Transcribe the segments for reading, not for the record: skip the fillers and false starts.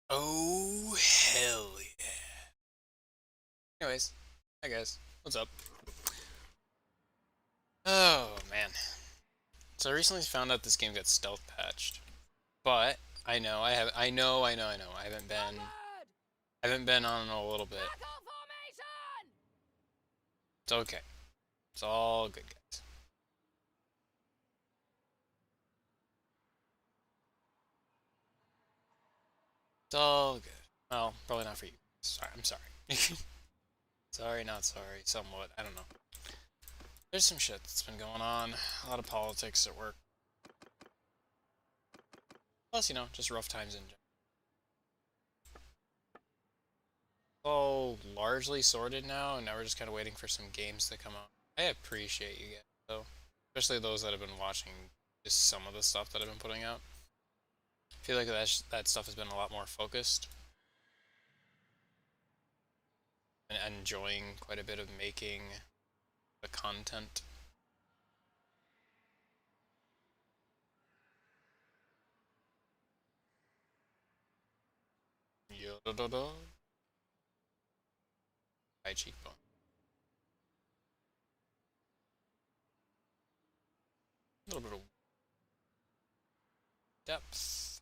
Oh, hell yeah. Anyways, hi guys. What's up? Oh, man. So I recently found out this game got stealth patched. But I know. I haven't been on in a little bit. It's okay. It's all good, guys. It's all good. Well, probably not for you. Sorry, I'm sorry. Sorry, not sorry. Somewhat. I don't know. There's some shit that's been going on. A lot of politics at work. Plus, just rough times in general. All largely sorted now, and now we're just kind of waiting for some games to come out. I appreciate you guys, though. Especially those that have been watching just some of the stuff that I've been putting out. I feel like that stuff has been a lot more focused and enjoying quite a bit of making the content. Yo-da-da-da. High cheekbone. A little bit of depth.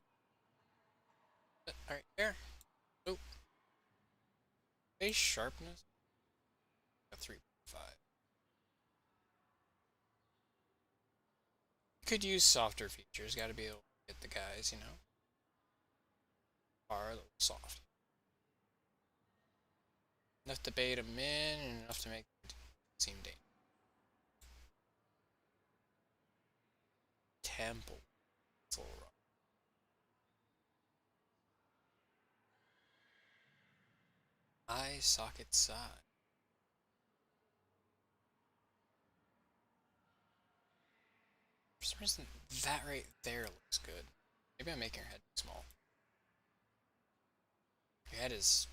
Alright, here. Oh, face sharpness. A 3.5. Could use softer features. Gotta be able to get the guys. Are a little soft. Enough to bait them in and enough to make it seem dangerous. Temple. It's a little rough. Eye socket side. For some reason, that right there looks good. Maybe I'm making your head small. Your head is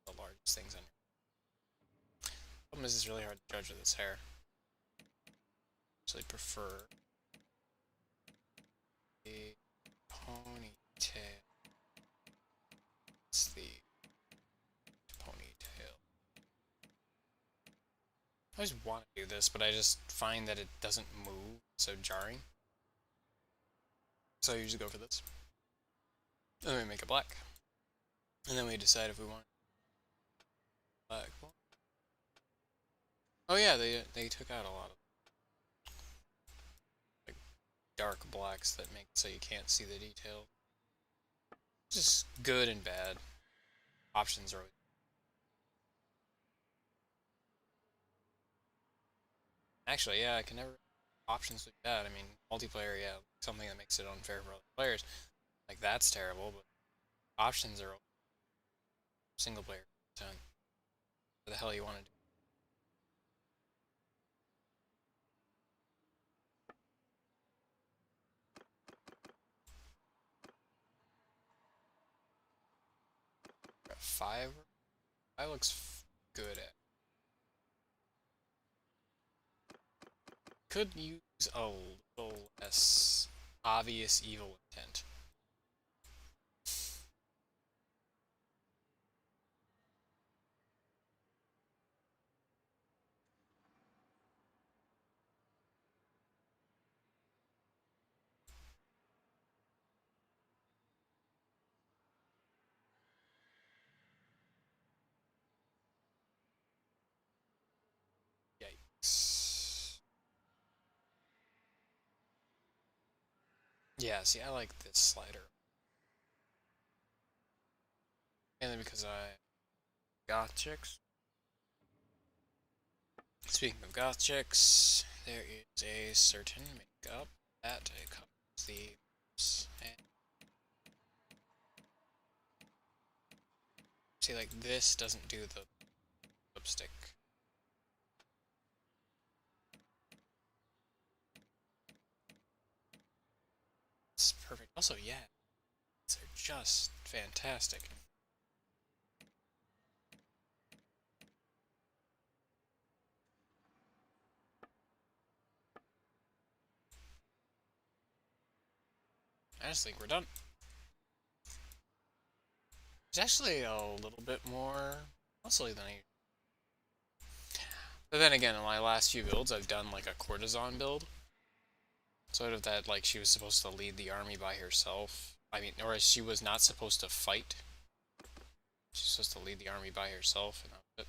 the largest things on your. Problem is, it's really hard to judge with this hair. Actually, prefer a ponytail. It's the ponytail. I always want to do this, but I just find that it doesn't move, so jarring. So I usually go for this. And then we make it black. And then we decide if we want black. Oh yeah, they took out a lot of like dark blacks that make it so you can't see the detail. Just good and bad. Options are always. Actually, yeah, I can never options like that. I mean, multiplayer, yeah, something that makes it unfair for other players. Like that's terrible, but options are single player content. What the hell you want to do? Got five. Five looks good at. Could use a little less obvious evil intent. Yikes. Yeah, see, I like this slider. Mainly because I goth chicks. Speaking of goth chicks, there is a certain makeup that covers the lips. And see, like this doesn't do the lipstick. It's perfect. Also, yeah, they're just fantastic. I just think we're done. It's actually a little bit more muscly than I. But then again, in my last few builds, I've done like a courtesan build. Sort of that, like, she was supposed to lead the army by herself. I mean, or she was not supposed to fight. She's supposed to lead the army by herself, and that was it.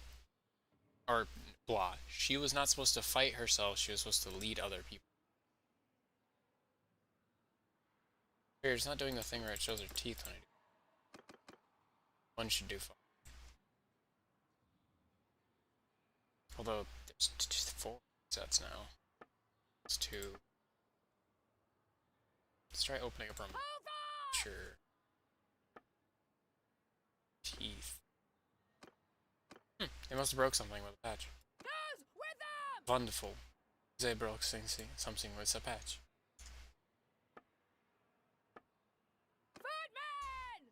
Or, blah. She was not supposed to fight herself, she was supposed to lead other people. Here, it's not doing the thing where it shows her teeth when I do. One should do fine. Although, there's 4 sets now. It's 2. Let's try opening up her. Sure. Teeth. They must have broke something with a patch. Wonderful. They broke something with a patch. Footman!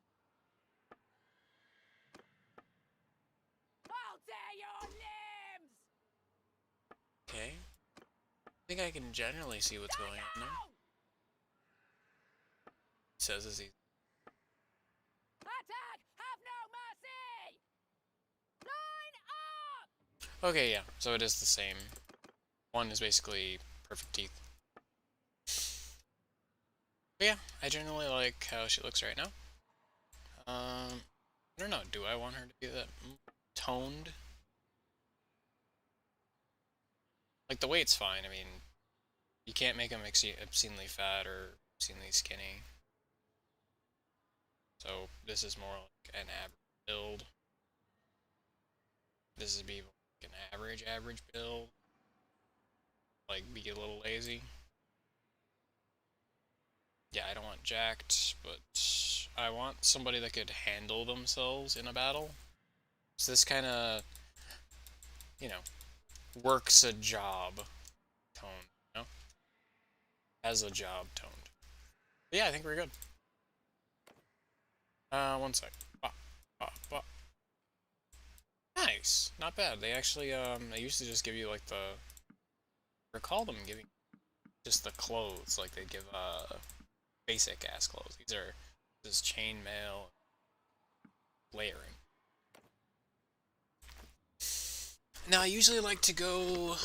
I'll tear your limbs! Okay. I think I can generally see what's going on there. He says as he. Attack! Have no mercy! Line up! Okay, yeah. So it is the same. One is basically perfect teeth. But yeah, I generally like how she looks right now. I don't know. Do I want her to be that toned? Like, the weight's fine. I mean, you can't make him obscenely fat or obscenely skinny. So this is more like an average build. This would be like an average build. Like, be a little lazy. Yeah, I don't want jacked, but I want somebody that could handle themselves in a battle. So this kind of, you know, works a job toned, you know? Has a job toned. But yeah, I think we're good. One sec. Nice. Not bad. They actually, they used to just give you, like, the... recall them giving just the clothes, like they give, basic ass clothes. This is chainmail, layering. Now, I usually like to go,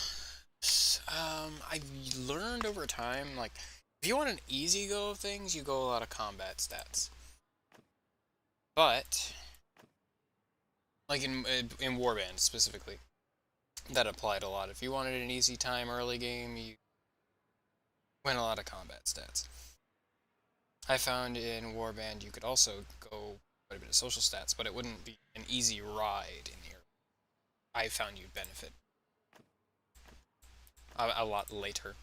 I've learned over time, like, if you want an easy go of things, you go a lot of combat stats. But, like in Warband specifically, that applied a lot. If you wanted an easy time early game, you went a lot of combat stats. I found in Warband you could also go quite a bit of social stats, but it wouldn't be an easy ride in here. I found you'd benefit a lot later.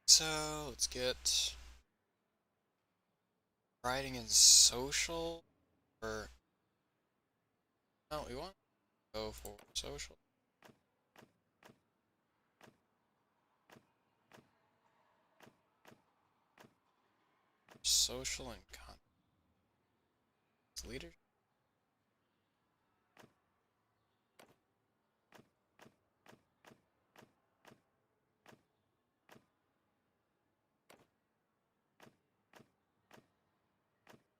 So, let's get riding in social, or no, we want to go for social. Social and content. Leader.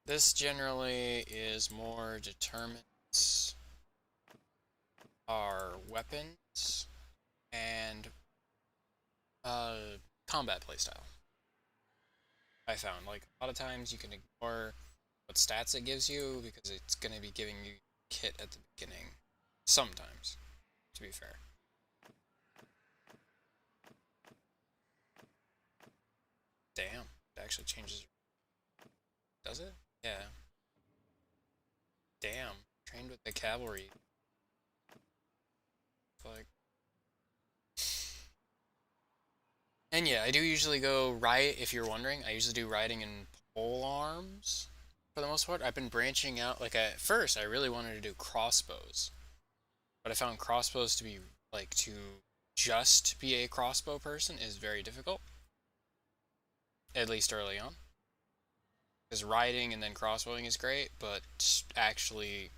This generally is more determines our weapons and combat playstyle. I found, like, a lot of times you can ignore what stats it gives you because it's going to be giving you kit at the beginning. Sometimes, to be fair. Damn, it actually changes. Does it? Yeah. Damn, trained with the cavalry. Like. And yeah, I do usually go right, if you're wondering, I usually do riding in pole arms for the most part. I've been branching out, like, at first I really wanted to do crossbows, but I found crossbows to be, like, to just be a crossbow person is very difficult, at least early on. Because riding and then crossbowing is great, but actually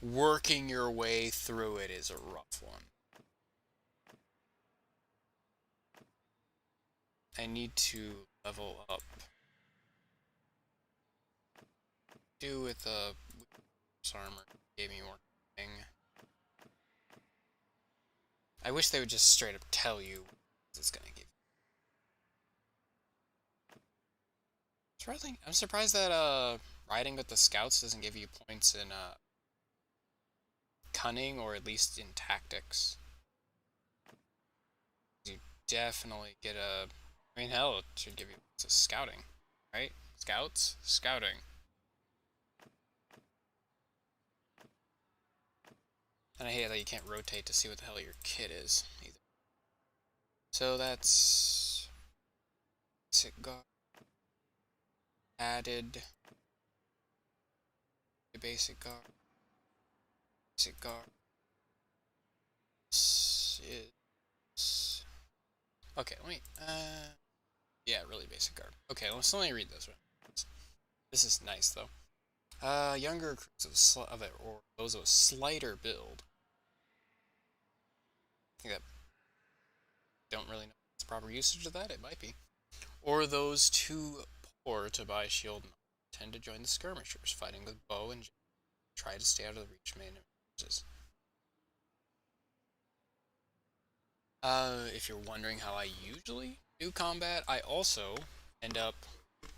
working your way through it is a rough one. I need to level up. Do with the armor gave me more thing. I wish they would just straight up tell you what it's gonna give. I'm surprised that riding with the scouts doesn't give you points in cunning or at least in tactics. You definitely get a. I mean, hell, it should give you points of scouting, right? Scouts, scouting. And I hate that you can't rotate to see what the hell your kit is either. So that's basic guard added. Basic guard. Basic guard is okay. Let me yeah, really basic guard. Okay, let's let me read this one. This is nice though. Younger recruits of it or those of a slighter build. I think that don't really know the proper usage of that. It might be. Or those too poor to buy shield tend to join the skirmishers, fighting with bow and try to stay out of the reach of main forces. If you're wondering how I usually do combat, I also end up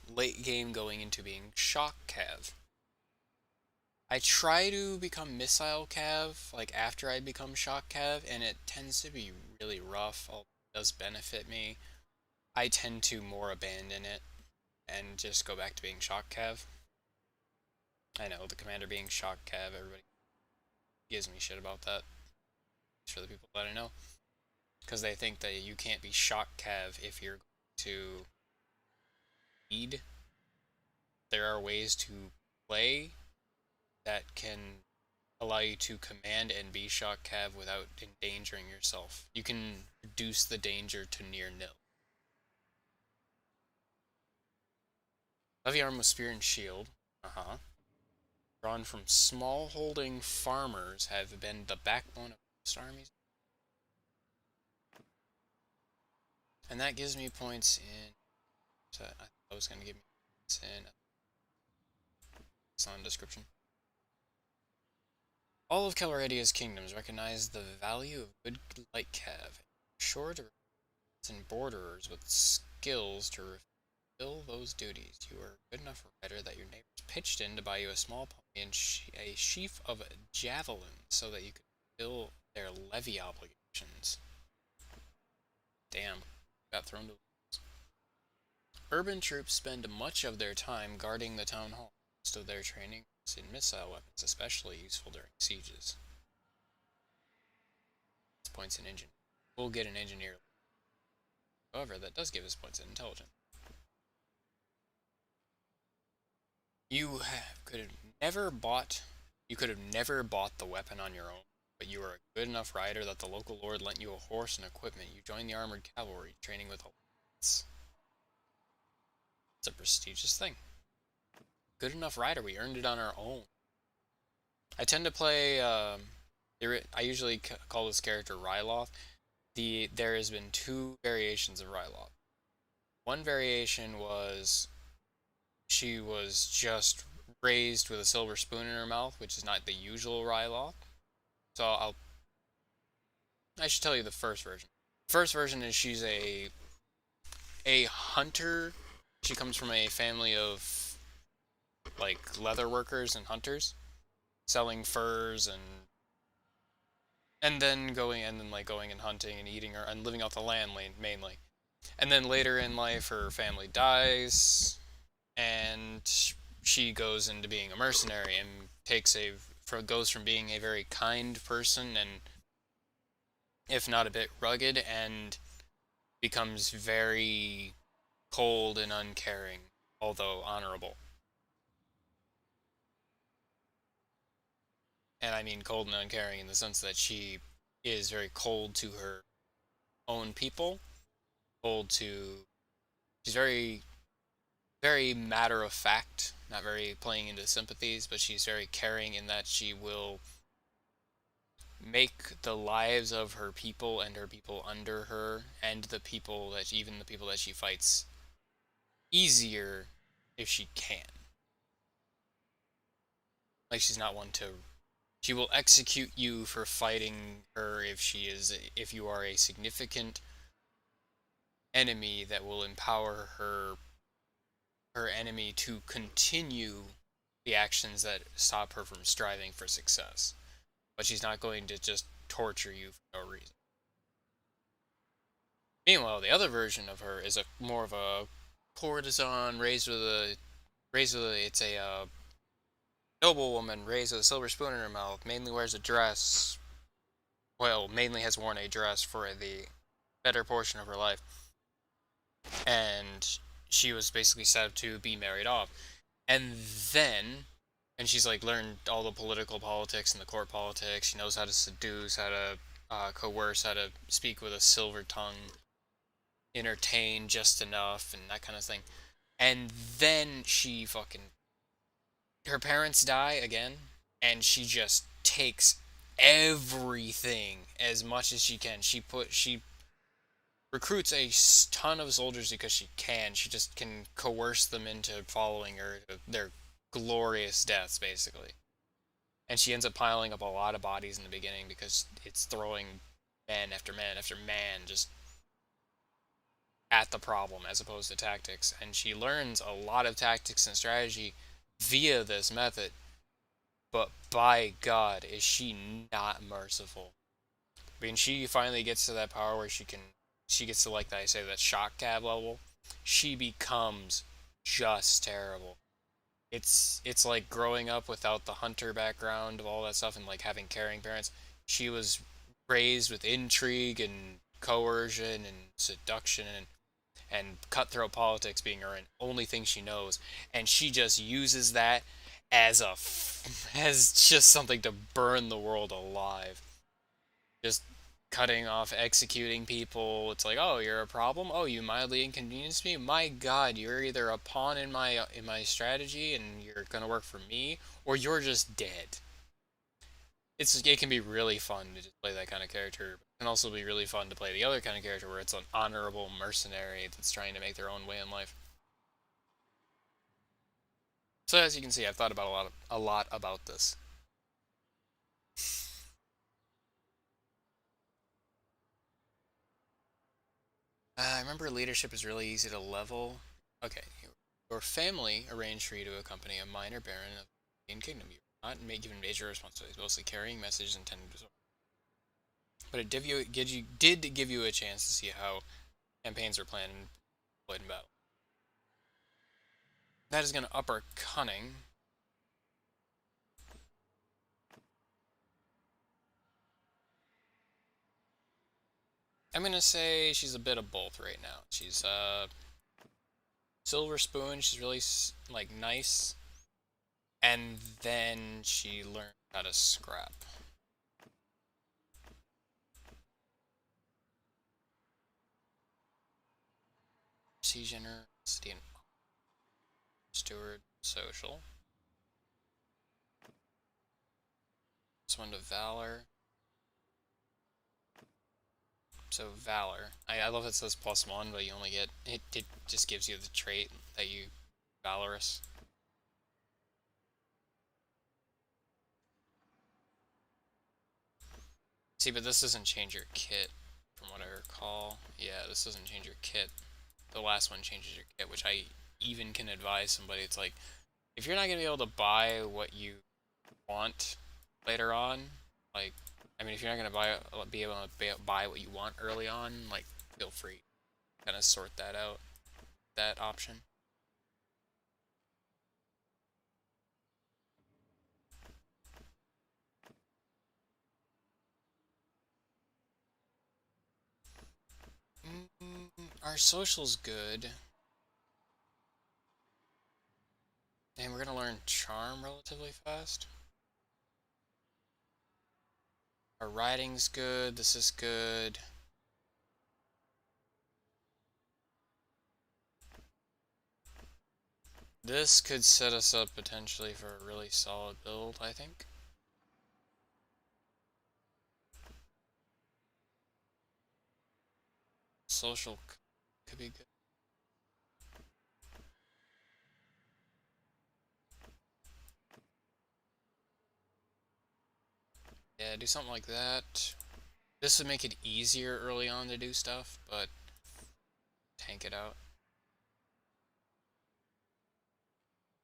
late game going into being shock cav. I try to become missile cav like after I become shock cav, and it tends to be really rough. Although it does benefit me. I tend to more abandon it and just go back to being shock cav. I know the commander being shock cav, everybody gives me shit about that. It's for the people that I know, because they think that you can't be shock cav if you're going to lead. There are ways to play that can allow you to command and be shock cav without endangering yourself. You can reduce the danger to near nil. Heavy arm with spear and shield. Drawn from small-holding farmers have been the backbone of most armies. And that gives me points in. So I thought it was going to give me points in. It's not in the description. All of Calradia's kingdoms recognize the value of good light cav. Sure to and borderers with skills to fulfill those duties. You are a good enough rider that your neighbors pitched in to buy you a small pony and a sheaf of javelins so that you could fulfill their levy obligations. Damn, got thrown to. Urban troops spend much of their time guarding the town hall. Most of their training is in missile weapons, especially useful during sieges. Points in engineer. We'll get an engineer. However, that does give us points in intelligence. You could have never bought the weapon on your own, but you were a good enough rider that the local lord lent you a horse and equipment. You joined the armored cavalry, training with elites. It's a prestigious thing. Good enough rider, we earned it on our own. I tend to play, I usually call this character Ryloth. There has been two variations of Ryloth. One variation was she was just raised with a silver spoon in her mouth, which is not the usual Ryloth. So I should tell you the first version. The first version is she's a hunter. She comes from a family of like leather workers and hunters, selling furs and then going and hunting and eating her and living off the land mainly. And then later in life, her family dies, and she goes into being a mercenary and goes from being a very kind person and if not a bit rugged and becomes very cold and uncaring, although honorable. And I mean cold and uncaring in the sense that she is very cold to her own people, cold to she's very very matter of fact, not very playing into sympathies, but she's very caring in that she will make the lives of her people and her people under her and even the people that she fights easier if she can. Like, she's not one to. She will execute you for fighting her if you are a significant enemy that will empower her enemy to continue the actions that stop her from striving for success. But she's not going to just torture you for no reason. Meanwhile, the other version of her is a more of a courtesan it's a noblewoman raised with a silver spoon in her mouth, mainly wears a dress. Well, mainly has worn a dress for the better portion of her life, and she was basically set up to be married off. And then, and she's like learned all the political politics and the court politics. She knows how to seduce, how to coerce, how to speak with a silver tongue, entertain just enough, and that kind of thing. And then her parents die again, and she just takes everything as much as she can. She recruits a ton of soldiers because she can. She just can coerce them into following her to their glorious deaths, basically. And she ends up piling up a lot of bodies in the beginning because it's throwing man after man after man just at the problem as opposed to tactics. And she learns a lot of tactics and strategy via this method. But by God, is she not merciful. I mean, she finally gets to that power where she gets to, like I say, that shock cab level. She becomes just terrible. It's like growing up without the hunter background of all that stuff and like having caring parents. She was raised with intrigue and coercion and seduction and cutthroat politics being her only thing she knows, and she just uses that as just something to burn the world alive. Just cutting off, executing people. It's like, oh, you're a problem. Oh, you mildly inconvenienced me. My God, you're either a pawn in my strategy, and you're gonna work for me, or you're just dead. It can be really fun to just play that kind of character. It can also be really fun to play the other kind of character where it's an honorable mercenary that's trying to make their own way in life. So as you can see, I've thought about a lot about this. I remember leadership is really easy to level. Okay, your family arranged for you to accompany a minor baron of the kingdom. You were not given major responsibilities, mostly carrying messages intended to. But it did give you a chance to see how campaigns are planned and played in battle. That is going to up our cunning. I'm going to say she's a bit of both right now. She's silver spoon. She's really like nice, and then she learned how to scrap. Sea generosity and steward social. This one to valor. So valor. I love it says +1, but you only get it just gives you the trait that you valorous. See, but this doesn't change your kit, from what I recall. Yeah, this doesn't change your kit. The last one changes your kit, which I even can advise somebody. It's like, if you're not going to be able to buy what you want later on, like, I mean, if you're not going to be able to buy what you want early on, like, feel free to kind of sort that out, that option. Our social's good. And we're going to learn charm relatively fast. Our riding's good. This is good. This could set us up potentially for a really solid build, I think. Social could be good. Yeah, do something like that. This would make it easier early on to do stuff, but tank it out.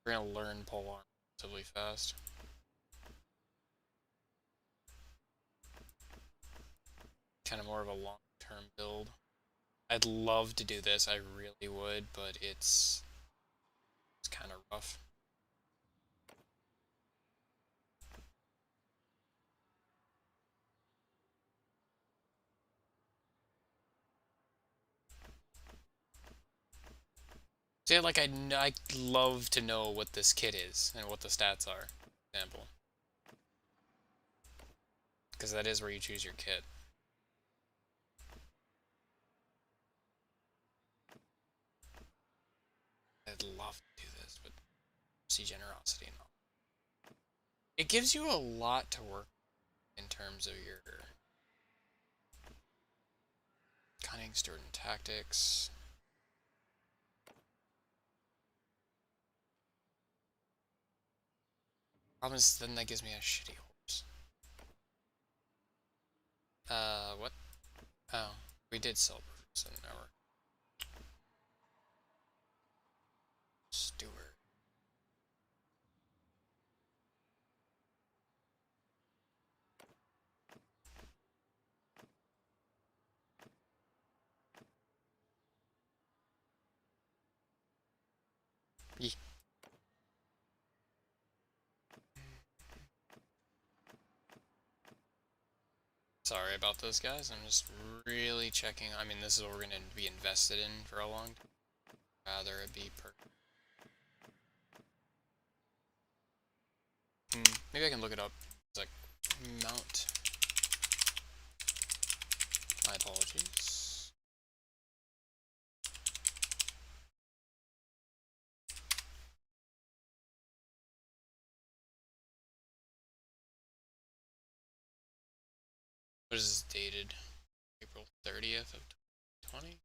We're gonna learn polearm relatively fast. Kind of more of a long-term build. I'd love to do this, I really would, but it's kind of rough. See, like, I'd love to know what this kit is and what the stats are, for example. Because that is where you choose your kit. I'd love to do this, but see generosity and all. It gives you a lot to work in terms of your cunning, steward, and tactics. Problem is, then that gives me a shitty horse. What? Oh, we did sell Bruce, and now we're steward. Yee. Sorry about this, guys. I'm just really checking. I mean, this is what we're going to be invested in for a long time. Rather it be per. Maybe I can look it up. It's like mount. My apologies. What is this dated? April 30th of 2020?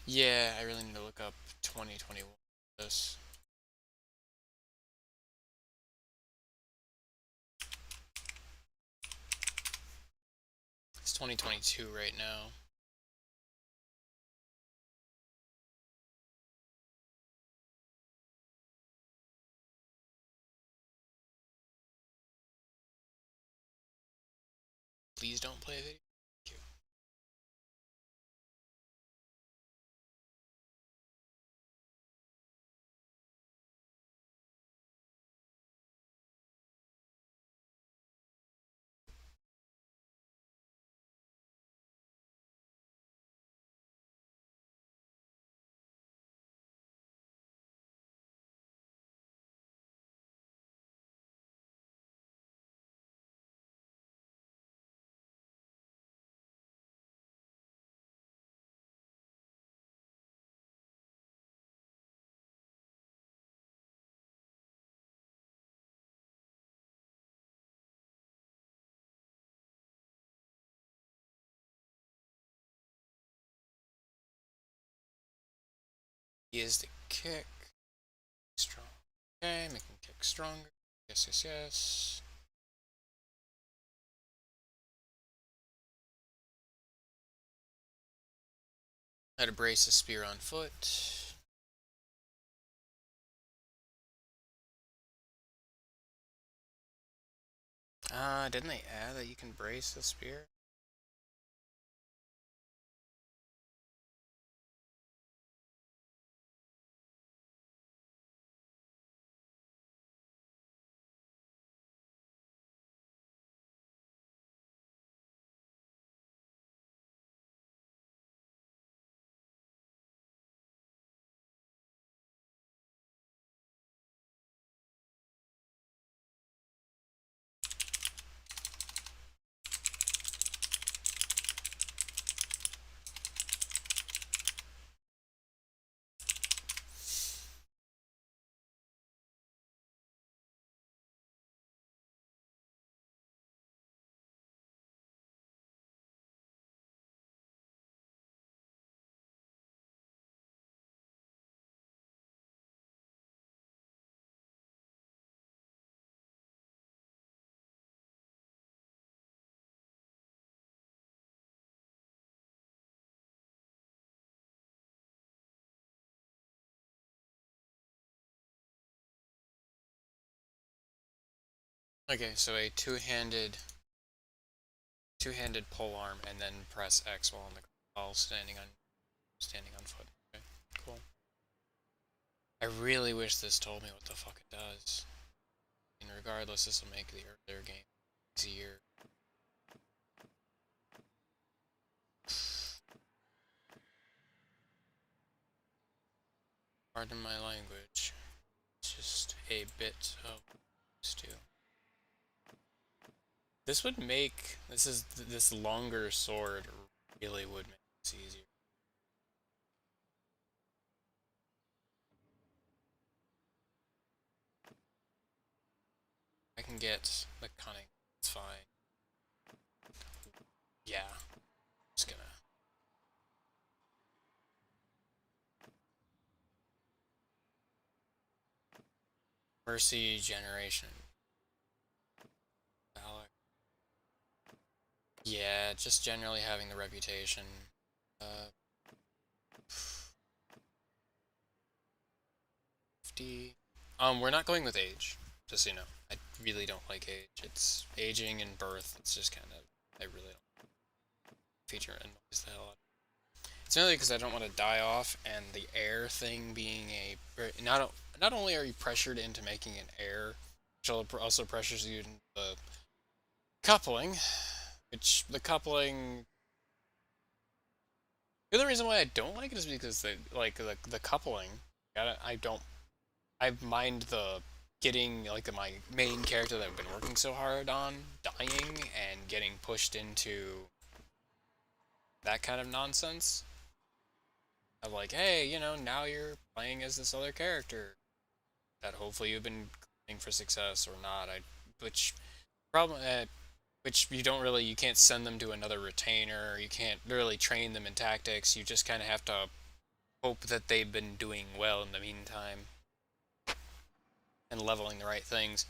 Yeah, I really need to look up 2021 for this. It's 2022 right now. Please don't play a video. Thank you. He is the kick. Strong. Okay, make him kick stronger. Yes, yes, yes. How to brace a spear on foot. Didn't they add that you can brace a spear? Okay, so a two-handed pole arm and then press X while on the while standing on foot. Okay, cool. I really wish this told me what the fuck it does. And regardless, this will make the earlier game easier. Pardon my language. It's just a bit of stew. This would make this longer sword really would make this easier. I can get the cunning. It's fine. Yeah, just gonna. Mercy generation. Valor. Yeah, just generally having the reputation. Uh, 50. We're not going with age, just so you know. I really don't like age. It's aging and birth. It's just kind of, I really don't feature and noise the hell out. It's mainly because I don't want to die off, and the air thing being not only are you pressured into making an air, which also pressures you into the coupling, which the coupling. The other reason why I don't like it is because the coupling. I don't I mind the getting like my main character that I've been working so hard on dying and getting pushed into that kind of nonsense of like, hey, now you're playing as this other character that hopefully you've been playing for success or not. Which problem, which you can't send them to another retainer. You can't really train them in tactics. You just kind of have to hope that they've been doing well in the meantime and leveling the right things.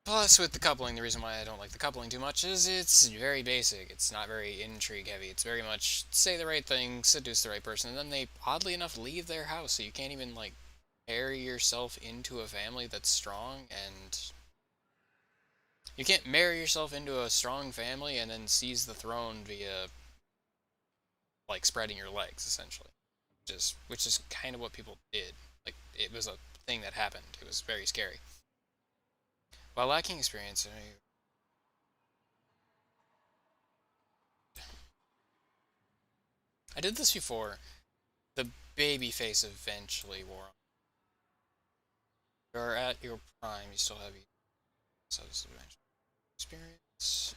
Plus, with the coupling, the reason why I don't like the coupling too much is it's very basic. It's not very intrigue heavy. It's very much say the right thing, seduce the right person, and then they, oddly enough, leave their house, so you can't even, like, marry yourself into a family that's strong, and you can't marry yourself into a strong family and then seize the throne via, like, spreading your legs, essentially. Which is kind of what people did. Like, it was a thing that happened. It was very scary. While lacking experience, I did this before. The baby face eventually wore on. You're at your prime, you still have experience.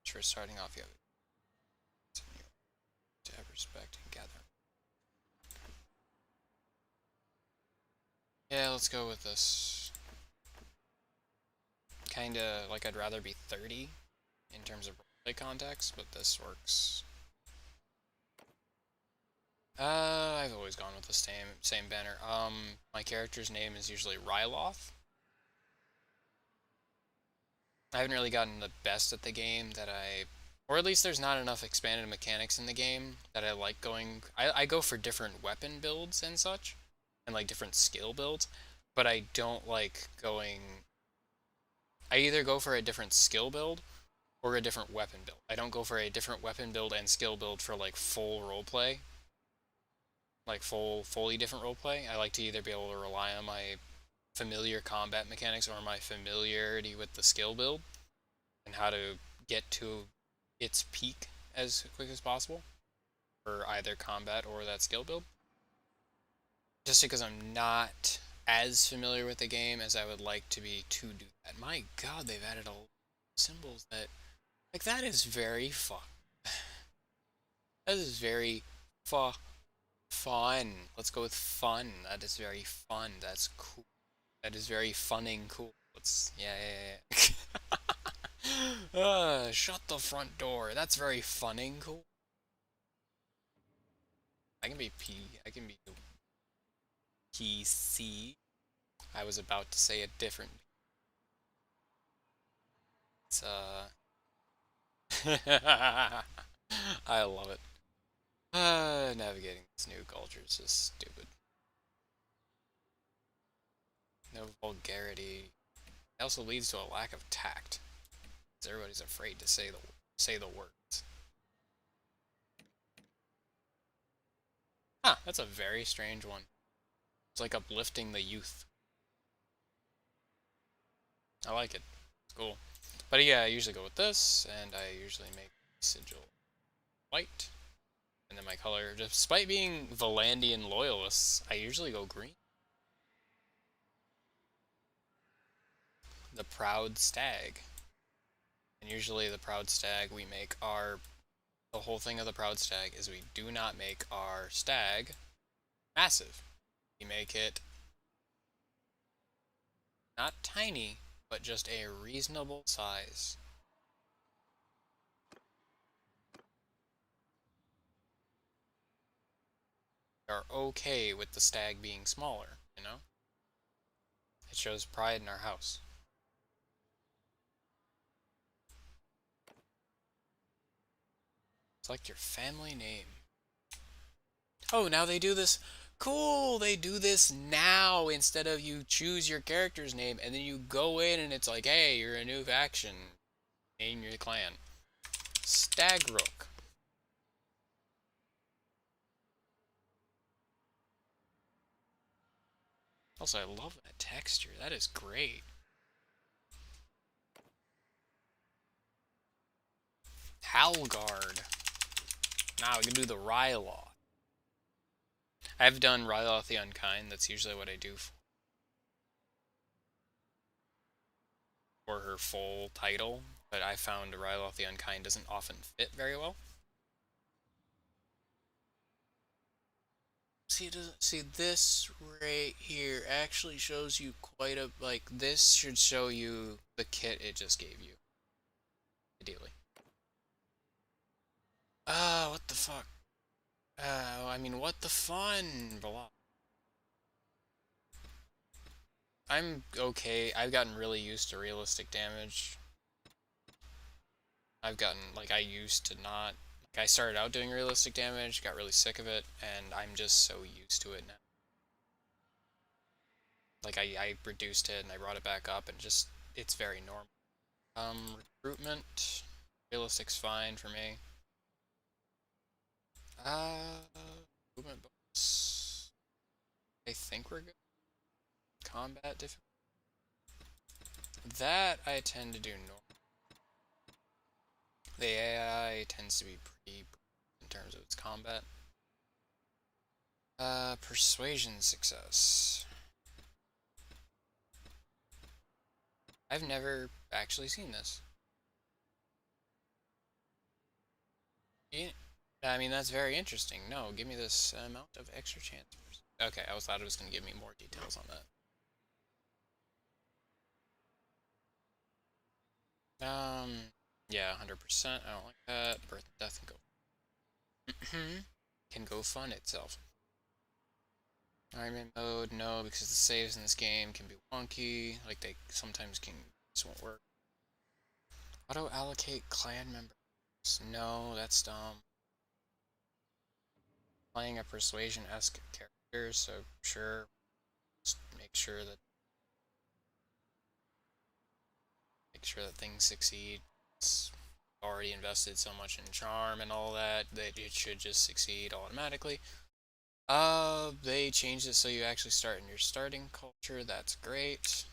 Sure, starting off, you have to have respect and gather. Yeah, let's go with this. Kinda like I'd rather be 30 in terms of roleplay context, but this works. I've always gone with the same banner. My character's name is usually Ryloth. I haven't really gotten the best at the game or at least there's not enough expanded mechanics in the game that I like going. I go for different weapon builds and such, and like different skill builds, but I don't like going. I either go for a different skill build or a different weapon build. I don't go for a different weapon build and skill build for like full roleplay, like fully different roleplay. I like to either be able to rely on my familiar combat mechanics or my familiarity with the skill build and how to get to its peak as quick as possible for either combat or that skill build. Just because I'm not as familiar with the game as I would like to be to do that. My god, they've added all symbols that is very fun. That is very fun. Let's go with fun. That is very fun. That's cool. That is very funning cool. Yeah. Shut the front door. That's very funning cool. I can be PC. I was about to say it differently. It's I love it. Navigating this new culture is just stupid. No vulgarity. It also leads to a lack of tact, because everybody's afraid to say the words. Huh, that's a very strange one. It's like uplifting the youth. I like it. It's cool. But yeah, I usually go with this, and I usually make sigil white. And then my color, despite being Vlandian loyalists, I usually go green. The Proud Stag. And usually the Proud Stag, we make our... The whole thing of the Proud Stag is we do not make our stag massive. We make it not tiny, but just a reasonable size. We are okay with the stag being smaller, you know? It shows pride in our house. Select your family name. Oh, now they do this. Cool, they do this now instead of you choose your character's name and then you go in and it's like, hey, you're a new faction. Name your clan. Stagrook. Also, I love that texture. That is great. Halgard. Now we can do the Ryloth. I've done Ryloth the Unkind. That's usually what I do for her full title. But I found Ryloth the Unkind doesn't often fit very well. See, it doesn't see this right here actually shows you quite a like this should show you the kit it just gave you. Ideally. Ah, what the fuck? I mean, what the fun? Blah. I'm okay. I've gotten really used to realistic damage. I've gotten, like, I used to not. Like, I started out doing realistic damage, got really sick of it, and I'm just so used to it now. Like, I reduced it and I brought it back up, and just, it's very normal. Recruitment. Realistic's fine for me. Movement bonus. I think we're good. Combat difficulty. That I tend to do normal. The AI tends to be pretty in terms of its combat. Persuasion success. I've never actually seen this. Yeah, I mean, that's very interesting. No, give me this amount of extra chance. Okay, I thought it was going to give me more details on that. Yeah, 100%. I don't like that. Birth and death can go fun itself. Ironman mode, no, because the saves in this game can be wonky. Like, they sometimes just won't work. Auto-allocate clan members. No, that's dumb. Playing a persuasion-esque character, so sure. Just make sure that things succeed. It's already invested so much in charm and all that it should just succeed automatically. They changed it so you actually start in your starting culture. That's great.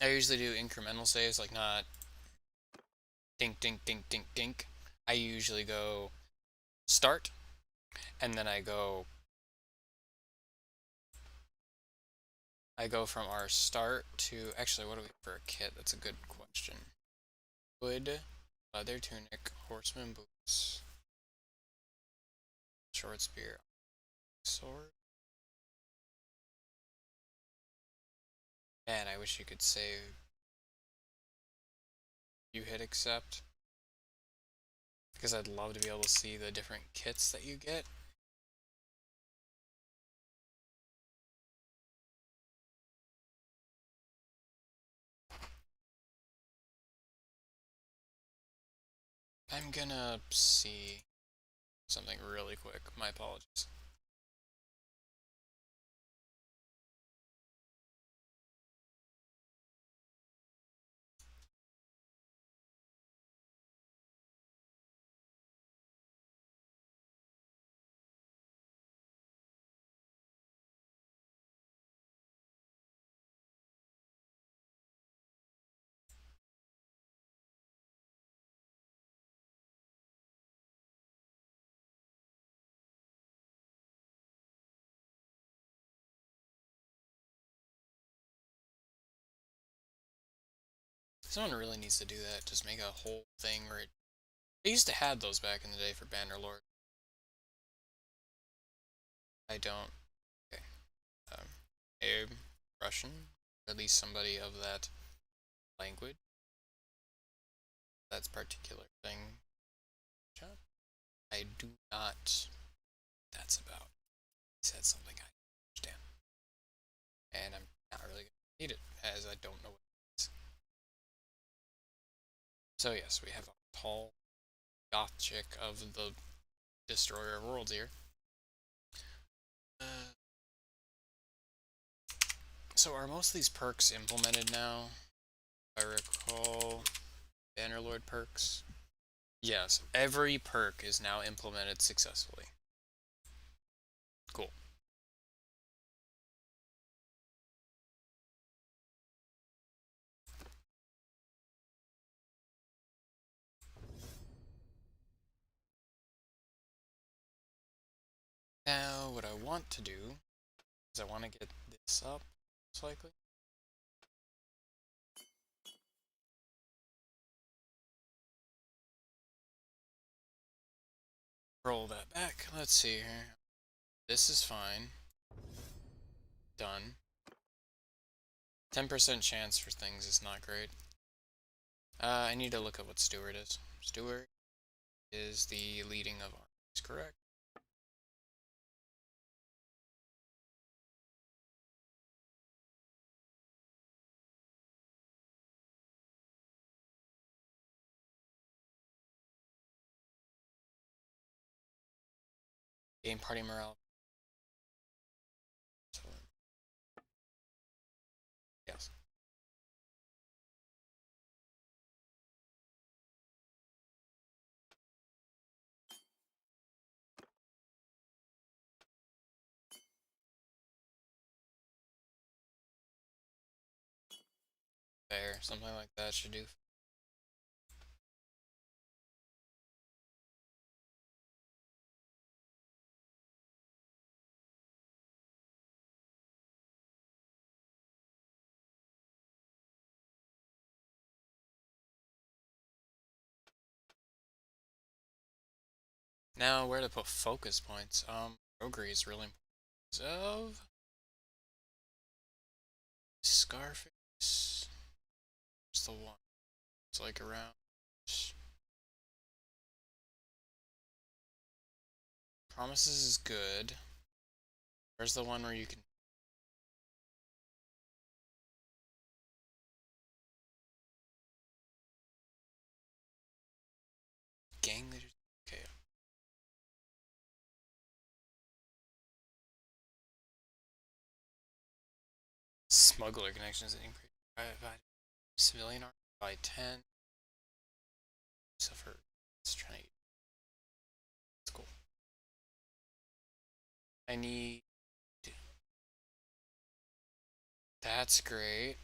I usually do incremental saves, like not dink, dink, dink, dink, dink. I usually go start, and then I go from our start to, actually, what do we for a kit? That's a good question. Hood, leather tunic, horseman boots, short spear, sword. Man, I wish you could save. You hit accept. Because I'd love to be able to see the different kits that you get. I'm gonna see something really quick. My apologies. Someone really needs to do that. Just make a whole thing where they used to have those back in the day for Bannerlord. I don't. Okay. A Russian, at least somebody of that language, that's particular thing. I do not. That's about. He said something I understand, and I'm not really gonna need it as I don't know what it is. So yes, we have a tall goth chick of the destroyer of worlds here. Uh, so are most of these perks implemented now? If I recall, Bannerlord perks. Yes, every perk is now implemented successfully. Cool. Now, what I want to do is I want to get this up, most likely. Roll that back. Let's see here. This is fine. Done. 10% chance for things is not great. I need to look at what Steward is. Steward is the leading of armies, correct? Game party morale. So, yes. Fair. Something like that should do. Now, where to put focus points? Roguery is really important. Of Scarface. What's the one? It's like around. Promises is good. Where's the one where you can gang leaders? Okay. Smuggler connections that increase by civilian army by 10. Suffer. Let's try. That's cool. I need. That's great.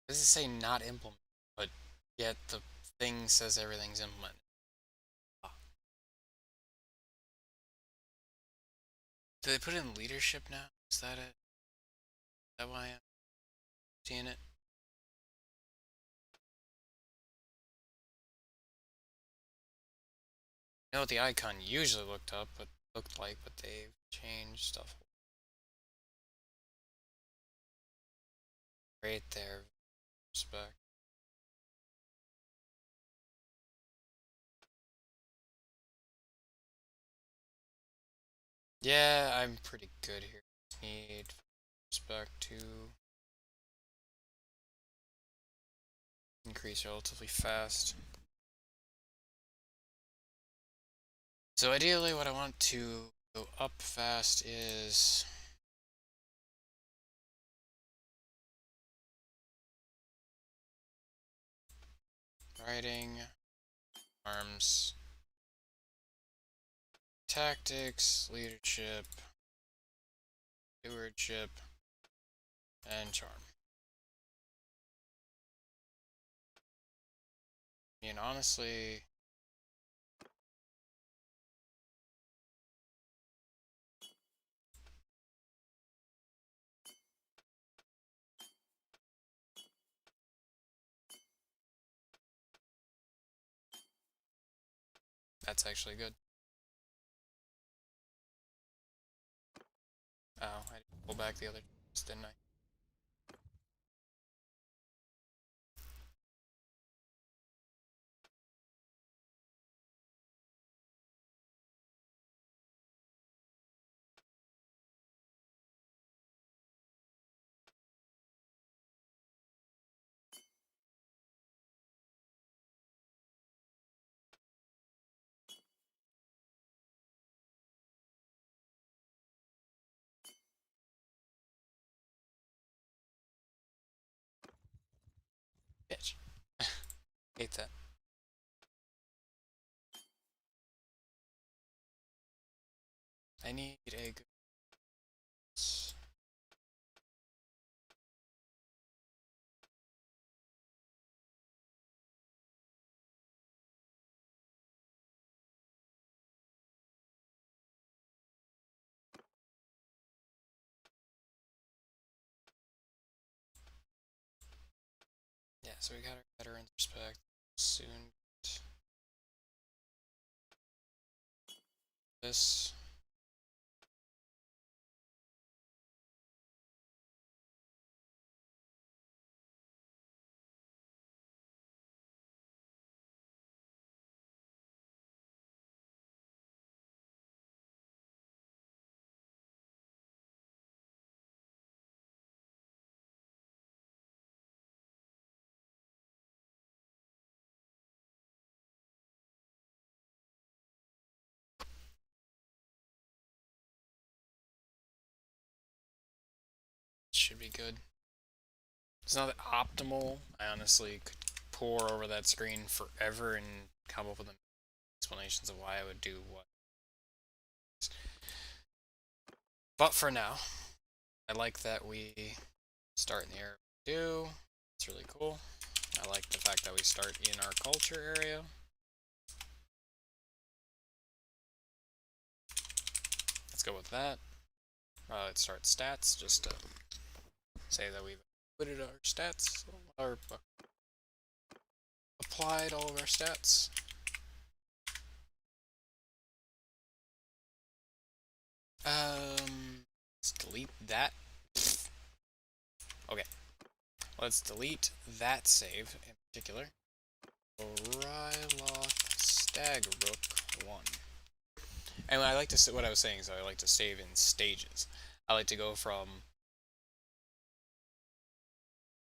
Does it say not implement? But yet the thing says everything's implemented. Ah. Do they put in leadership now? Is that it? Is that why I'm seeing it? I know what the icon usually looked like, but they've changed stuff. Right there. Respect. Yeah, I'm pretty good here. Need respect to increase relatively fast. So ideally what I want to go up fast is writing, arms, tactics, leadership, stewardship, and charm. And honestly, that's actually good. Oh, I didn't pull back the other, didn't I? Bitch. Hate that. I need a good... Yeah, so we got our veterans respect. Soon get this. Should be good. It's not optimal. I honestly could pour over that screen forever and come up with explanations of why I would do what. But for now, I like that we start in the area we do. It's really cool. I like the fact that we start in our culture area. Let's go with that. Let's start stats, just to say that we've included our stats, or applied all of our stats. Let's delete that. Okay, let's delete that save in particular. Ryloth Stagrook 1. And I like to, what I was saying is I like to save in stages. I like to go from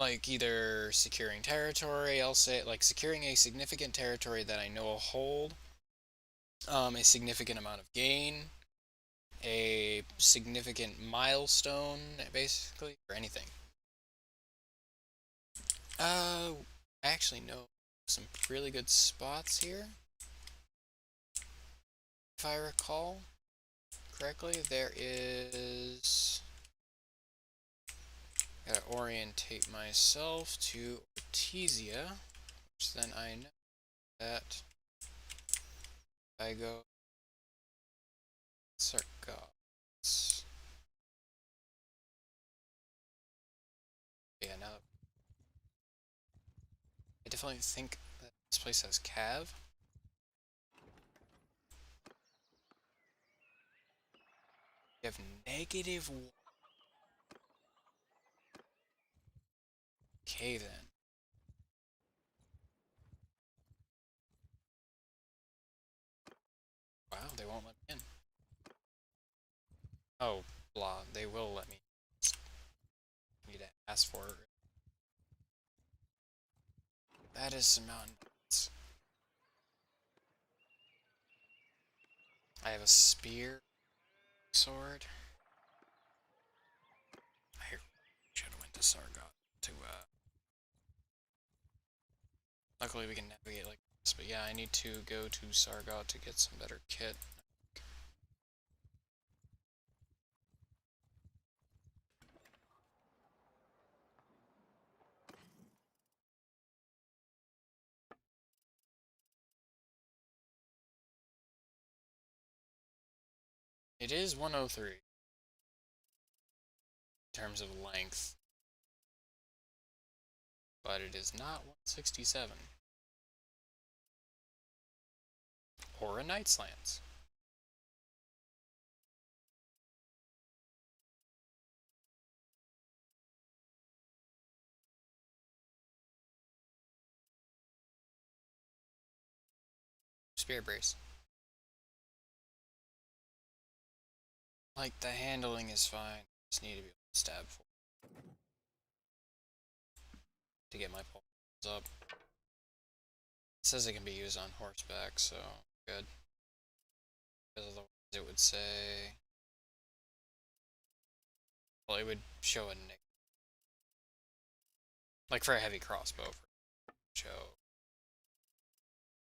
like either securing territory, I'll say like securing a significant territory that I know will hold a significant amount of gain, a significant milestone, basically, or anything. I actually know some really good spots here. If I recall correctly, there is... Gotta orientate myself to Artesia, which then I know that if I go Sargoths. definitely think that this place has cav. We have negative. Okay then. Wow, they won't let me in. Oh, blah. They will let me. Need to ask for it. That is some mountain. I have a spear, sword. I should have went to Sargot to. Luckily, we can navigate like this. But yeah, I need to go to Sargot to get some better kit. It is 103 in terms of length, but it is not 167 or a Knight's Lance. Spear brace. Like, the handling is fine. Just need to be able to stab for to get my pulse up. It says it can be used on horseback, so good. Because otherwise it would say... Well, it would show a nick. Like for a heavy crossbow, for show.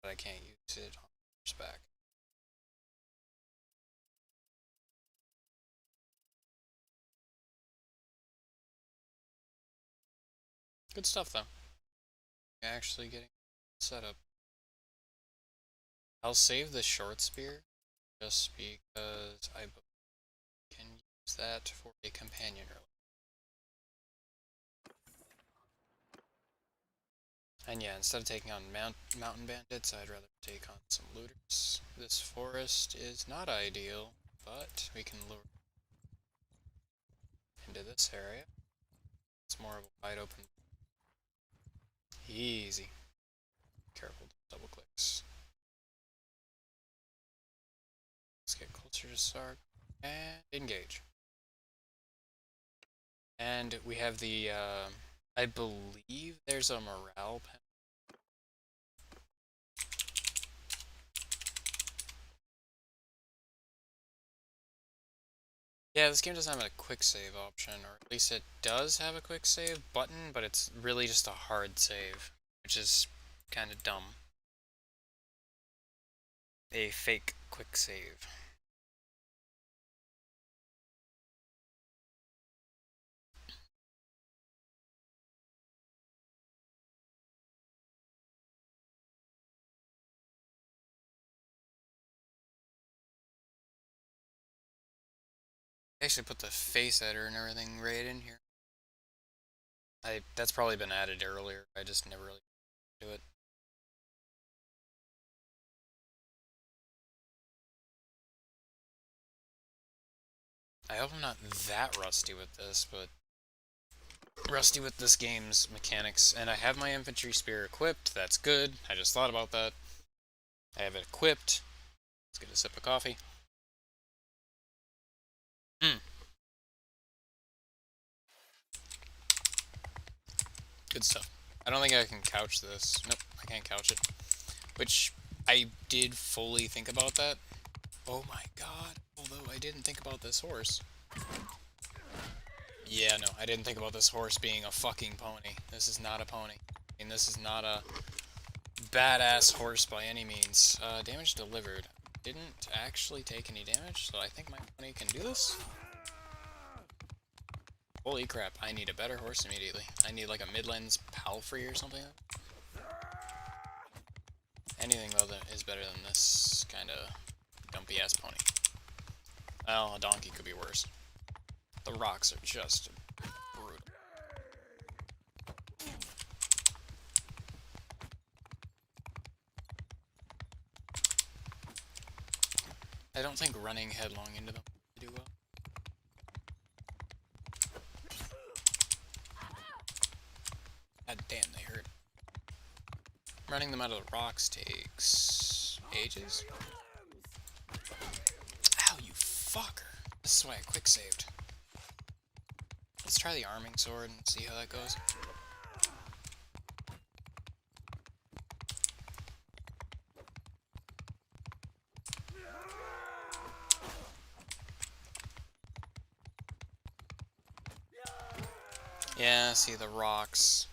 But I can't use it on horseback. Good stuff, though. Actually getting set up. I'll save the short spear, just because I can use that for a companion early. And yeah, instead of taking on mountain bandits, I'd rather take on some looters. This forest is not ideal, but we can lure into this area. It's more of a wide open. Easy. Careful, double clicks. Let's get closer to Sark and engage. And we have the, I believe there's a morale pen. Yeah, this game doesn't have a quick save option, or at least it does have a quick save button, but it's really just a hard save, which is kind of dumb. A fake quick save. I actually put the face editor and everything right in here. That's probably been added earlier, I just never really do it. I hope I'm not that rusty with this, but rusty with this game's mechanics. And I have my infantry spear equipped, that's good. I just thought about that. I have it equipped. Let's get a sip of coffee. Good stuff. I don't think I can couch this. Nope, I can't couch it. Which, I did fully think about that. Oh my god. Although I didn't think about this horse. Yeah, no, I didn't think about this horse being a fucking pony. This is not a pony. I mean, this is not a badass horse by any means. Damage delivered. Didn't actually take any damage, so I think my pony can do this. Holy crap, I need a better horse immediately. I need like a Midlands Palfrey or something. Anything though that is better than this kind of dumpy ass pony. Well, a donkey could be worse. The rocks are just brutal. I don't think running headlong into them would do well. God damn, they hurt. Running them out of the rocks takes ages. Ow, you fucker. This is why I quick saved. Let's try the arming sword and see how that goes. Yeah, see the rocks.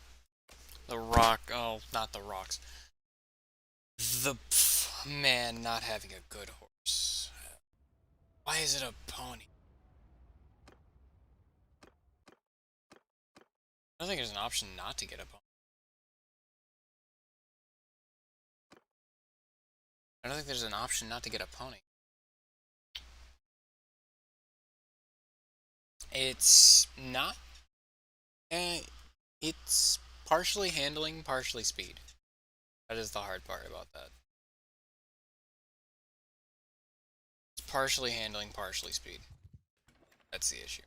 Oh, not the rocks. Man, not having a good horse. Why is it a pony? I don't think there's an option not to get a pony. I don't think there's an option not to get a pony. It's not. It's partially handling, partially speed. That is the hard part about that. It's partially handling, partially speed. That's the issue.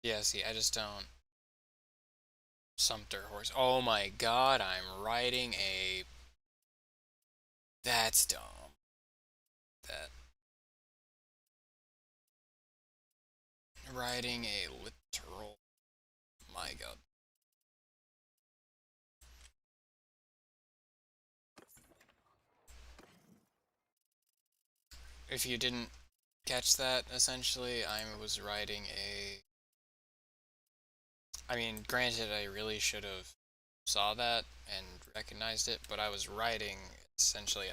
Yeah, see, I just don't. Sumpter horse. Oh my god, I'm riding a... That's dumb. That. Riding a literal... My god. If you didn't catch that, essentially, I was riding a... I mean, granted, I really should have saw that and recognized it, but I was riding essentially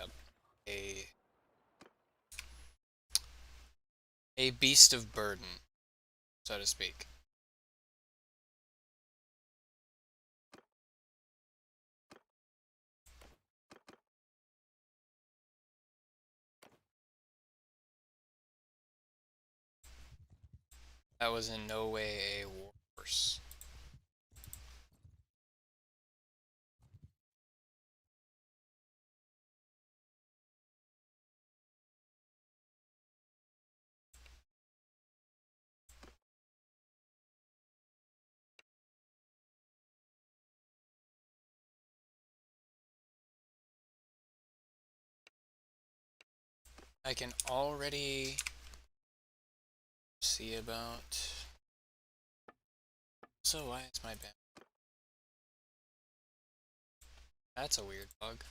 a beast of burden, so to speak. That was in no way a war horse. I can already see about... So why is my band? That's a weird bug.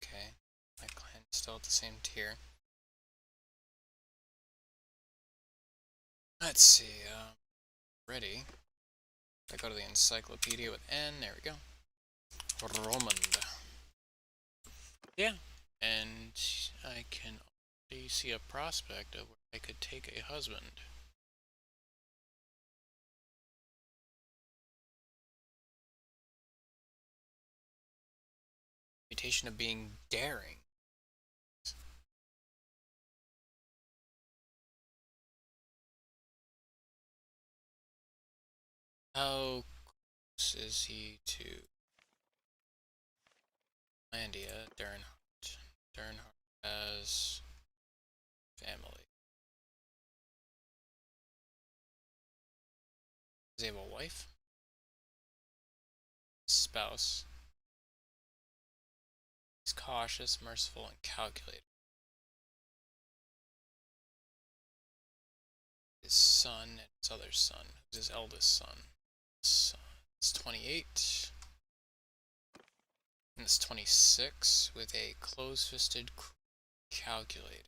Okay, my clan is still at the same tier. Let's see, ready. I go to the encyclopedia with N, there we go. Romand. Yeah, and I can already see a prospect of where I could take a husband. Reputation of being daring. How close is he to Vlandia? Dernhardt. Dernhardt has family. Does he have a wife? Spouse. He's cautious, merciful, and calculated. His son and his other son, who's his eldest son. It's 28. And it's 26 with a close-fisted calculator.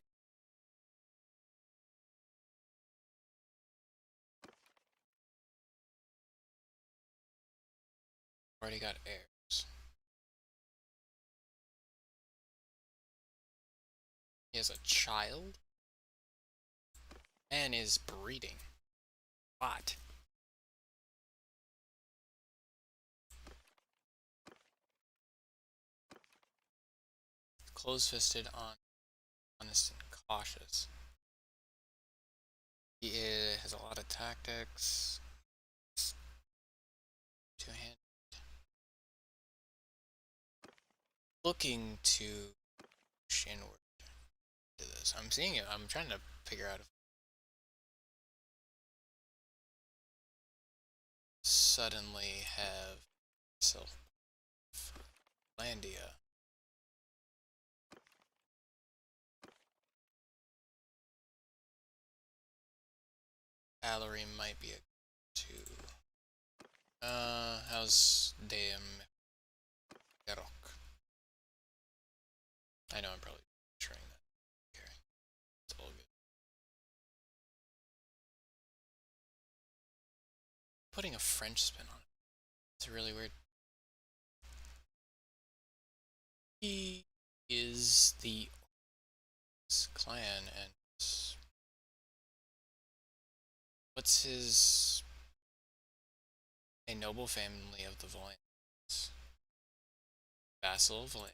Already got heirs. He has a child and is breeding. What? Close-fisted, honest, and cautious. He has a lot of tactics. looking to push inward to this. I'm seeing it. I'm trying to figure out if suddenly have self Vlandia. Gallery might be a two. How's Deum Garok? I know I'm probably butchering that. Okay. It's all good. Putting a French spin on it. It's really weird. He is the clan, and what's his a noble family of the Vlandians. Vassal of Vlandia.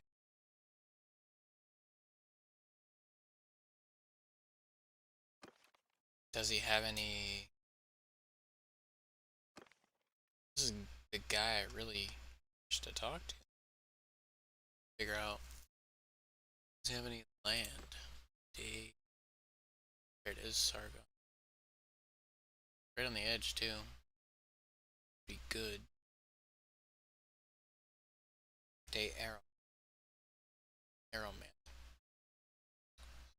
Does he have any? This is the guy I really wish to talk to. Figure out. Does he have any land? There it is, Sargo. Right on the edge too. Be good. Day Arrow. Arrow Man.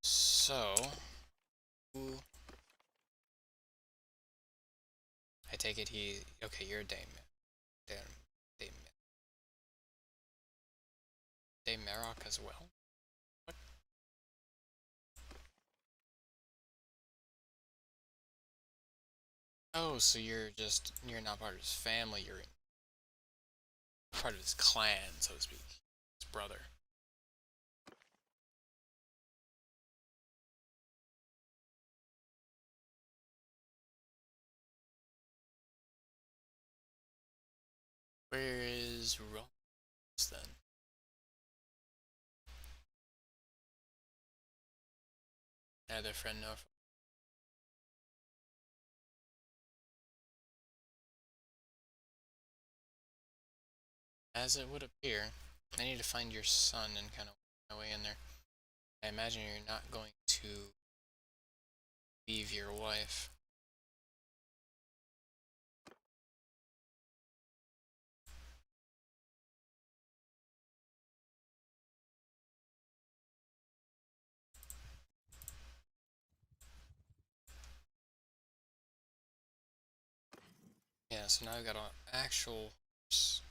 So, ooh, I take it he. Okay, you're a Day Man. Day Man. Day Marok as well. What? Oh, so you're not part of his family. You're part of his clan, so to speak. His brother. Where is Ross then? Neither friend nor foe. As it would appear, I need to find your son and kind of work my way in there. I imagine you're not going to leave your wife. Yeah, so now I've got an actual horse.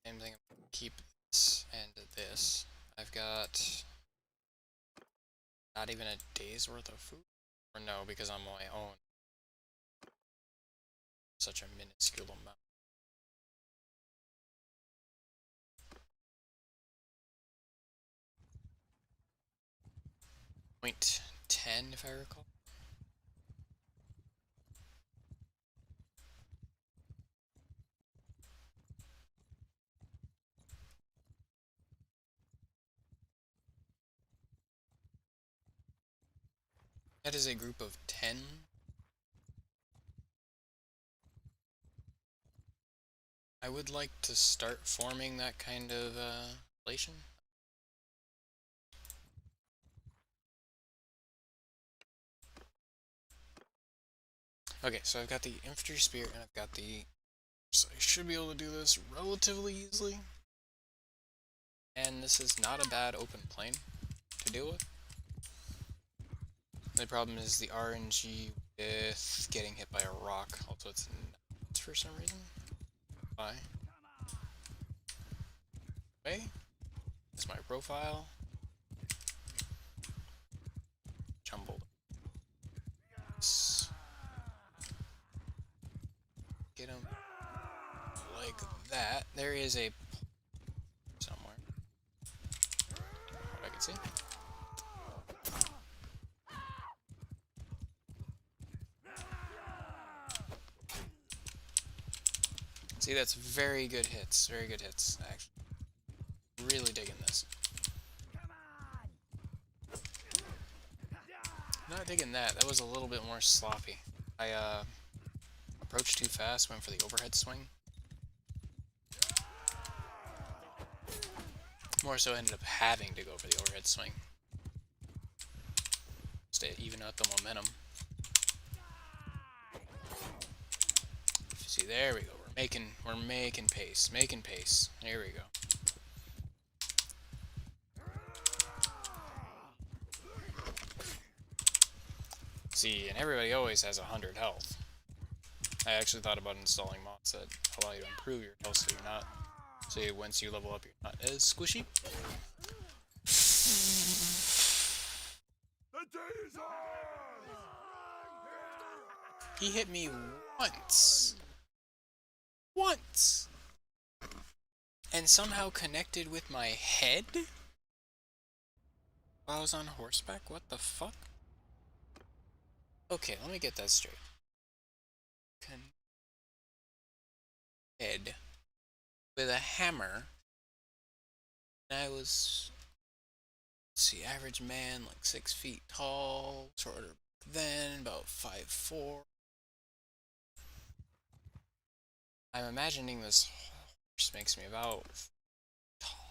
Same thing, keep this and this. I've got not even a day's worth of food. Or no, because I'm on my own. Such a minuscule amount. Point 10 if I recall. That is a group of 10. I would like to start forming that kind of relation. Okay, so I've got the infantry spear and I've got the. So I should be able to do this relatively easily. And this is not a bad open plane to deal with. The problem is the RNG with getting hit by a rock. Also, it's nuts for some reason. Why? Okay. That's my profile. Jumbled. Get him like that. There is a somewhere. What I can see. See, that's very good hits. Very good hits, actually. Really digging this. Not digging that. That was a little bit more sloppy. I approached too fast, went for the overhead swing. More so ended up having to go for the overhead swing. Stay even out the momentum. See, there we go. We're making pace. Making pace. Here we go. See, and everybody always has 100 health. I actually thought about installing mods that allow you to improve your health so you're not... So once you level up, you're not as squishy. He hit me once. Once! And somehow connected with my head? While I was on horseback? What the fuck? Okay, let me get that straight. Head. With a hammer. And I was... Let's see, average man, like 6 feet tall. Shorter then, about 5'4". I'm imagining this horse makes me about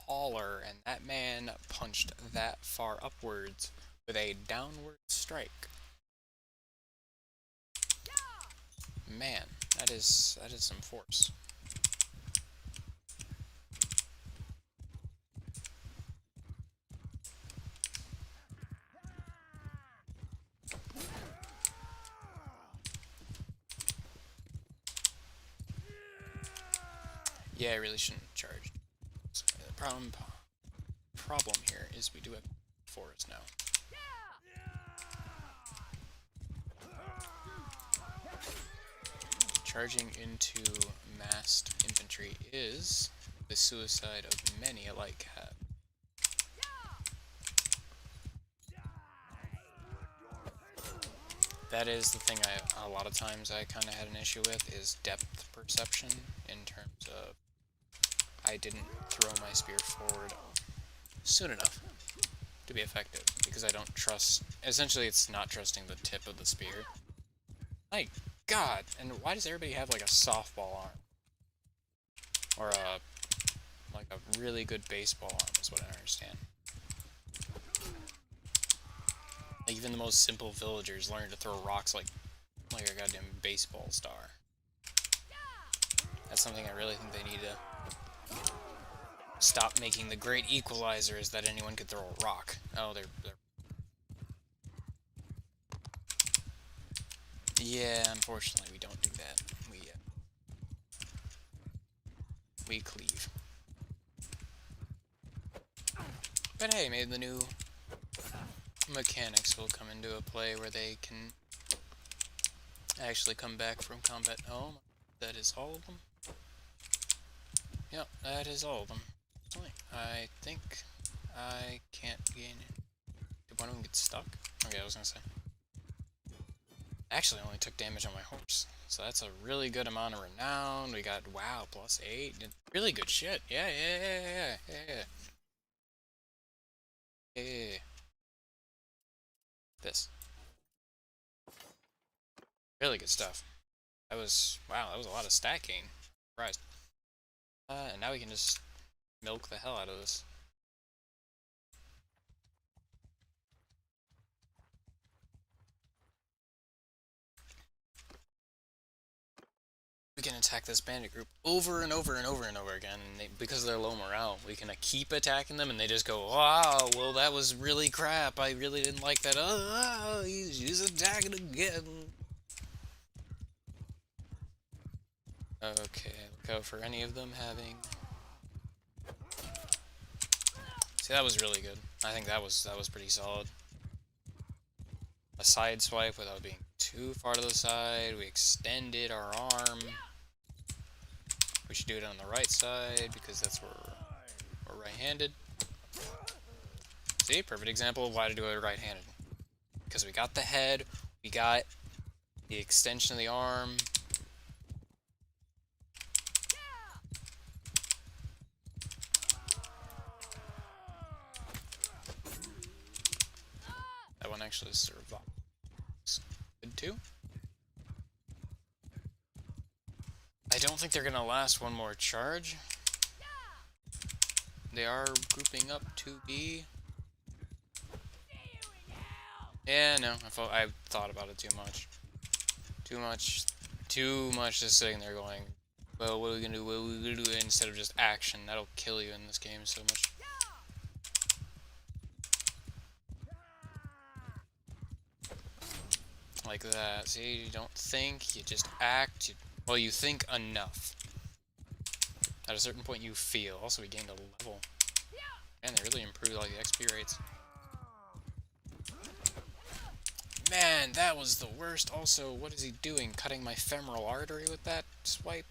taller, and that man punched that far upwards with a downward strike. Man, that is some force. Yeah, I really shouldn't charge. So the problem here is we do have fours now. Charging into massed infantry is the suicide of many a light cat. That is the thing a lot of times I kind of had an issue with, is depth perception, in terms of I didn't throw my spear forward soon enough to be effective, because I don't trust... Essentially, it's not trusting the tip of the spear. My god! And why does everybody have, like, a softball arm? Or like a really good baseball arm, is what I understand. Like, even the most simple villagers learn to throw rocks like a goddamn baseball star. That's something I really think they need to stop making. The great equalizer is that anyone could throw a rock. Oh, they're... Yeah, unfortunately we don't do that. We cleave. But hey, maybe the new mechanics will come into a play where they can actually come back from combat. Oh, that is all of them? Yep, that is all of them. I think I can't gain it. Did one of them get stuck? Okay, I was gonna say. Actually, I only took damage on my horse. So that's a really good amount of renown. We got, wow, +8. Really good shit. Yeah. This. Really good stuff. That was, wow, that was a lot of stat gain. Surprised. And now we can just milk the hell out of this. We can attack this bandit group over and over and over and over again, and because they're low morale, we can keep attacking them, and they just go, wow, well, that was really crap, I really didn't like that, oh, he's attacking again. Okay, look out for any of them having... See, that was really good. I think that was pretty solid. A side swipe without being too far to the side, we extended our arm. We should do it on the right side, because that's where we're right-handed. See, perfect example of why to do it right-handed. Because we got the head, we got the extension of the arm. That one actually survived. Good too. I don't think they're gonna last one more charge. they are grouping up to be. See you in hell! Yeah, no, I thought about it too much. Too much. Too much just sitting there going, well, what are we gonna do? What are we gonna do? Instead of just action. That'll kill you in this game so much. Like that. See, you don't think, you just act. Well, you think enough. At a certain point, you feel. Also, we gained a level. Man, they really improved like the XP rates. Man, that was the worst. Also, what is he doing? Cutting my femoral artery with that swipe?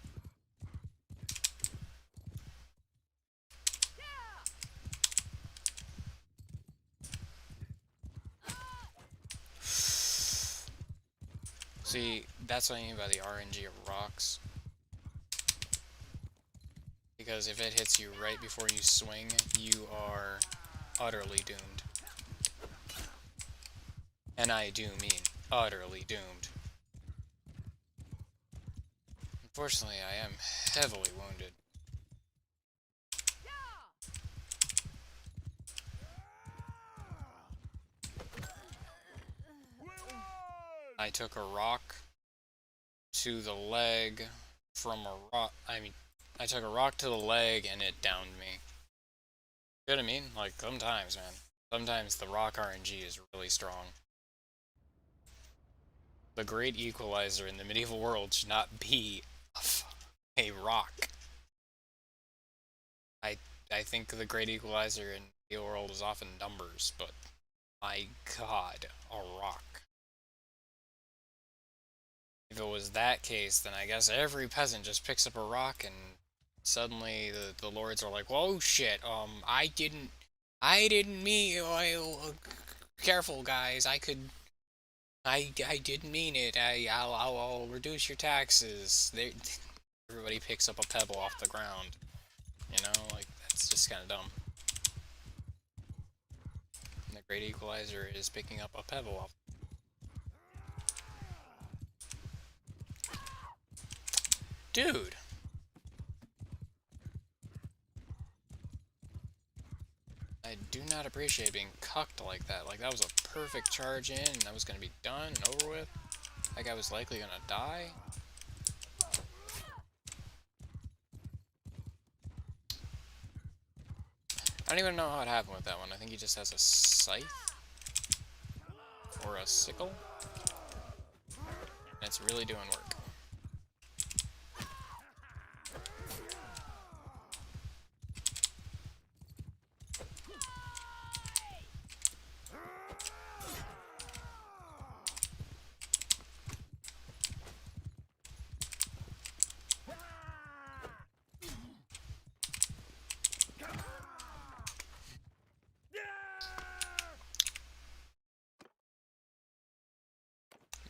See, that's what I mean by the RNG of rocks. Because if it hits you right before you swing, you are utterly doomed. And I do mean utterly doomed. Unfortunately, I am heavily wounded. I took a rock to the leg from a rock. I took a rock to the leg and it downed me. You know what I mean? Like, sometimes, man. Sometimes the rock RNG is really strong. The great equalizer in the medieval world should not be a rock. I think the great equalizer in the world is often numbers, but my god, a rock. If it was that case, then I guess every peasant just picks up a rock and suddenly the lords are like, whoa shit, I didn't mean, careful guys, I didn't mean it, I'll reduce your taxes. Everybody picks up a pebble off the ground, you know, like, that's just kind of dumb. And the great equalizer is picking up a pebble off. Dude! I do not appreciate being cucked like that. Like, that was a perfect charge in, and that was going to be done and over with. That guy was likely going to die. I don't even know how it happened with that one. I think he just has a scythe. Or a sickle. And it's really doing work.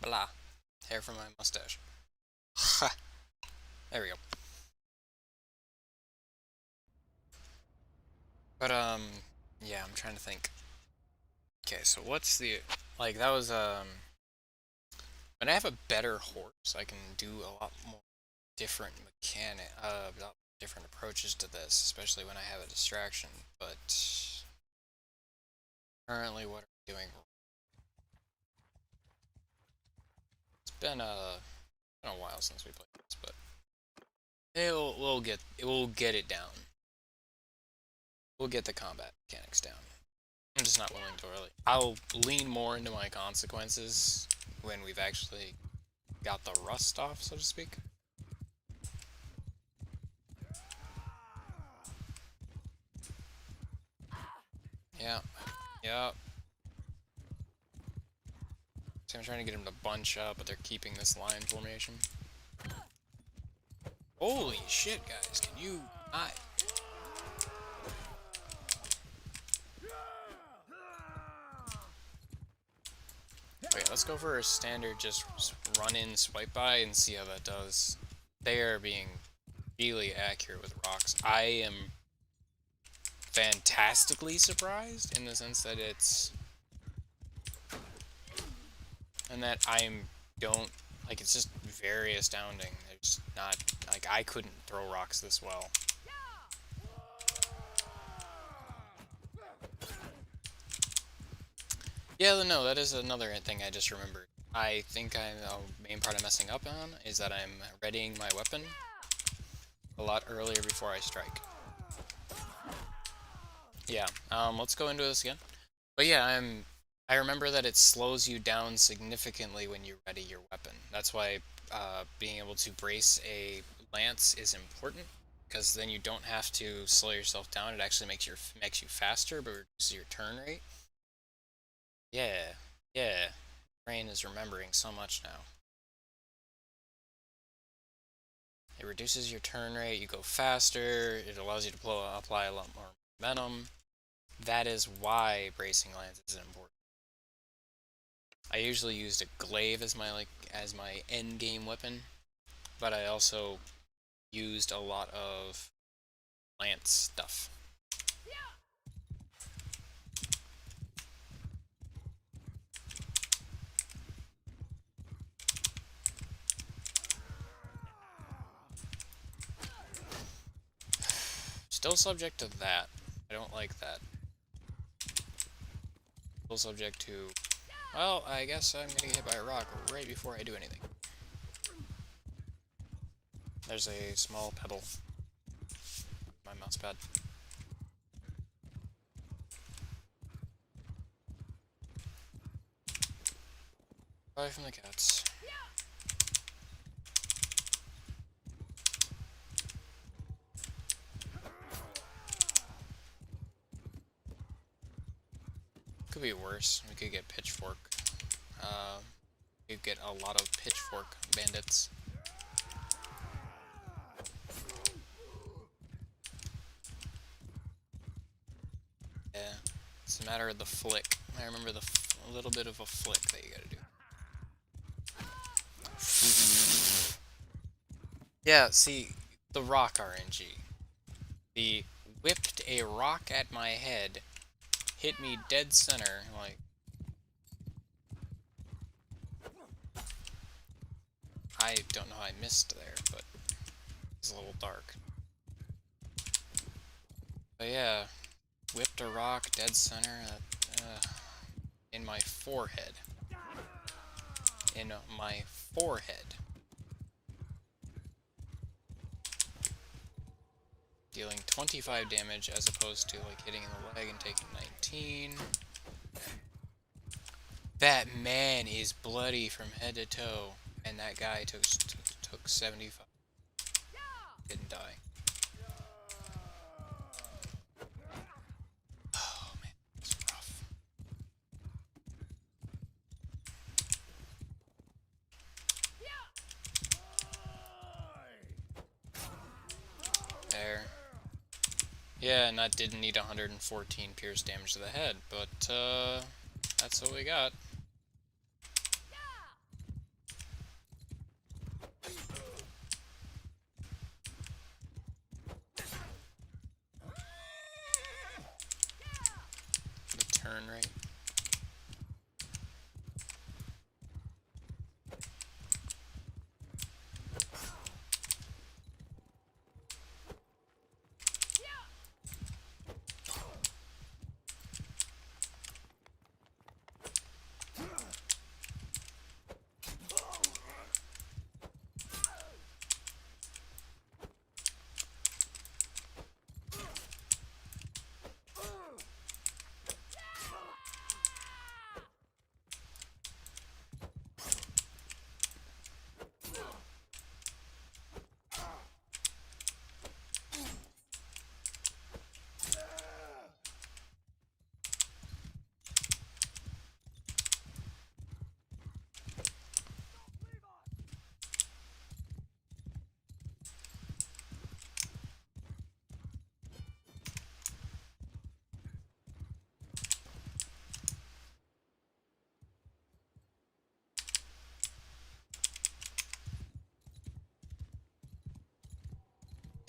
Blah. Hair from my mustache. Ha! There we go. But, yeah, I'm trying to think. Okay, so what's the... Like, that was, when I have a better horse, I can do a lot more different different approaches to this, especially when I have a distraction, but... Currently, what are we doing? It's been a while since we played this, but... We'll get it down. We'll get the combat mechanics down. I'm just not willing to really... I'll lean more into my consequences when we've actually got the rust off, so to speak. Yeah. Yeah. See, I'm trying to get them to bunch up, but they're keeping this line formation. Holy shit, guys. Can you not... Okay, let's go for a standard just run in, swipe by, and see how that does. They are being really accurate with rocks. I am fantastically surprised in the sense that it's... And that like, it's just very astounding. It's not... Like, I couldn't throw rocks this well. Yeah, no, that is another thing I just remembered. I think the main part I'm messing up on is that I'm readying my weapon a lot earlier before I strike. Yeah, let's go into this again. But yeah, I remember that it slows you down significantly when you ready your weapon. That's why being able to brace a lance is important, because then you don't have to slow yourself down. It actually makes you faster, but reduces your turn rate. Yeah, yeah. Brain is remembering so much now. It reduces your turn rate, you go faster, it allows you to apply a lot more momentum. That is why bracing lance is important. I usually used a glaive as my end game weapon, but I also used a lot of lance stuff. Still subject to that. I don't like that. Still subject to, well, I guess I'm gonna get hit by a rock right before I do anything. There's a small pebble on my mouse pad. Probably from the cats. Could be worse. We could get pitchfork. Uh, we could get a lot of pitchfork bandits. Yeah, it's a matter of the flick. I remember a little bit of a flick that you gotta do. Yeah, see, the rock RNG. The whipped a rock at my head, hit me dead center, like... I don't know how I missed there, but it's a little dark. But yeah, whipped a rock dead center in my forehead. In my forehead. Dealing 25 damage as opposed to like hitting in the leg and taking 19. That man is bloody from head to toe, and that guy took 75. Didn't die. Oh man, it's rough. There. Yeah, and that didn't need 114 pierce damage to the head, but that's what we got. The turn rate.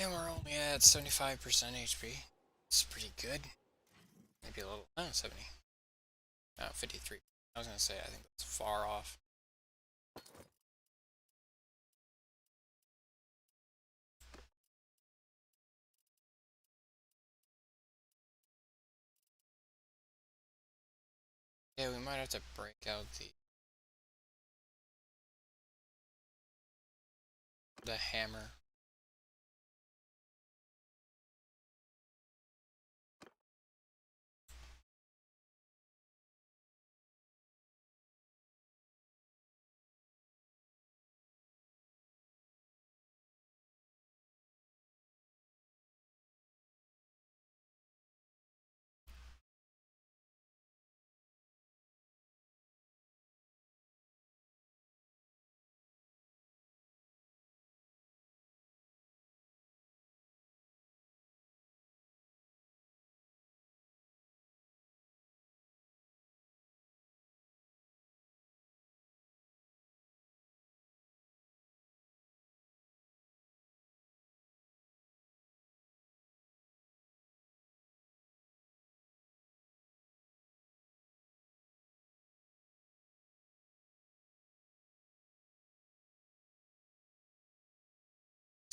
Yeah, we're only at 75% HP. It's pretty good. Maybe a little. Oh, 70. Oh, 53. I was gonna say, I think that's far off. Yeah, we might have to break out the hammer.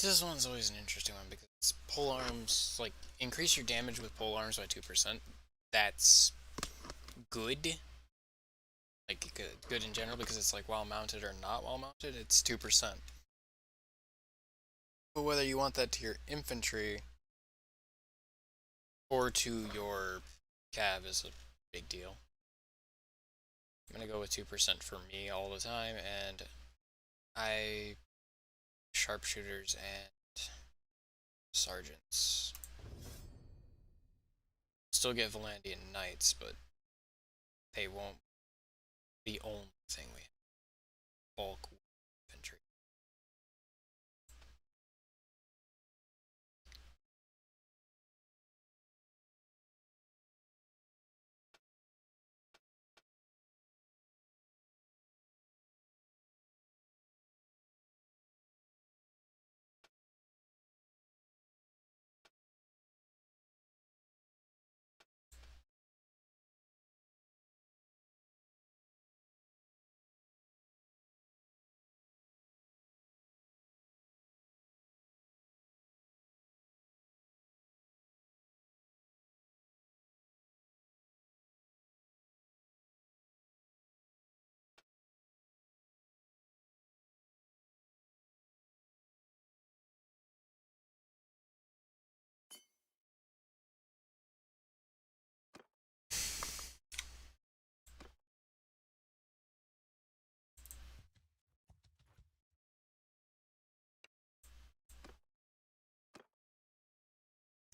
This one's always an interesting one because pole arms, like, increase your damage with pole arms by 2%. That's good. Like, good in general because it's like while mounted or not while mounted, it's 2%. But whether you want that to your infantry or to your cav is a big deal. I'm gonna go with 2% for me all the time, and I sharpshooters and sergeants. Still get Vlandian knights, but they won't be the only thing we have. Bulk infantry.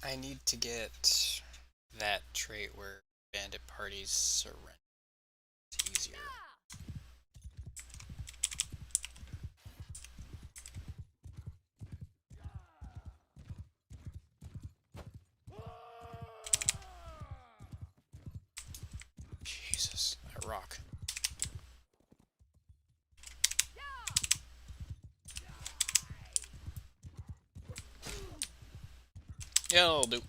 I need to get that trait where bandit parties surrender. It's easier. Jesus, that rock. Yeah, it'll do.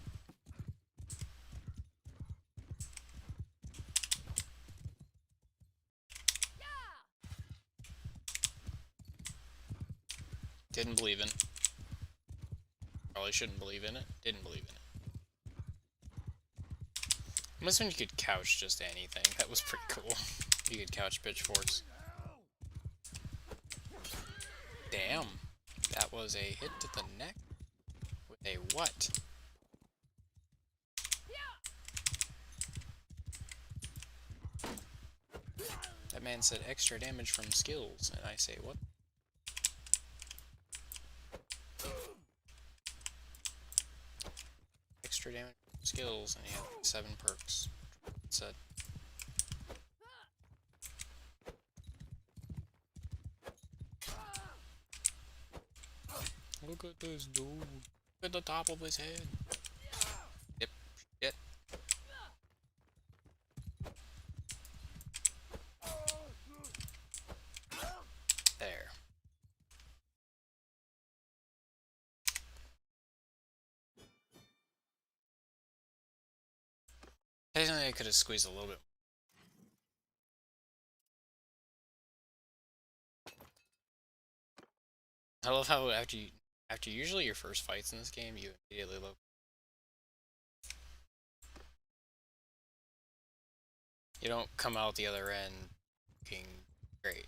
Didn't believe in it. Probably shouldn't believe in it. Didn't believe in it. Unless when you could couch just anything. That was pretty cool. You could couch pitchforks. Damn. That was a hit to the neck? With a what? That man said extra damage from skills, and I say what? Extra damage from skills, and he had like 7 perks. It said. Look at this dude. Look at the top of his head. Yep. Shit. There. Technically, I could have squeezed a little bit. I love how after usually your first fights in this game, you immediately look. You don't come out the other end looking great.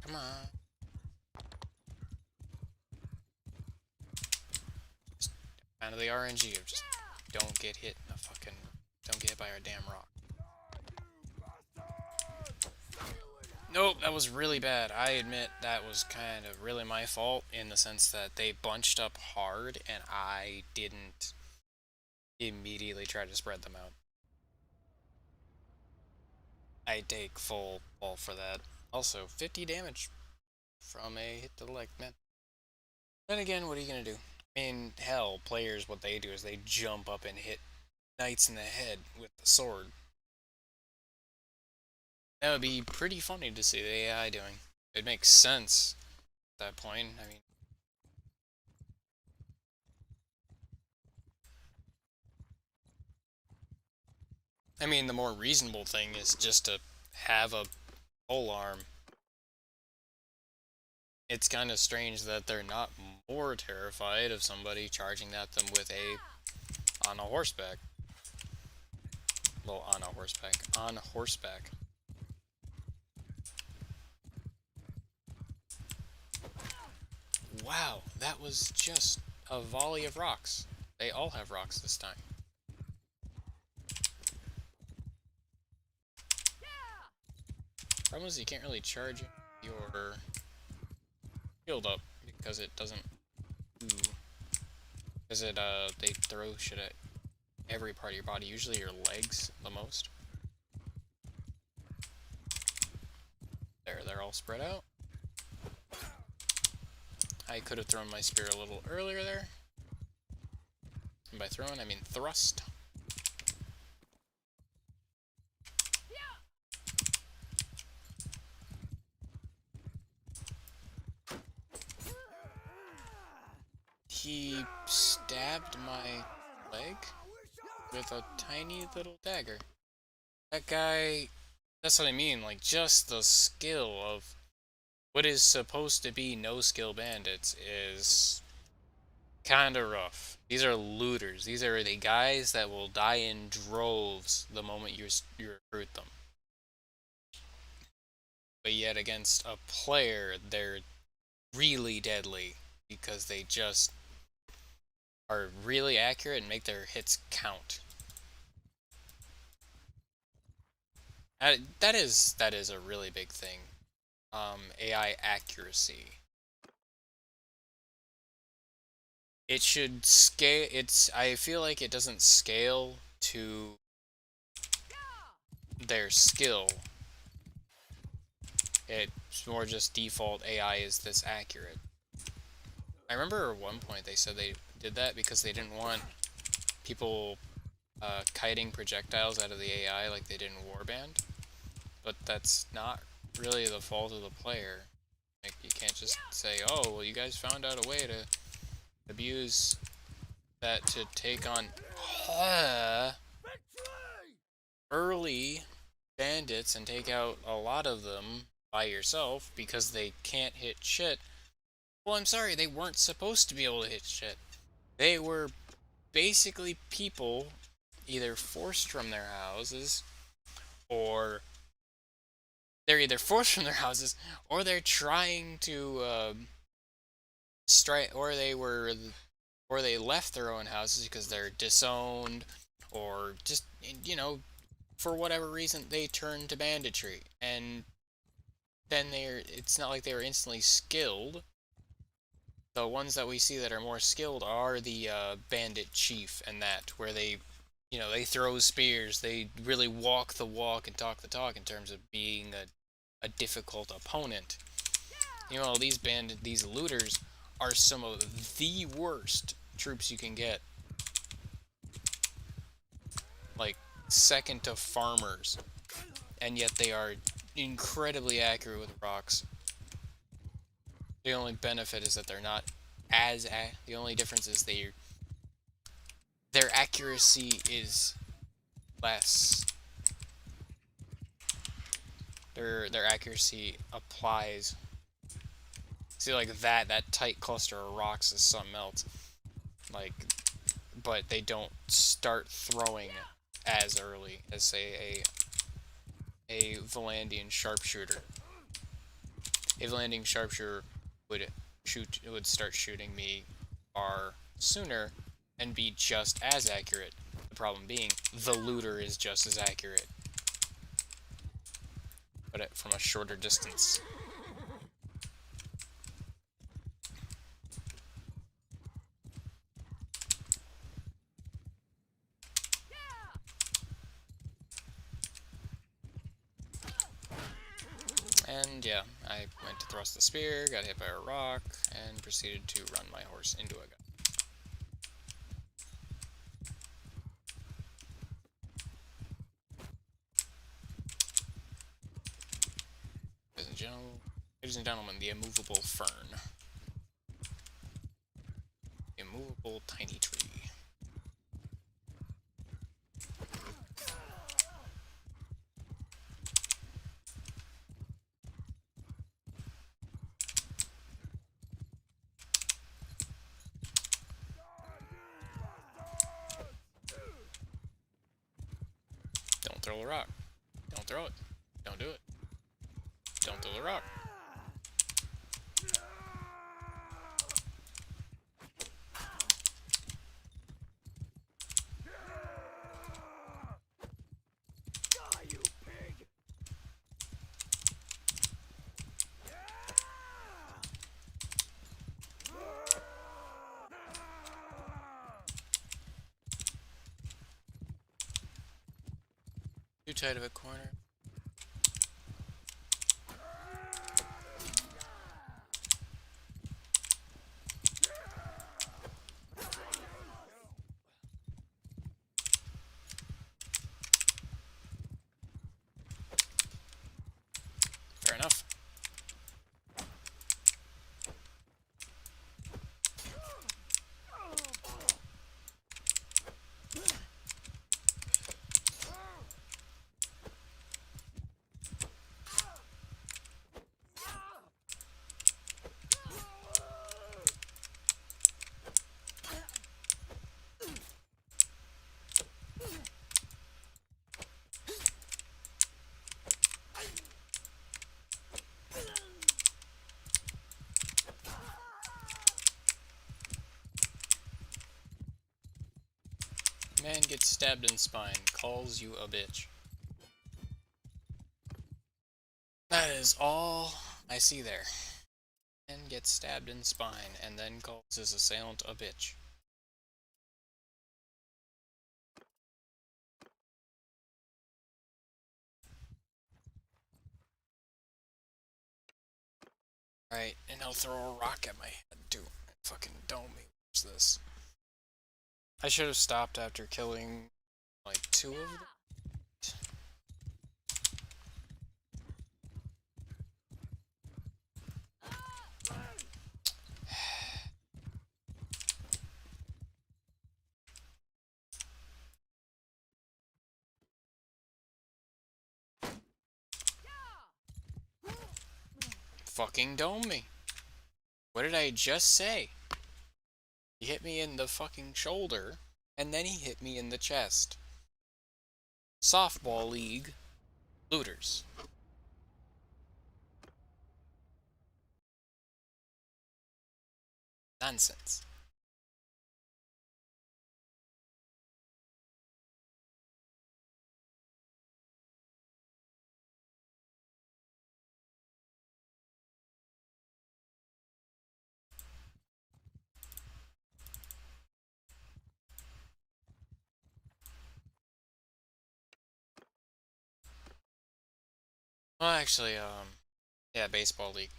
Come on. Kind of the RNG of just don't get hit in a fucking... Don't get hit by a damn rock. Nope, that was really bad. I admit that was kind of really my fault in the sense that they bunched up hard and I didn't immediately try to spread them out. I take full fall for that. Also, 50 damage from a hit to the leg, man. Then again, what are you gonna do? I mean, hell, players, what they do is they jump up and hit knights in the head with the sword. That would be pretty funny to see the AI doing. It makes sense at that point. I mean, the more reasonable thing is just to have a pole arm. It's kind of strange that they're not more terrified of somebody charging at them with on a horseback. Well, on a horseback. On horseback. Wow, that was just a volley of rocks. They all have rocks this time. Problem is you can't really charge your shield up because it doesn't... Ooh. Because they throw shit at every part of your body, usually your legs the most. There, they're all spread out. I could have thrown my spear a little earlier there. And by throwing, I mean thrust. He stabbed my leg with a tiny little dagger. That guy... That's what I mean, like, just the skill of what is supposed to be no-skill bandits is kinda rough. These are looters. These are the guys that will die in droves the moment you recruit them. But yet against a player, they're really deadly because they just are really accurate and make their hits count. That is a really big thing. AI accuracy. It should scale. I feel like it doesn't scale to their skill. It's more just default AI is this accurate. I remember at one point they said they did that because they didn't want people kiting projectiles out of the AI like they did in Warband. But that's not really the fault of the player. Like, you can't just say, oh, well, you guys found out a way to abuse that to take on early bandits and take out a lot of them by yourself because they can't hit shit. Well, I'm sorry, they weren't supposed to be able to hit shit. They were basically people either forced from their houses or they're either forced from their houses or they're trying to strike, or they were or they left their own houses because they're disowned, or just, for whatever reason, they turned to banditry. And then it's not like they were instantly skilled. The ones that we see that are more skilled are the bandit chief and that, where they throw spears, they really walk the walk and talk the talk in terms of being a difficult opponent. These looters are some of the worst troops you can get. Like, second to farmers. And yet they are incredibly accurate with rocks. The only benefit is that they're not the only difference is their accuracy is less. Their accuracy applies. See, like that tight cluster of rocks is something else. Like, but they don't start throwing as early as, say, a Vlandian sharpshooter. A Vlandian sharpshooter would start shooting me far sooner and be just as accurate. The problem being, the looter is just as accurate, but from a shorter distance. And yeah, I went to thrust the spear, got hit by a rock, and proceeded to run my horse into a guy. Ladies and gentlemen, the immovable fern. The immovable tiny tree. Don't throw the rock. Don't throw it. Don't do it. Don't throw the rock. Too tight of a corner. Fair enough. Man gets stabbed in spine, calls you a bitch. That is all I see there. Man gets stabbed in spine, and then calls his assailant a bitch. Right, and he'll throw a rock at my head too. Fucking dome me. What's this? I should have stopped after killing like 2 of them. Fucking dome me. What did I just say? He hit me in the fucking shoulder, and then he hit me in the chest. Softball league. Looters. Nonsense. Well, actually, yeah, baseball league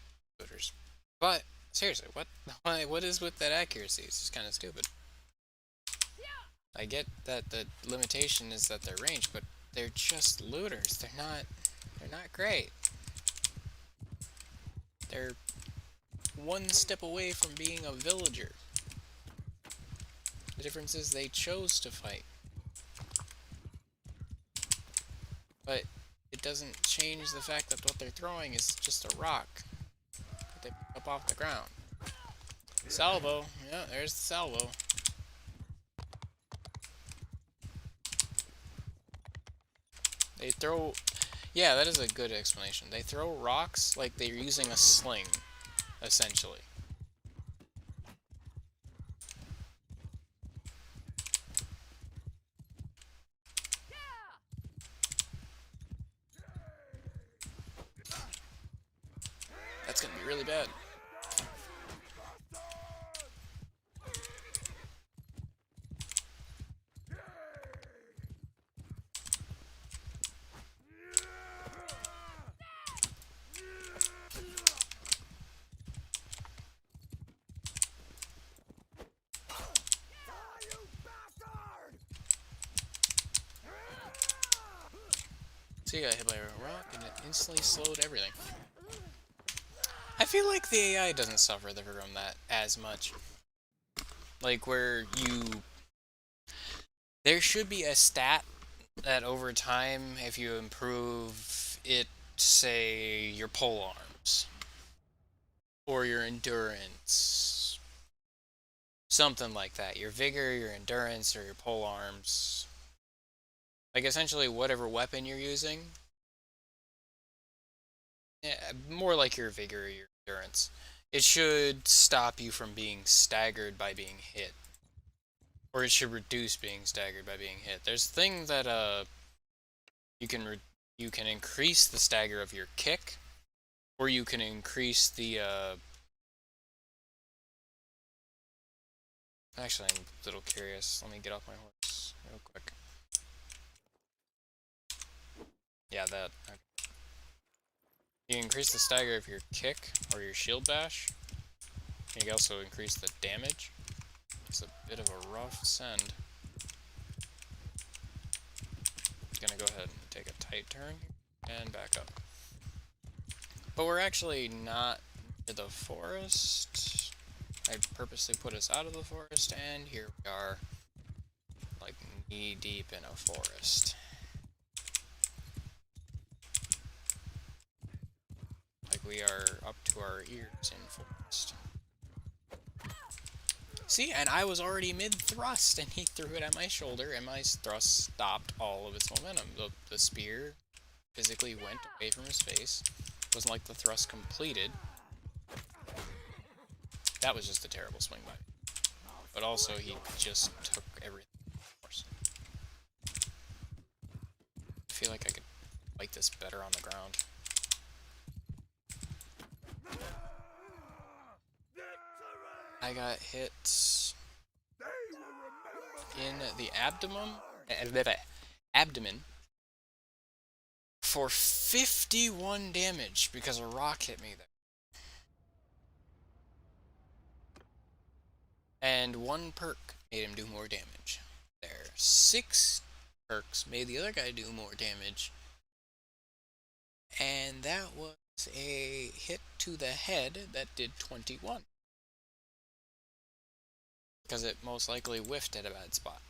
shooters. But seriously, what is with that accuracy? It's just kind of stupid. I get that the limitation is that they're ranged, but they're just looters. They're not great. They're one step away from being a villager. The difference is they chose to fight. But it doesn't change the fact that what they're throwing is just a rock that they pick up off the ground. Salvo. Yeah, there's the salvo. They throw... Yeah, that is a good explanation. They throw rocks like they're using a sling, essentially. That's gonna be really bad. See, I got hit by a rock and it instantly slowed everything. I feel like the AI doesn't suffer from that as much. Like, where you... There should be a stat that over time, if you improve it, say, your pole arms, or your endurance, something like that. Your vigor, your endurance, or your pole arms. Like, essentially, whatever weapon you're using. Yeah, more like your vigor or your endurance. It should stop you from being staggered by being hit. Or it should reduce being staggered by being hit. There's a thing that you can increase the stagger of your kick, or you can increase the Actually, I'm a little curious. Let me get off my horse real quick. Yeah, that. Okay. You increase the stagger of your kick or your shield bash. You can also increase the damage. It's a bit of a rough send. Gonna go ahead and take a tight turn and back up. But we're actually not near the forest. I purposely put us out of the forest, and here we are, like knee deep in a forest. Like we are up to our ears in forest. See, and I was already mid-thrust, and he threw it at my shoulder, and my thrust stopped all of its momentum. The spear physically went away from his face. It wasn't like the thrust completed. That was just a terrible swing by me. But also, he just took everything. Of course. I feel like I could fight this better on the ground. I got hit in the abdomen for 51 damage because a rock hit me there. And one perk made him do more damage. There. 6 perks made the other guy do more damage. And that was a hit to the head that did 21. Because it most likely whiffed at a bad spot.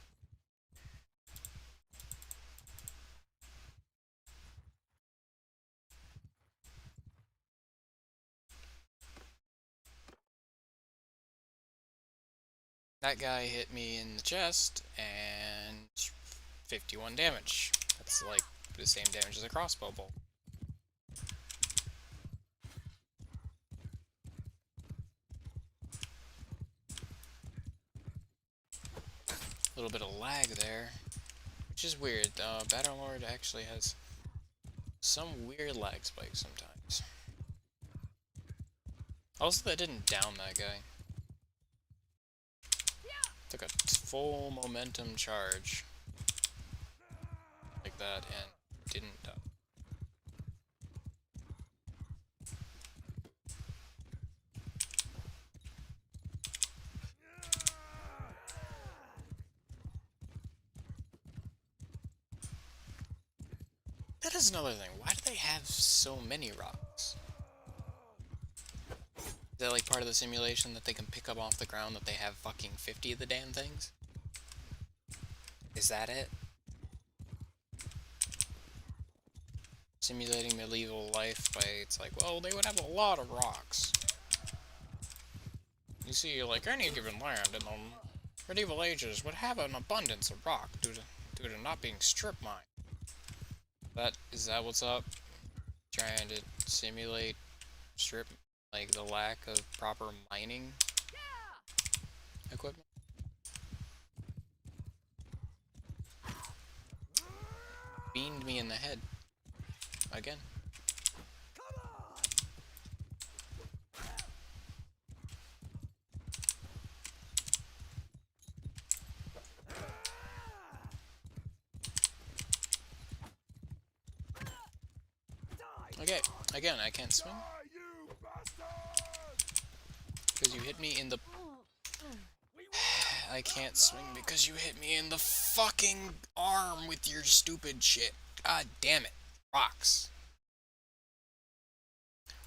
That guy hit me in the chest, and 51 damage. That's like the same damage as a crossbow bolt. A little bit of lag there, which is weird. Bannerlord actually has some weird lag spikes sometimes. Also, that didn't down that guy. Took a full momentum charge like that and didn't die. is another thing. Why do they have so many rocks? Is that like part of the simulation that they can pick up off the ground that they have fucking 50 of the damn things? Is that it? Simulating medieval life by, it's like, well, they would have a lot of rocks. You see, like, any given land in the medieval ages would have an abundance of rock due to not being strip mined. Is that what's up? Trying to simulate strip, like, the lack of proper mining equipment? Beamed me in the head. Again. Okay, again, I can't swing. Because you hit me in the... I can't swing because you hit me in the fucking arm with your stupid shit. God damn it. Rocks.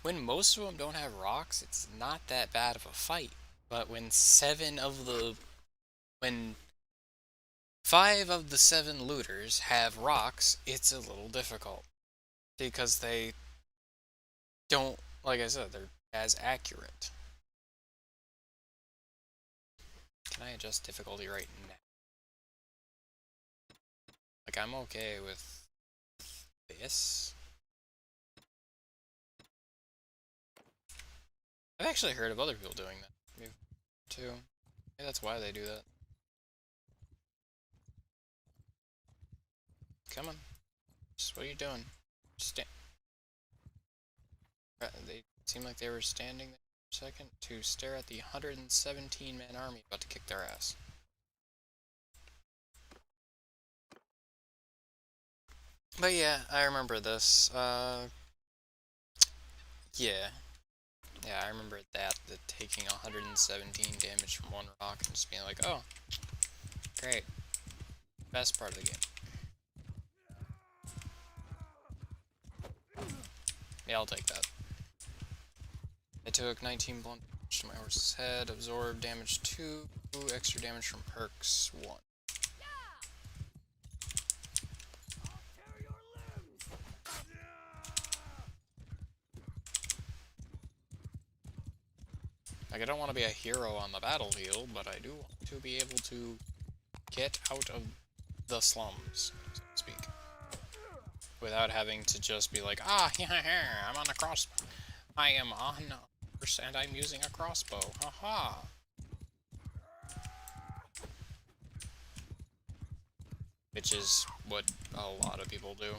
When most of them don't have rocks, it's not that bad of a fight. But when 5 of the 7 looters have rocks, it's a little difficult. Because they don't, like I said, they're as accurate. Can I adjust difficulty right now? Like, I'm okay with this. I've actually heard of other people doing that, too. Maybe that's why they do that. Come on. Just, what are you doing? They seemed like they were standing there for a second to stare at the 117-man army about to kick their ass. But yeah, I remember this. Yeah. Yeah, I remember that taking 117 damage from one rock and just being like, oh, great. Best part of the game. Yeah, I'll take that. I took 19 blunt damage to my horse's head, absorbed damage 2, extra damage from perks 1. Like, I don't want to be a hero on the battlefield, but I do want to be able to get out of the slums, so to speak. Without having to just be like, ah, I'm on a crossbow. I am on a horse and I'm using a crossbow. Haha. Which is what a lot of people do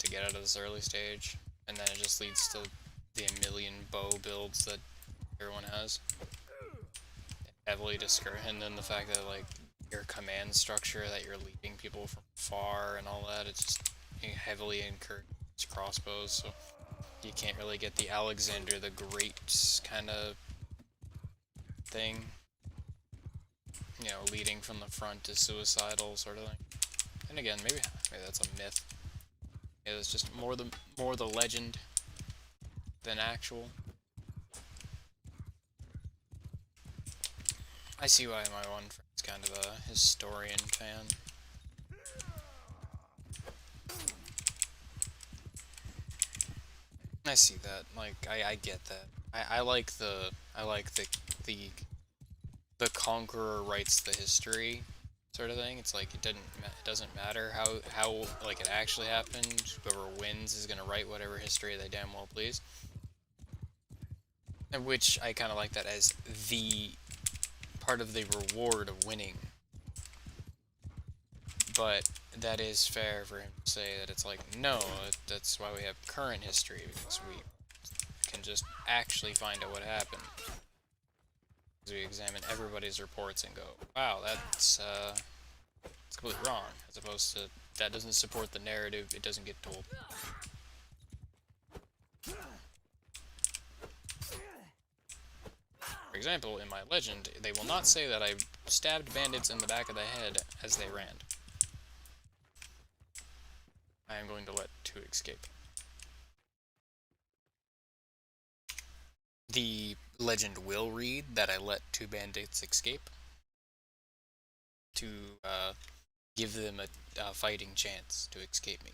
to get out of this early stage. And then it just leads to the million bow builds that everyone has. Heavily discouraged, and then the fact that, like, your command structure, that you're leading people from far and all that, it's just heavily encourages crossbows, so you can't really get the Alexander the Great kind of thing. You know, leading from the front is suicidal sort of thing. And again, maybe that's a myth. Yeah, it's just more the legend than actual. I see why my one friend's kind of a historian fan. I see that. Like, I get that. I like the conqueror writes the history sort of thing. It's like it doesn't matter how like it actually happened. Whoever wins is gonna write whatever history they damn well please. And which I kind of like that as the part of the reward of winning. But that is fair for him to say that it's like, no, that's why we have current history, because we can just actually find out what happened. Because we examine everybody's reports and go, wow, it's completely wrong, as opposed to, that doesn't support the narrative, it doesn't get told. For example, in my legend, they will not say that I stabbed bandits in the back of the head as they ran. I'm going to let 2 escape. The legend will read that I let 2 bandits escape to give them a fighting chance to escape me.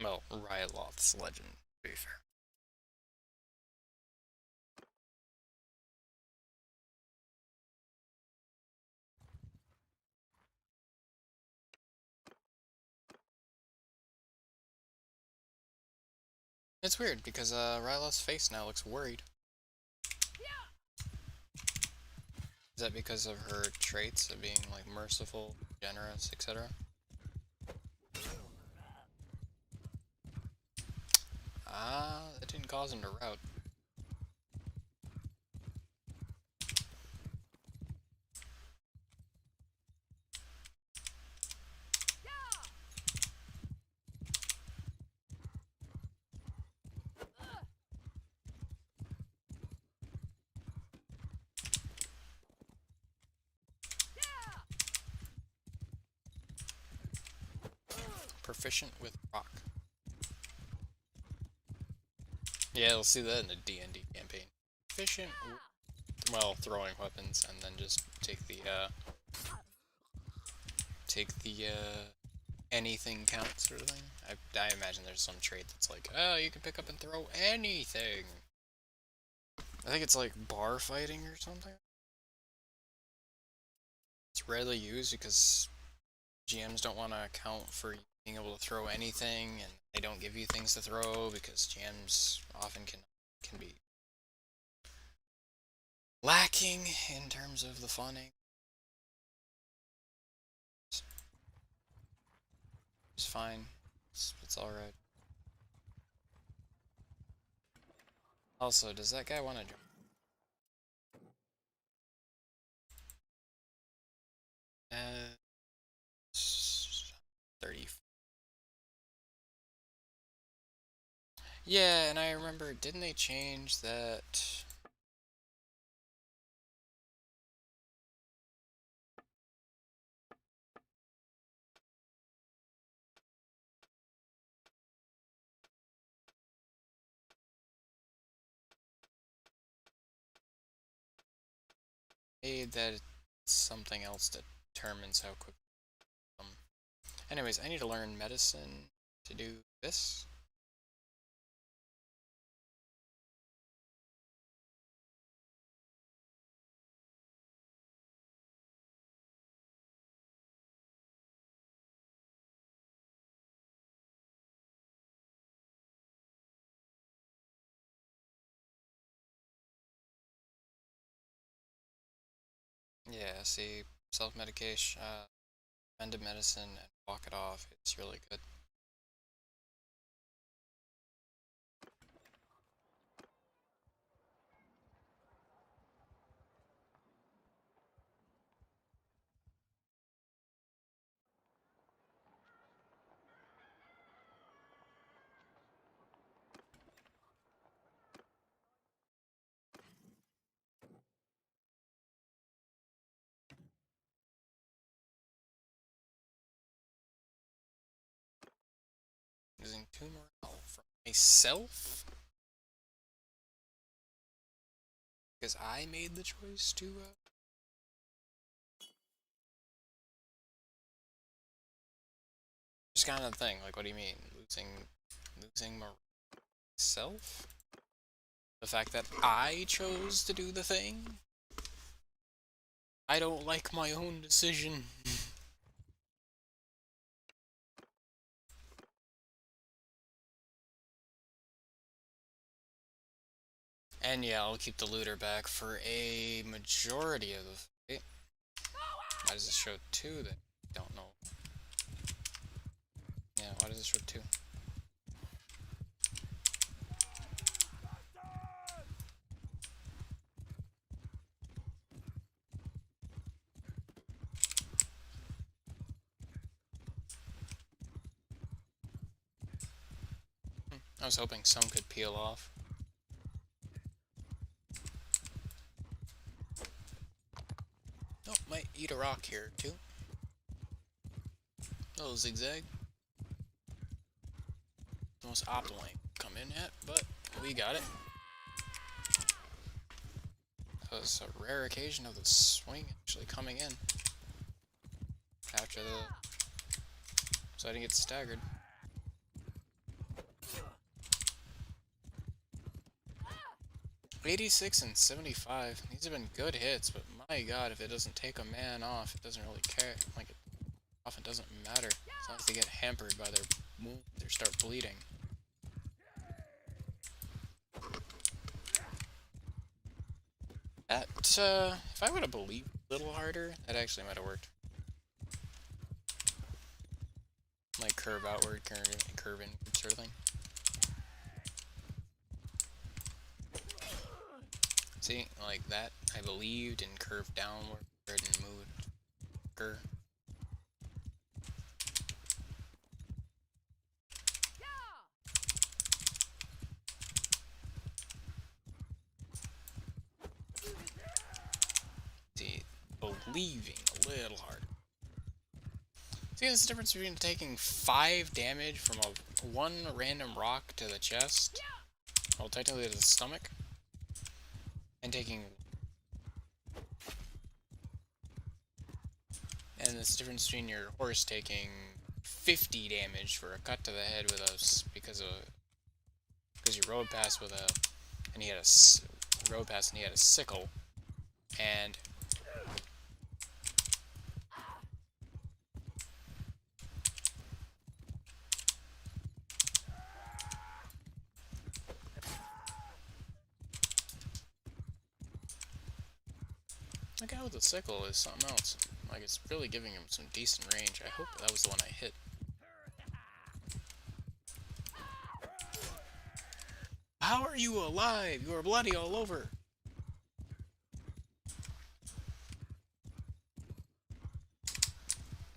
Well, Ryloth's legend, to be fair. It's weird, because Ryloth's face now looks worried. Is that because of her traits of being, like, merciful, generous, etc.? Ah, that didn't cause him to rout. Proficient with rock. Yeah, we'll see that in the D&D campaign. Proficient, well, throwing weapons, and then just take the anything counts sort of thing. I imagine there's some trait that's like, oh, you can pick up and throw anything. I think it's like bar fighting or something. It's rarely used because GMs don't want to account for being able to throw anything, and they don't give you things to throw because GMs often can be lacking in terms of the funning. It's fine. It's alright. Also, does that guy want to jump? 30. Yeah, and I remember, didn't they change that? That something else determines how quick. Anyways, I need to learn medicine to do this. Yeah, see, self-medication, recommended medicine, and walk it off. It's really good. Using 2 morale from myself? Because I made the choice to, Just kind of thing, like, what do you mean? Losing myself? The fact that I chose to do the thing? I don't like my own decision. And yeah, I'll keep the looter back for a majority of the fight. Why does this show 2 then? Don't know. Yeah, why does this show 2? I was hoping some could peel off. eat a rock here, too. A little zigzag. The most optimal way to come in at, but we got it. That was a rare occasion of the swing actually coming in. After the... So I didn't get staggered. $86 and $75. These have been good hits, but my god, if it doesn't take a man off, it doesn't really care. Like, it often doesn't matter. As long as they get hampered by their move, they start bleeding. That, if I would have believed a little harder, that actually might have worked. Like, curve outward, curve inward sort of thing. See, like that, I believed and curved downward and moved. See, believing a little harder. See, there's the difference between taking 5 damage from a 1 random rock to the chest, well, technically to the stomach, and taking... And this difference between your horse taking 50 damage for a cut to the head with a... because you rode past with a... and he had a... rode past and he had a sickle, and... The guy with the sickle is something else. Like, it's really giving him some decent range. I hope that was the one I hit. How are you alive? You are bloody all over.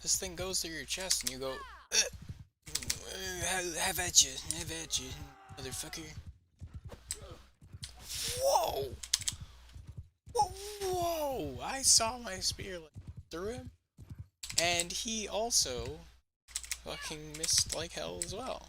This thing goes through your chest and you go, have at you, motherfucker. Whoa! Whoa! I saw my spear through him, and he also fucking missed like hell as well.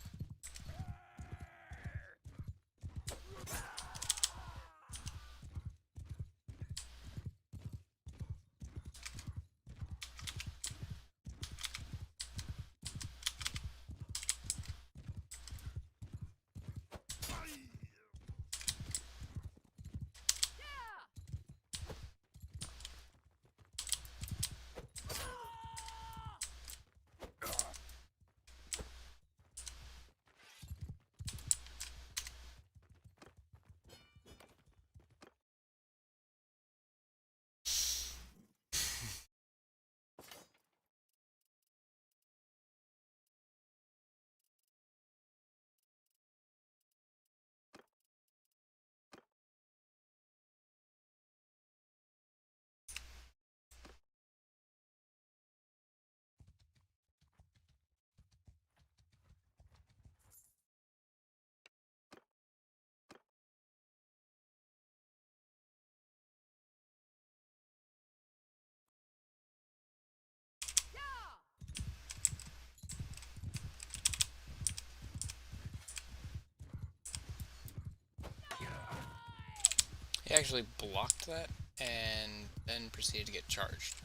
He actually blocked that and then proceeded to get charged.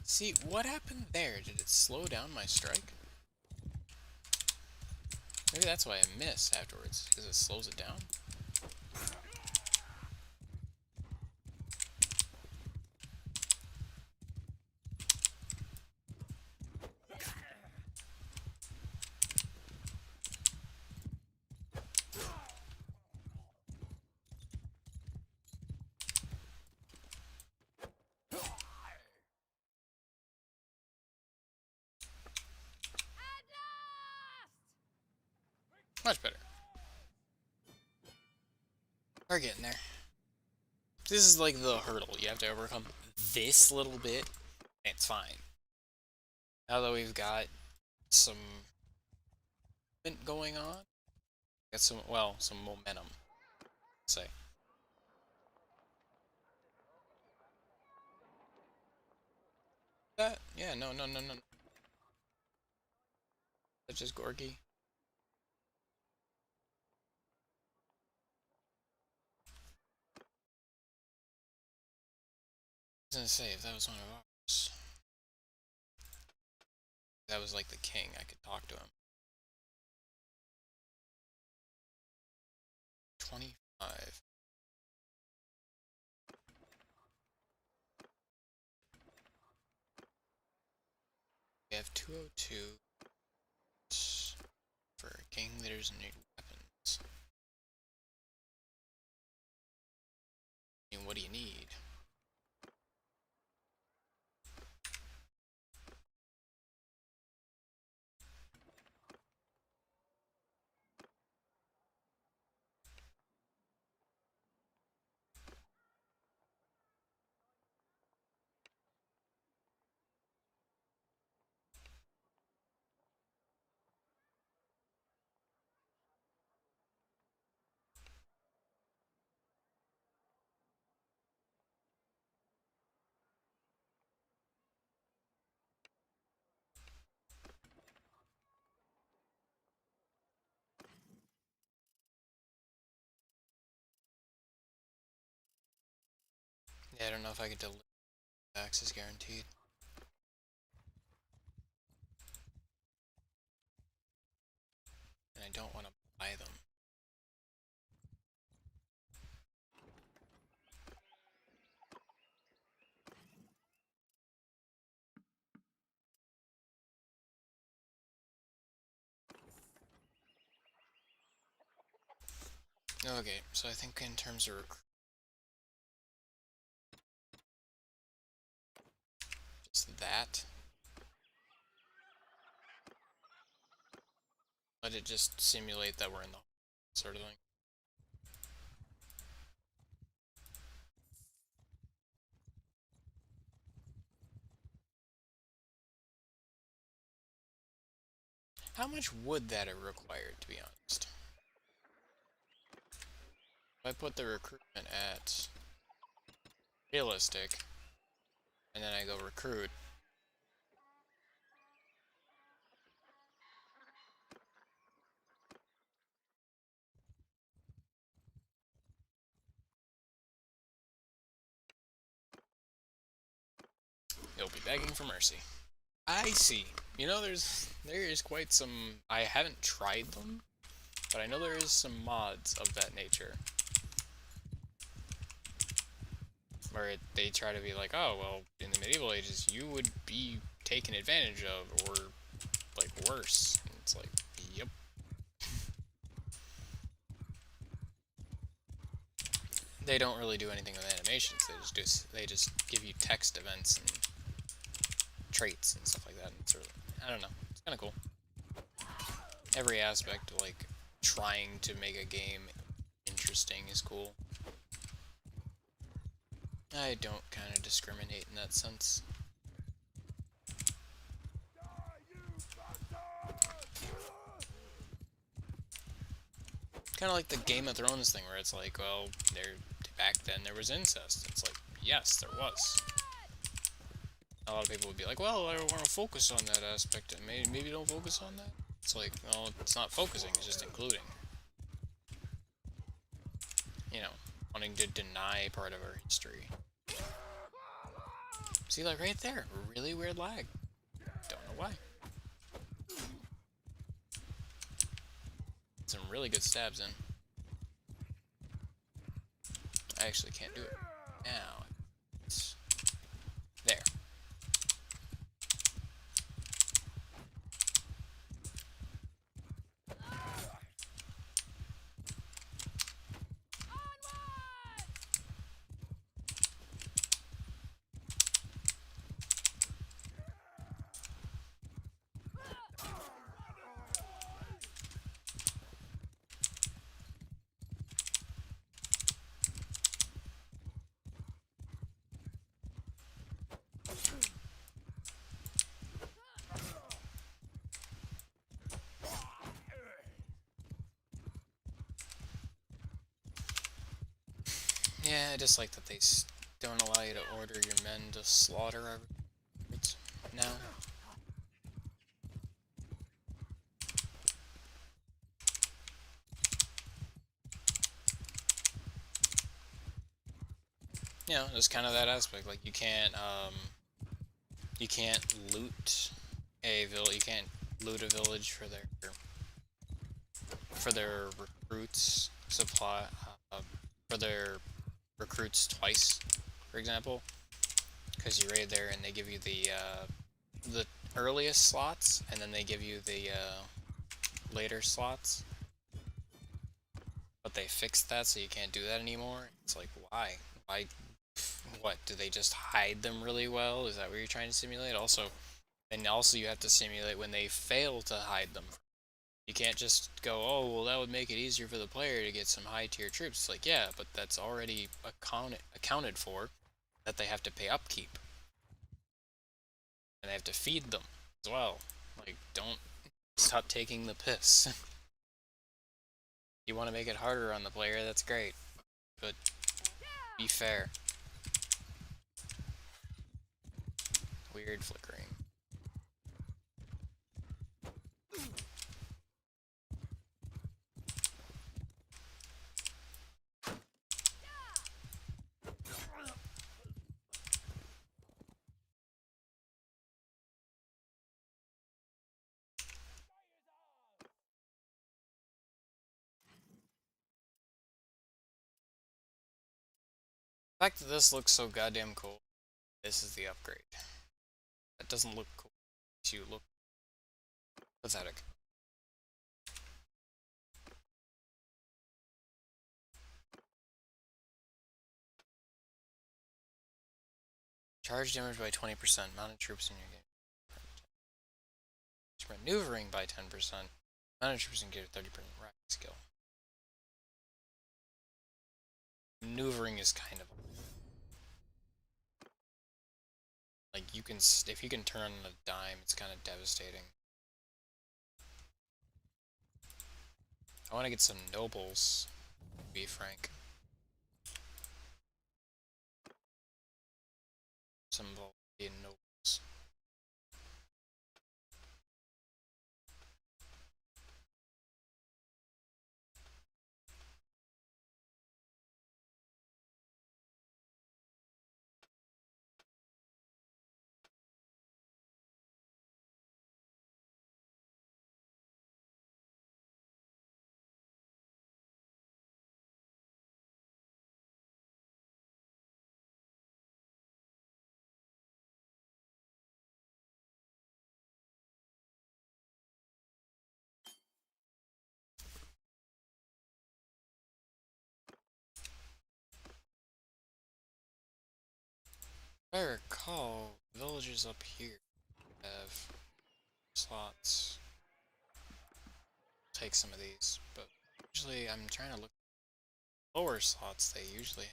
See, what happened there? Did it slow down my strike? Maybe that's why I missed afterwards, because it slows it down. Much better. We're getting there. This is like the hurdle. You have to overcome this little bit, and it's fine. Now that we've got some movement going on. Got some, well, some momentum, say. That? Yeah, no, no, no, no. That's just Gorky. I was gonna say, if that was one of ours, that was like the king, I could talk to him. 25. We have 202 for gang leaders and weapons. I mean, what do you need? Yeah, I don't know if I could deliver access guaranteed. And I don't want to buy them. Okay, so I think in terms of just that, let it just simulate that we're in the sort of thing. How much would that have required, to be honest? If I put the recruitment at realistic, and then I go recruit, you'll be begging for mercy. I see. You know, there is quite some. I haven't tried them, but I know there is some mods of that nature where they try to be like, oh well, in the medieval ages you would be taken advantage of, or like worse. And it's like, yep. They don't really do anything with animations. They just give you text events and traits and stuff like that. And it's really, I don't know. It's kind of cool. Every aspect of like trying to make a game interesting is cool. I don't kind of discriminate in that sense. Kind of like the Game of Thrones thing, where it's like, well, back then there was incest. It's like, yes, there was. A lot of people would be like, well, I don't want to focus on that aspect, and maybe don't focus on that. It's like, well, it's not focusing, it's just including. You know, wanting to deny part of our history. See, like right there, really weird lag. Don't know why. Some really good stabs in. I actually can't do it now. It's there. Yeah, I just like that they don't allow you to order your men to slaughter every now. You know, there's kind of that aspect. Like you can't loot you can't loot a village for their recruits supply for their recruits twice, for example, because you raid there and they give you the earliest slots and then they give you the later slots, but they fixed that so you can't do that anymore. It's like, why what, do they just hide them really well? Is that what you're trying to simulate? Also you have to simulate when they fail to hide them. You can't just go, oh, well, that would make it easier for the player to get some high-tier troops. It's like, yeah, but that's already accounted for, that they have to pay upkeep. And they have to feed them as well. Like, don't stop taking the piss. You want to make it harder on the player, that's great. But be fair. Weird flickering. The fact that this looks so goddamn cool, this is the upgrade. That doesn't look cool. It makes you look pathetic. Charge damage by 20%. Mounted troops in your game. Maneuvering by 10%. Mounted troops can get a 30% rack skill. Maneuvering is kind of like if you can turn on a dime, it's kind of devastating. I want to get some nobles, to be frank. Some Vlandian nobles. If I recall, villages up here have slots. Take some of these, but usually I'm trying to look at lower slots. They usually,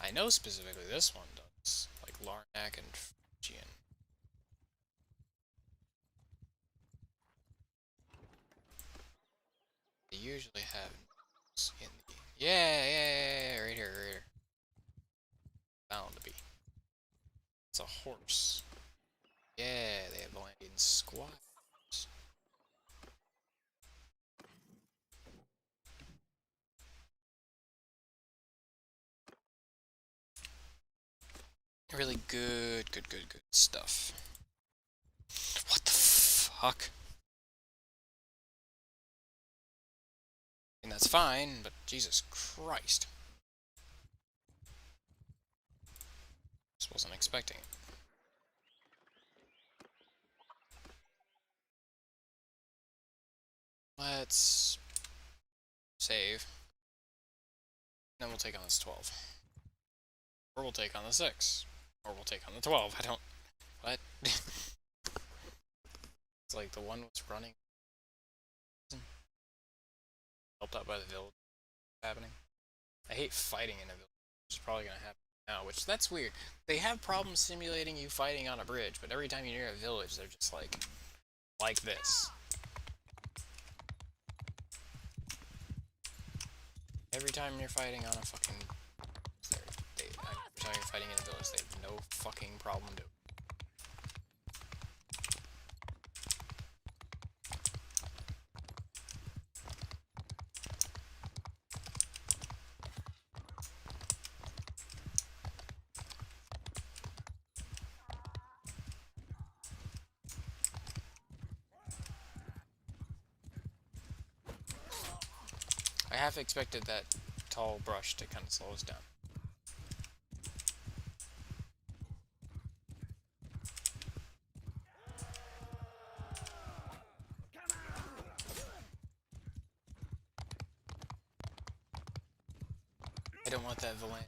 I know specifically this one does, like Larnak and Phrygian. They usually have in the yeah, right here, right here. Bound to be. It's a horse. Yeah, they have Vlandian squads. Really good stuff. What the fuck? I mean, that's fine, but Jesus Christ. Just wasn't expecting it. Let's save. Then we'll take on this 12. Or we'll take on the 6. Or we'll take on the 12. I don't... What? It's like the one was running. Helped out by the village. Happening. I hate fighting in a village. Which is probably gonna happen now, which that's weird. They have problems simulating you fighting on a bridge, but every time you're near a village, they're just like this. Every time you're fighting on a fucking... every time you're fighting in a village, they have no fucking problem doing it. I half expected that tall brush to kind of slow us down. I don't want that Vlandian.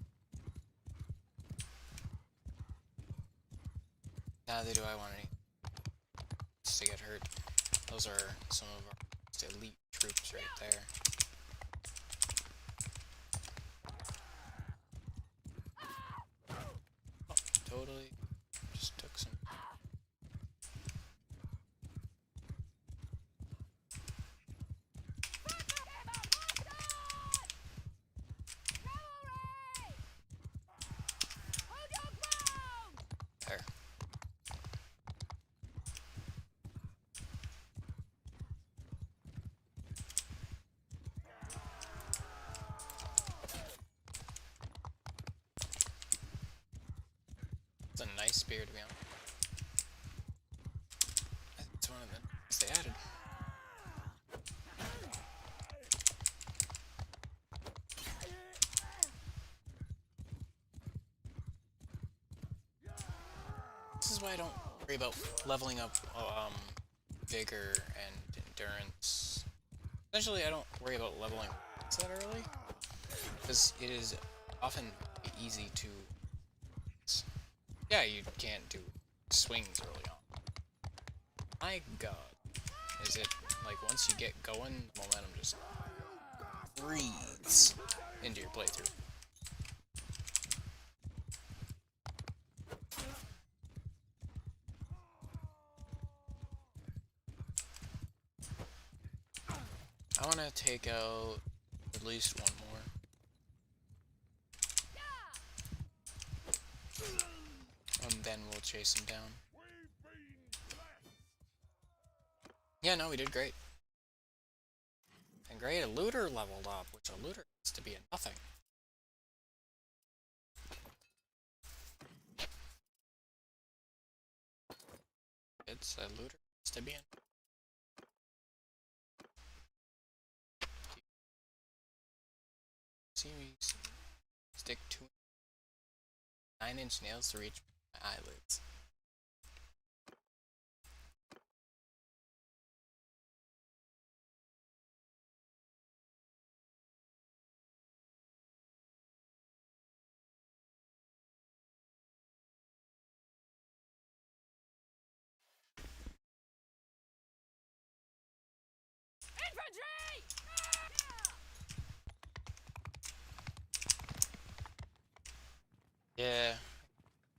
Neither do I want any to get hurt. Those are some of our most elite troops right there. Oh, totally. Just took some. There. It's a nice spear, to be honest. It's one of the things they added. This is why I don't worry about leveling up vigor and endurance. Essentially, I don't worry about leveling that early, because it is often easy to... Yeah, you can't do swings early on. My god. Is it, like, once you get going, the momentum just breathes into your playthrough. I want to take out at least one more. And then we'll chase him down. Yeah, no, we did great. And great, a looter leveled up, which a looter has to be a nothing. It's a looter has to be a... See me stick 2 9-inch nails to reach my eyelids. Infantry! Yeah.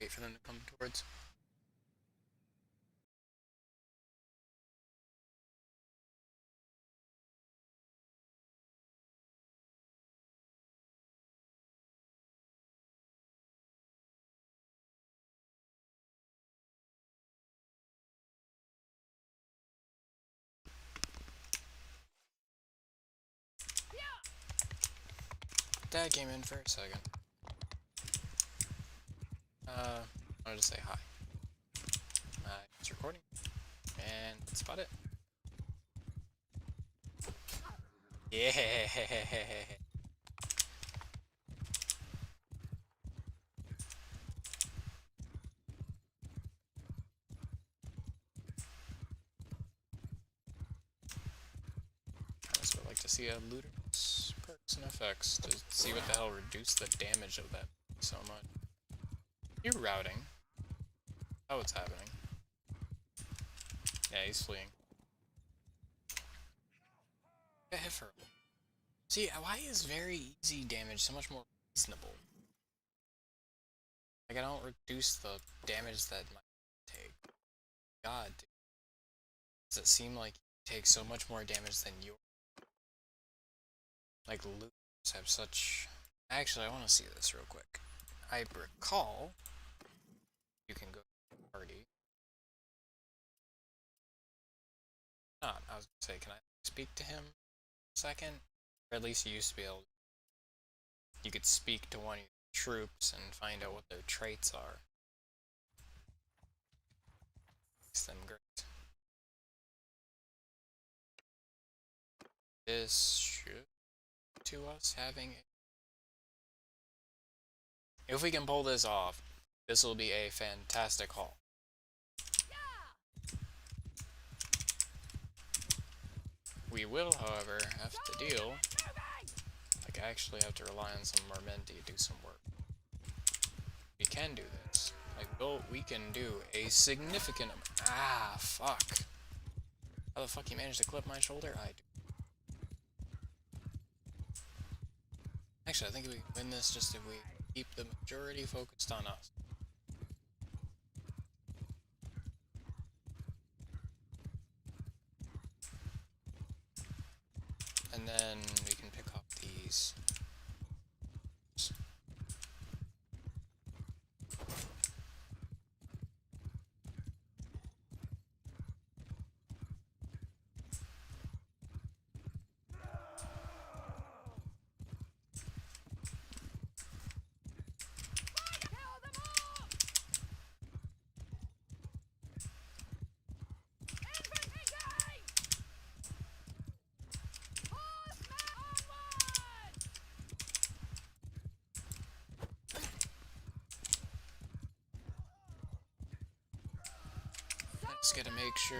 Wait for them to come towards. Dad came in for a second. I wanted to say hi. It's recording. And that's about it. Yeah. I just would like to see a looter's perks and effects to see what the hell reduce the damage of that so much. You're routing. Oh, what's happening? Yeah, he's fleeing. Get hit for him. See, why is very easy damage so much more reasonable? Like, I don't reduce the damage that my take. God, dude. Does it seem like you take so much more damage than you? Like, loot just have such... Actually, I want to see this real quick. I recall... You can go to the party. Not, I was gonna say, can I speak to him a second? Or at least you used to be able to. You could speak to one of your troops and find out what their traits are. Makes them great. This should to us having... If we can pull this off, this will be a fantastic haul. We will, however, have to deal... Like, I actually have to rely on some Merc-Bandit to do some work. We can do this. Like, we can do a significant... Ah, fuck. How the fuck you managed to clip my shoulder? I do. Actually, I think we can win this just if we keep the majority focused on us. And then we can pick up these. Just gotta make sure.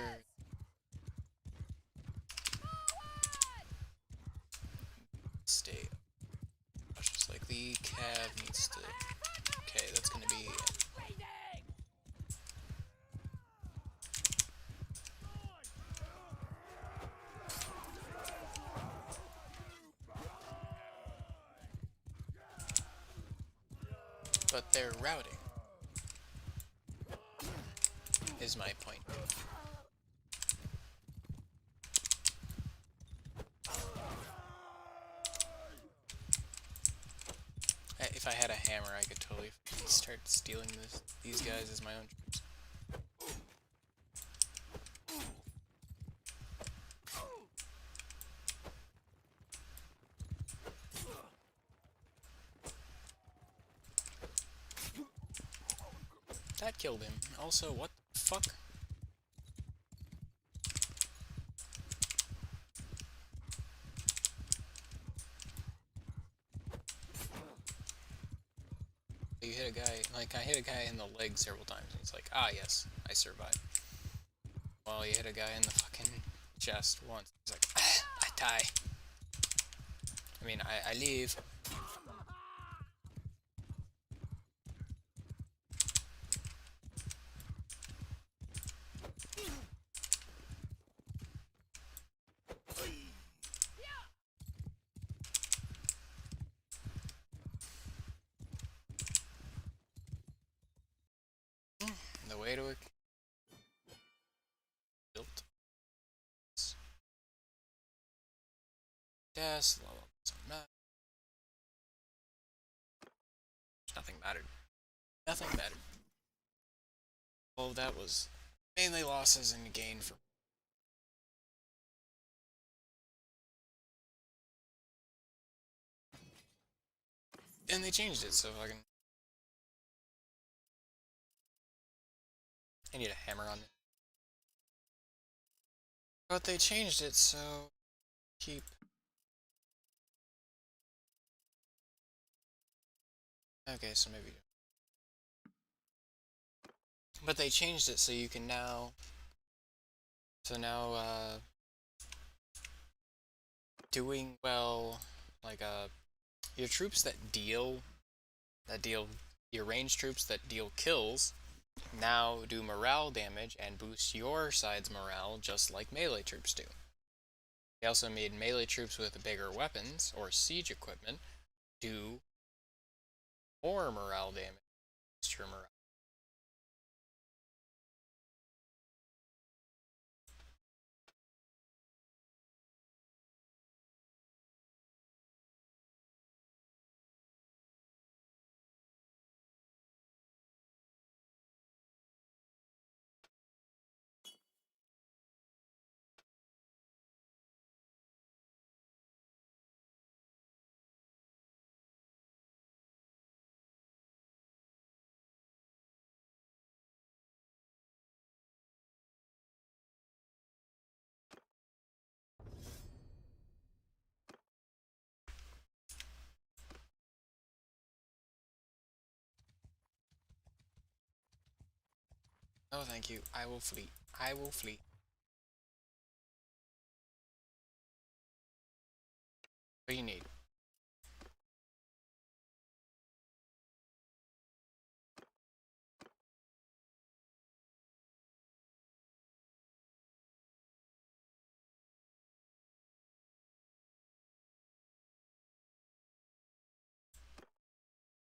Stay. Just like the cav needs to. Okay, that's gonna be. But they're routing. Is my point. If I had a hammer, I could totally start stealing these guys as my own troops. That killed him. Also, what the fuck? You hit a guy, like I hit a guy in the leg several times and he's like, ah yes, I survived. Well, you hit a guy in the fucking chest once, he's like, ah, I die. I mean, I leave. The way to it built. Yes, nothing mattered. Nothing mattered. Well, that was mainly losses and gain for. And they changed it, so I need a hammer on it. But they changed it, so keep. Okay, so maybe. But they changed it so you can now. So now, doing well, like your troops that deal, your ranged troops that deal kills, now do morale damage and boost your side's morale just like melee troops do. They also made melee troops with bigger weapons or siege equipment do more morale damage, boost your morale. Oh, thank you. I will flee. I will flee. What do you need?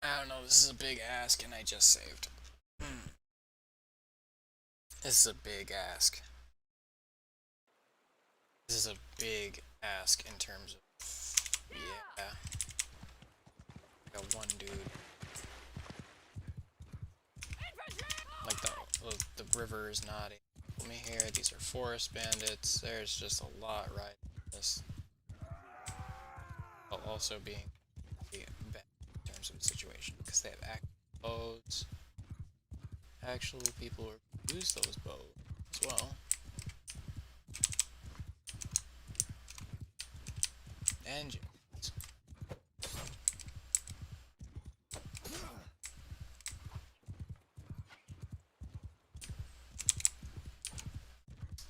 I don't know, this is a big ask and I just saved. This is a big ask. This is a big ask in terms of... Yeah. I got one dude. Like the river is not able me here. These are forest bandits. There's just a lot right in this. While also being bad in terms of the situation. Because they have active bows. Actual people who use those bows as well. And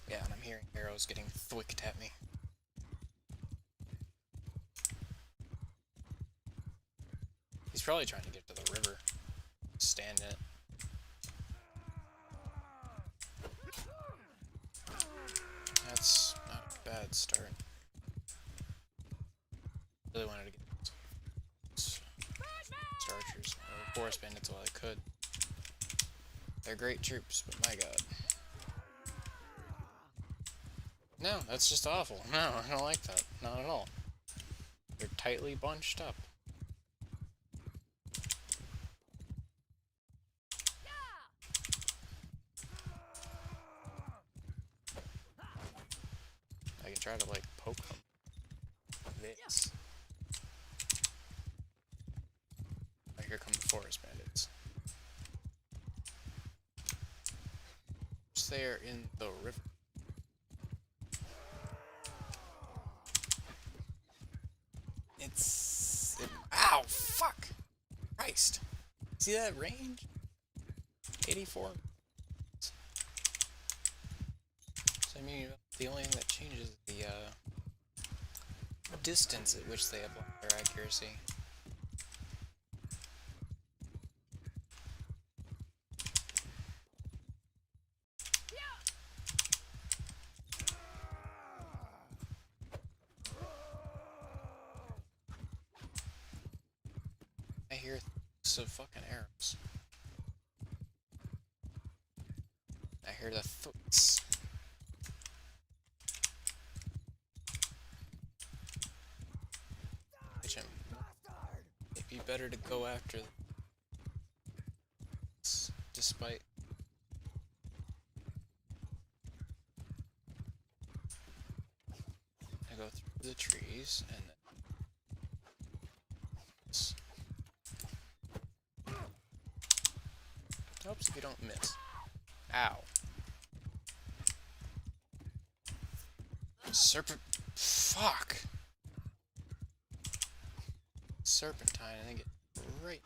yeah, and I'm hearing arrows getting thwicked at me. He's probably trying to get to the river. Stand in it. That's not a bad start. Really wanted to get archers or forest bandits while I could. They're great troops, but my god. No, that's just awful. No, I don't like that. Not at all. They're tightly bunched up. I can try to, like, poke them. This. Oh, here come the forest bandits. They're in the river. Ow! Fuck! Christ! See that range? 84. So I mean, the only thing that changes is the distance at which they apply their accuracy. I hear some fucking arrows. I hear the thoughts. Which it'd be better to go after this, despite I go through the trees and then helps if you don't miss. Ow. Serpent. Fuck. Serpentine, I think it. Right.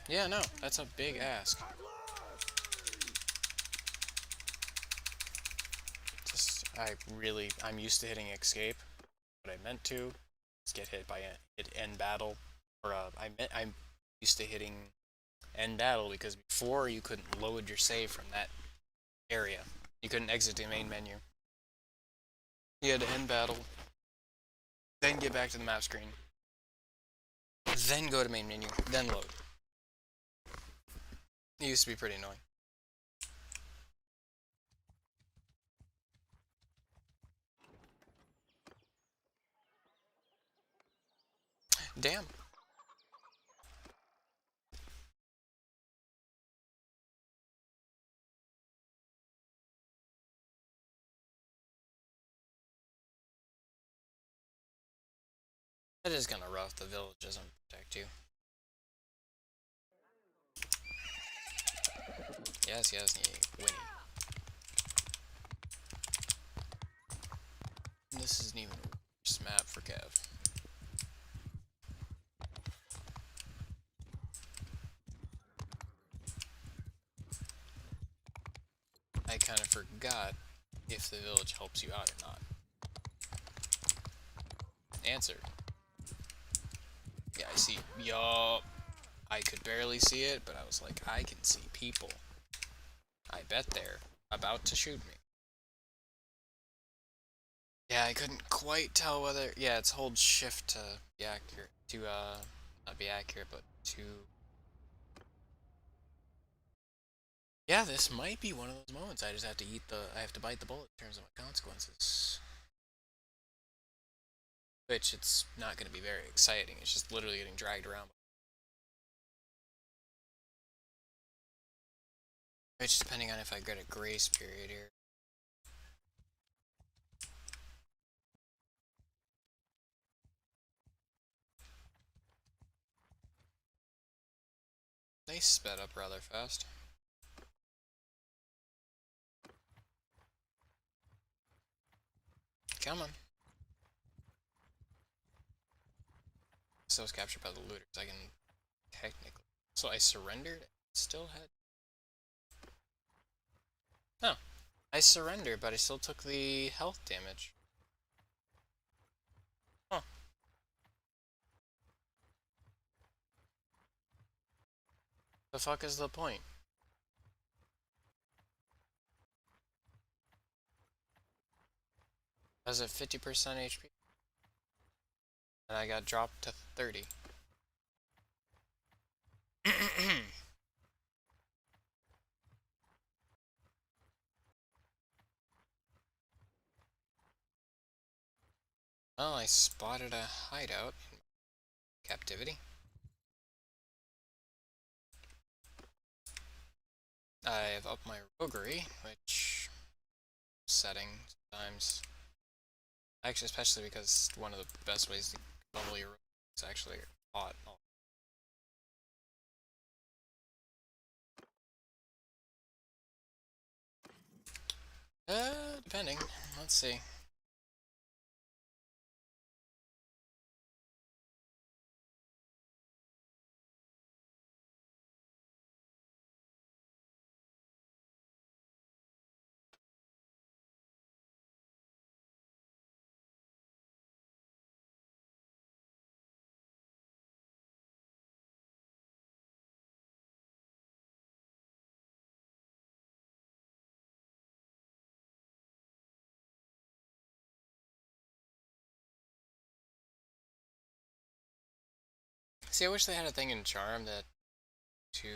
Yeah, no, that's a big ask. I'm used to hitting escape. What I meant to is get hit by end battle. Or, I'm used to hitting end battle because before you couldn't load your save from that area. You couldn't exit the main menu. You had to end battle, then get back to the map screen, then go to main menu, then load. It used to be pretty annoying. Damn. That is kinda rough, the village doesn't protect you. Yes, winning. This isn't even a worse map for Kev. I kind of forgot if the village helps you out or not. Answer. Yeah, I see. Yup. I could barely see it, but I was like, I can see people. I bet they're about to shoot me. Yeah, I couldn't quite tell whether... Yeah, it's hold shift to be accurate. To, not be accurate, but to... Yeah, this might be one of those moments. I just have to eat the... I have to bite the bullet in terms of my consequences. Which, it's not going to be very exciting. It's just literally getting dragged around. Which, depending on if I get a grace period here. They sped up rather fast. Come on. So I was captured by the looters. I can technically... So I surrendered? Still had... No. I surrendered, but I still took the health damage. Huh. The fuck is the point? I was at 50% HP. And I got dropped to 30. Well, I spotted a hideout in captivity. I've upped my roguery, which... setting sometimes. Actually, especially because one of the best ways to level your rogue is actually hot. Depending. Let's see. See, I wish they had a thing in Charm that to...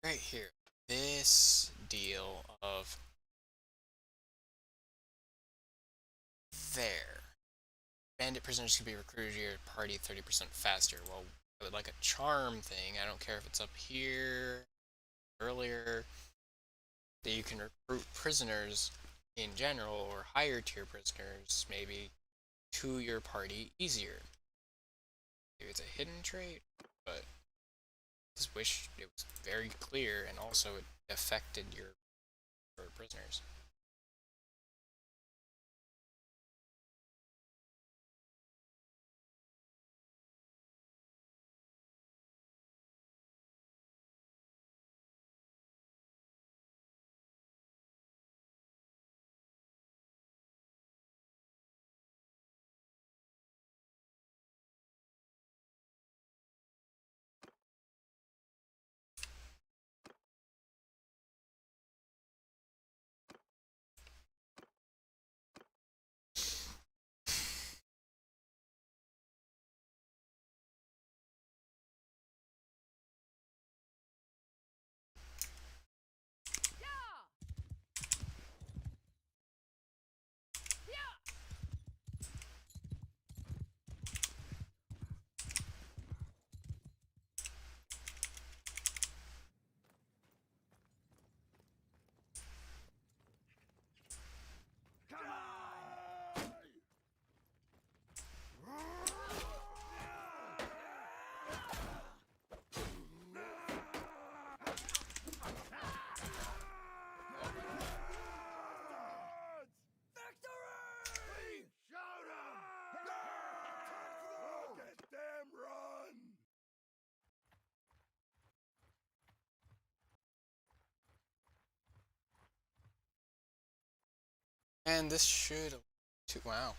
Right here. This deal of... There. Bandit prisoners can be recruited to your party 30% faster. Well, I would like a charm thing. I don't care if it's up here, earlier, that you can recruit prisoners in general, or higher tier prisoners, maybe, to your party easier. Maybe it's a hidden trait, but I just wish it was very clear and also it affected your prisoners. And this should... Wow.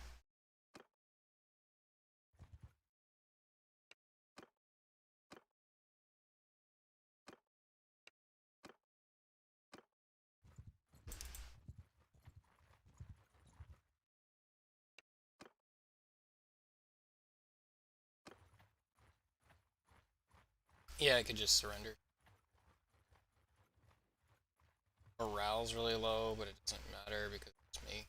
Yeah, I could just surrender. Morale's really low, but it doesn't matter because it's me.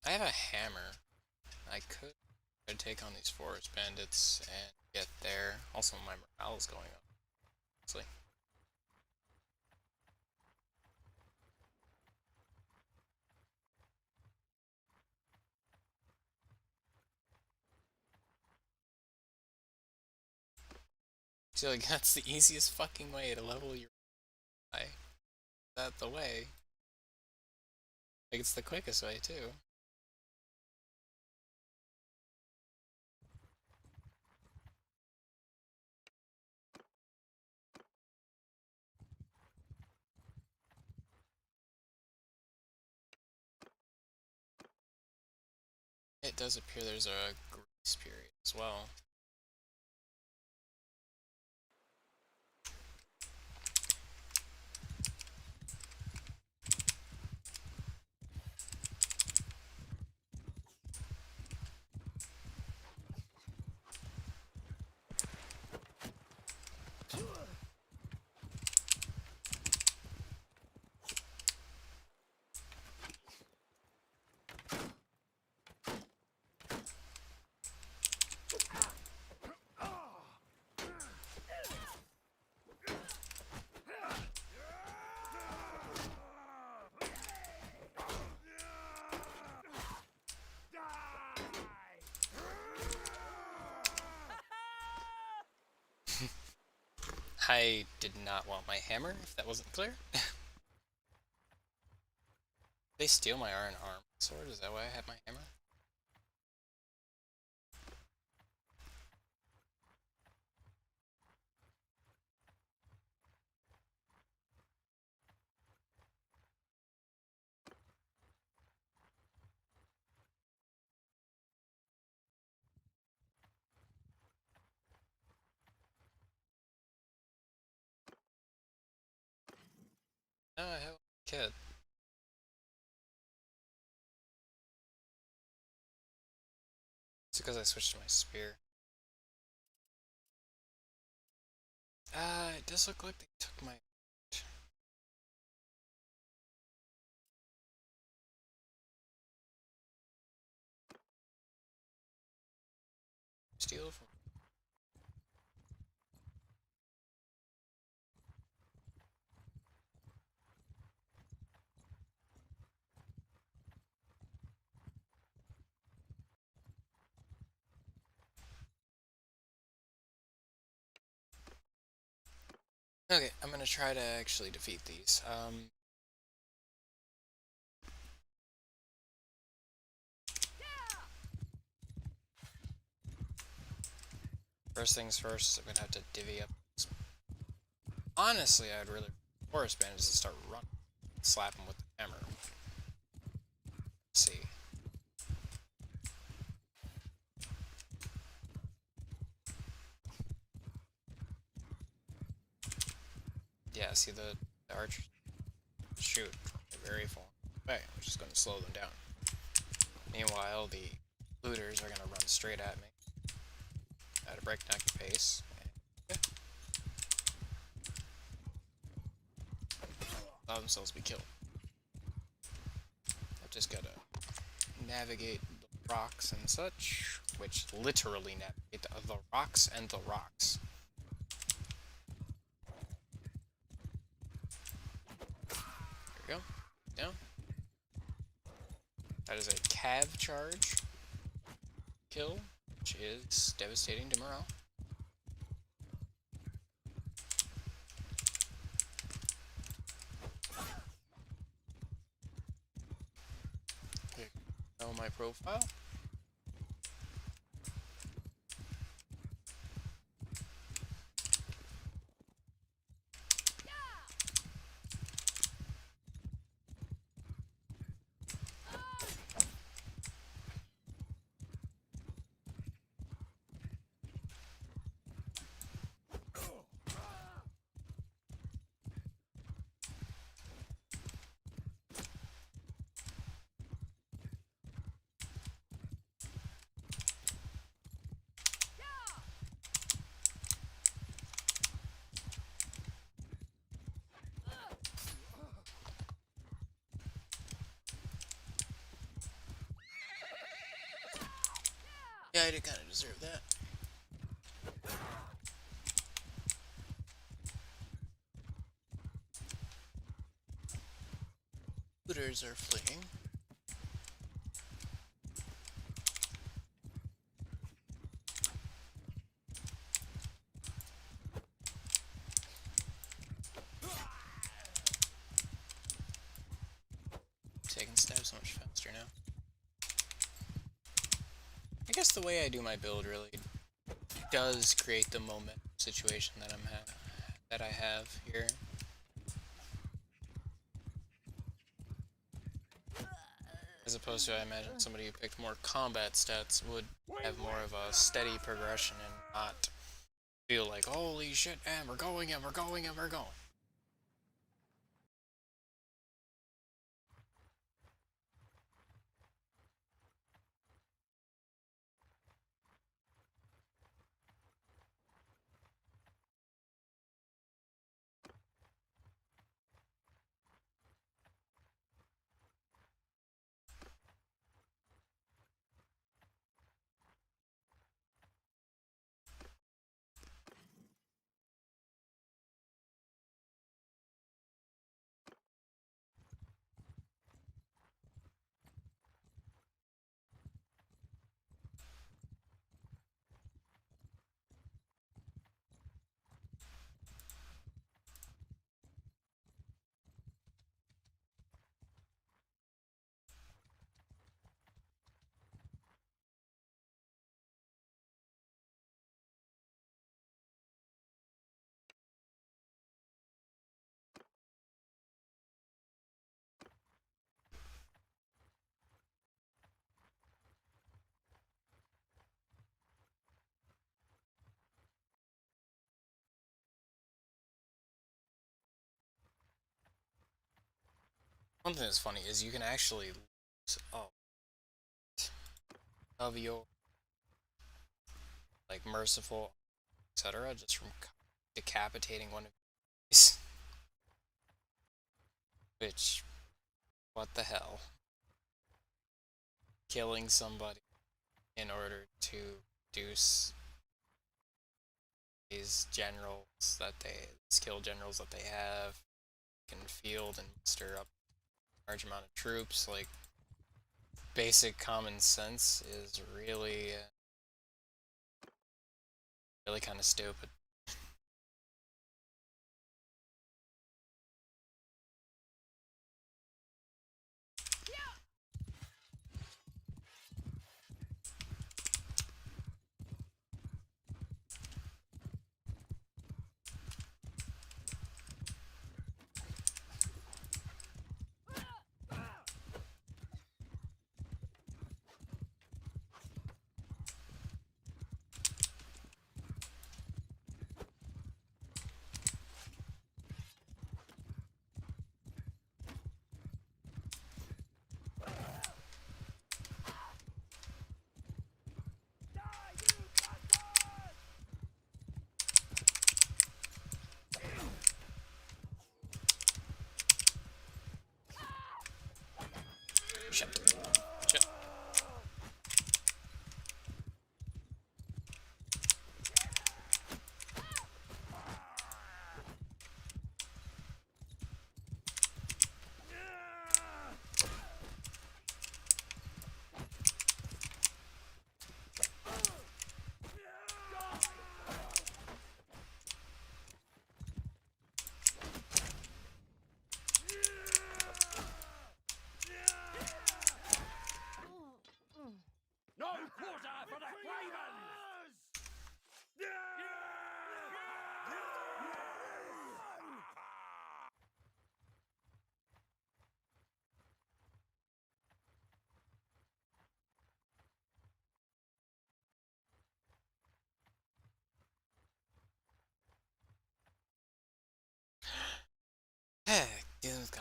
I have a hammer. I could try to take on these forest bandits and get there. Also, my morale is going up. Honestly. I feel like that's the easiest fucking way to level your guy. That the way. Like, it's the quickest way, too. It does appear there's a grace period as well. I did not want my hammer, if that wasn't clear. They steal my iron arm sword? Is that why I have my hammer? No, I have a kid. It's because I switched to my spear. It does look like they took my... Steal from... Okay, I'm gonna try to actually defeat these. First things first, I'm gonna have to divvy up. Honestly, I'd really forest bandits to start running. Slap them with the hammer. Let's see. Yeah, see the archers shoot very far away, which is going to slow them down. Meanwhile, the looters are going to run straight at me at a breakneck pace. And, yeah, allow themselves to be killed. I've just got to navigate the rocks and such, which literally navigate the rocks and the rocks. There we go. Down. That is a cav charge kill, which is devastating to morale. Okay. Know my profile. Yeah, I did kind of deserve that. Looters are fleeing. See, I can stab so much faster now. I guess the way I do my build really does create the moment situation that I have here. As opposed to, I imagine somebody who picked more combat stats would have more of a steady progression and not feel like, holy shit, and we're going and we're going and we're going. One thing that's funny is you can actually lose of your like merciful, etc. just from decapitating one of these. Which, what the hell? Killing somebody in order to reduce these generals that skill generals that they have, can field and stir up a large amount of troops. Like, basic common sense is really kind of stupid.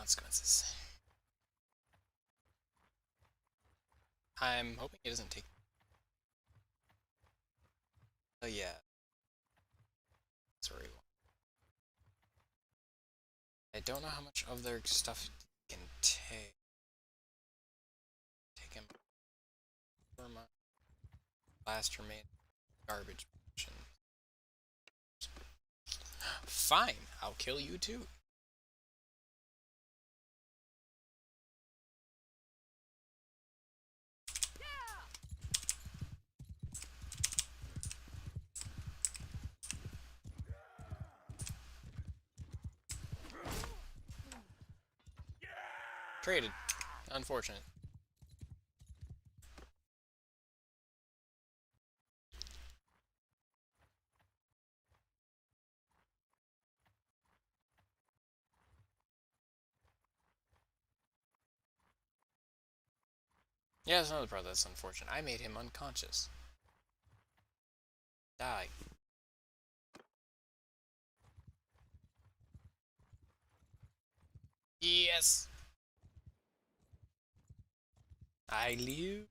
consequences. I'm hoping it doesn't take... Oh yeah. That's where we want. I don't know how much of their stuff you can take. Take him for my last remain garbage mission. Fine, I'll kill you too. Traded. Unfortunate. Yeah, that's another part that's unfortunate. I made him unconscious. Die. Yes! I live.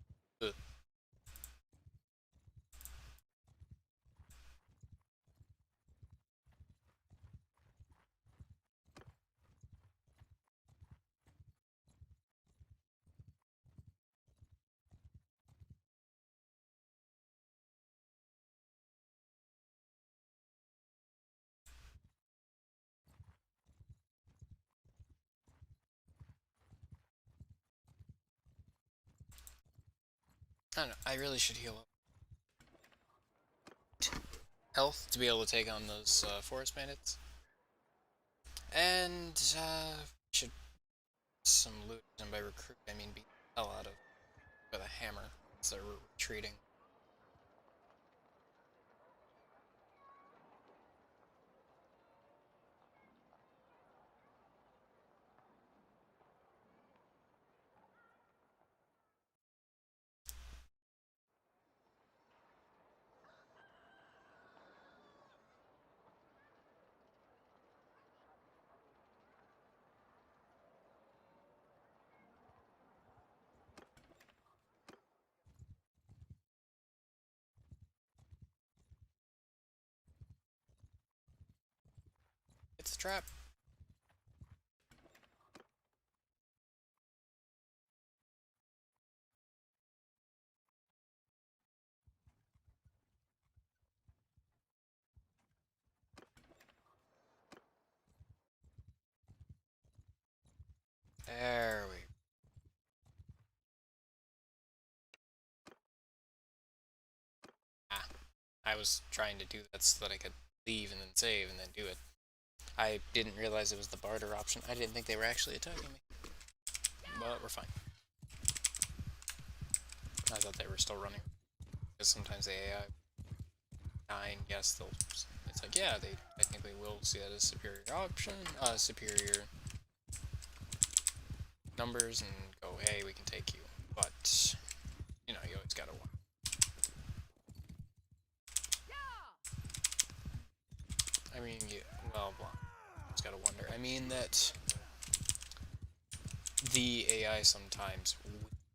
I don't know, I really should heal up health to be able to take on those forest bandits. And should some loot, and by recruit I mean beat the hell out of with a hammer as they're retreating. It's a trap. There we go. Ah, I was trying to do that so that I could leave and then save and then do it. I didn't realize it was the barter option. I didn't think they were actually attacking me. But we're fine. I thought they were still running. Because sometimes the AI dying, yes, they'll... It's like, yeah, they technically will see that as superior option, superior numbers, and go, hey, we can take you. But, you know, you always gotta want. I mean, well, just gotta wonder. I mean that the AI sometimes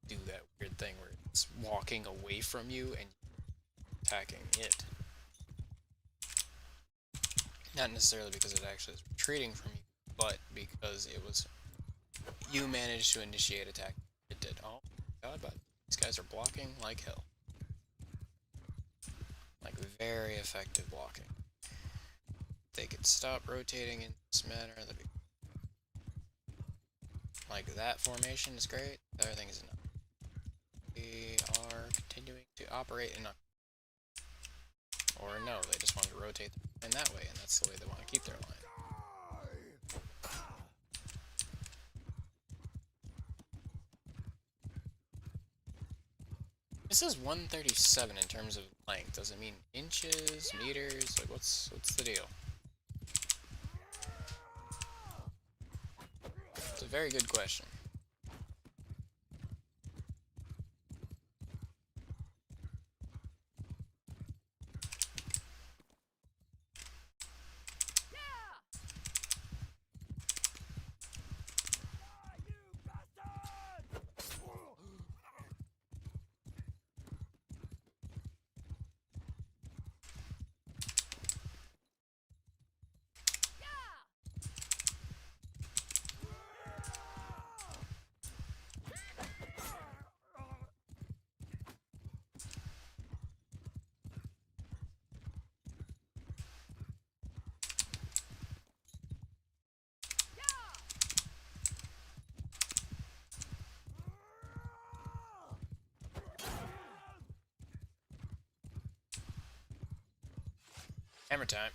do that weird thing where it's walking away from you and attacking it. Not necessarily because it actually is retreating from you, but because it was... You managed to initiate attack. It did. Oh, God, but these guys are blocking like hell. Like, very effective blocking. They could stop rotating in this manner. That'd be... Like, that formation is great. The other thing is enough. We are continuing to operate in a... Or no, they just want to rotate in that way, and that's the way they want to keep their line. This is 137 in terms of length. Does it mean inches, meters? Like, what's the deal? It's a very good question. Hammer time.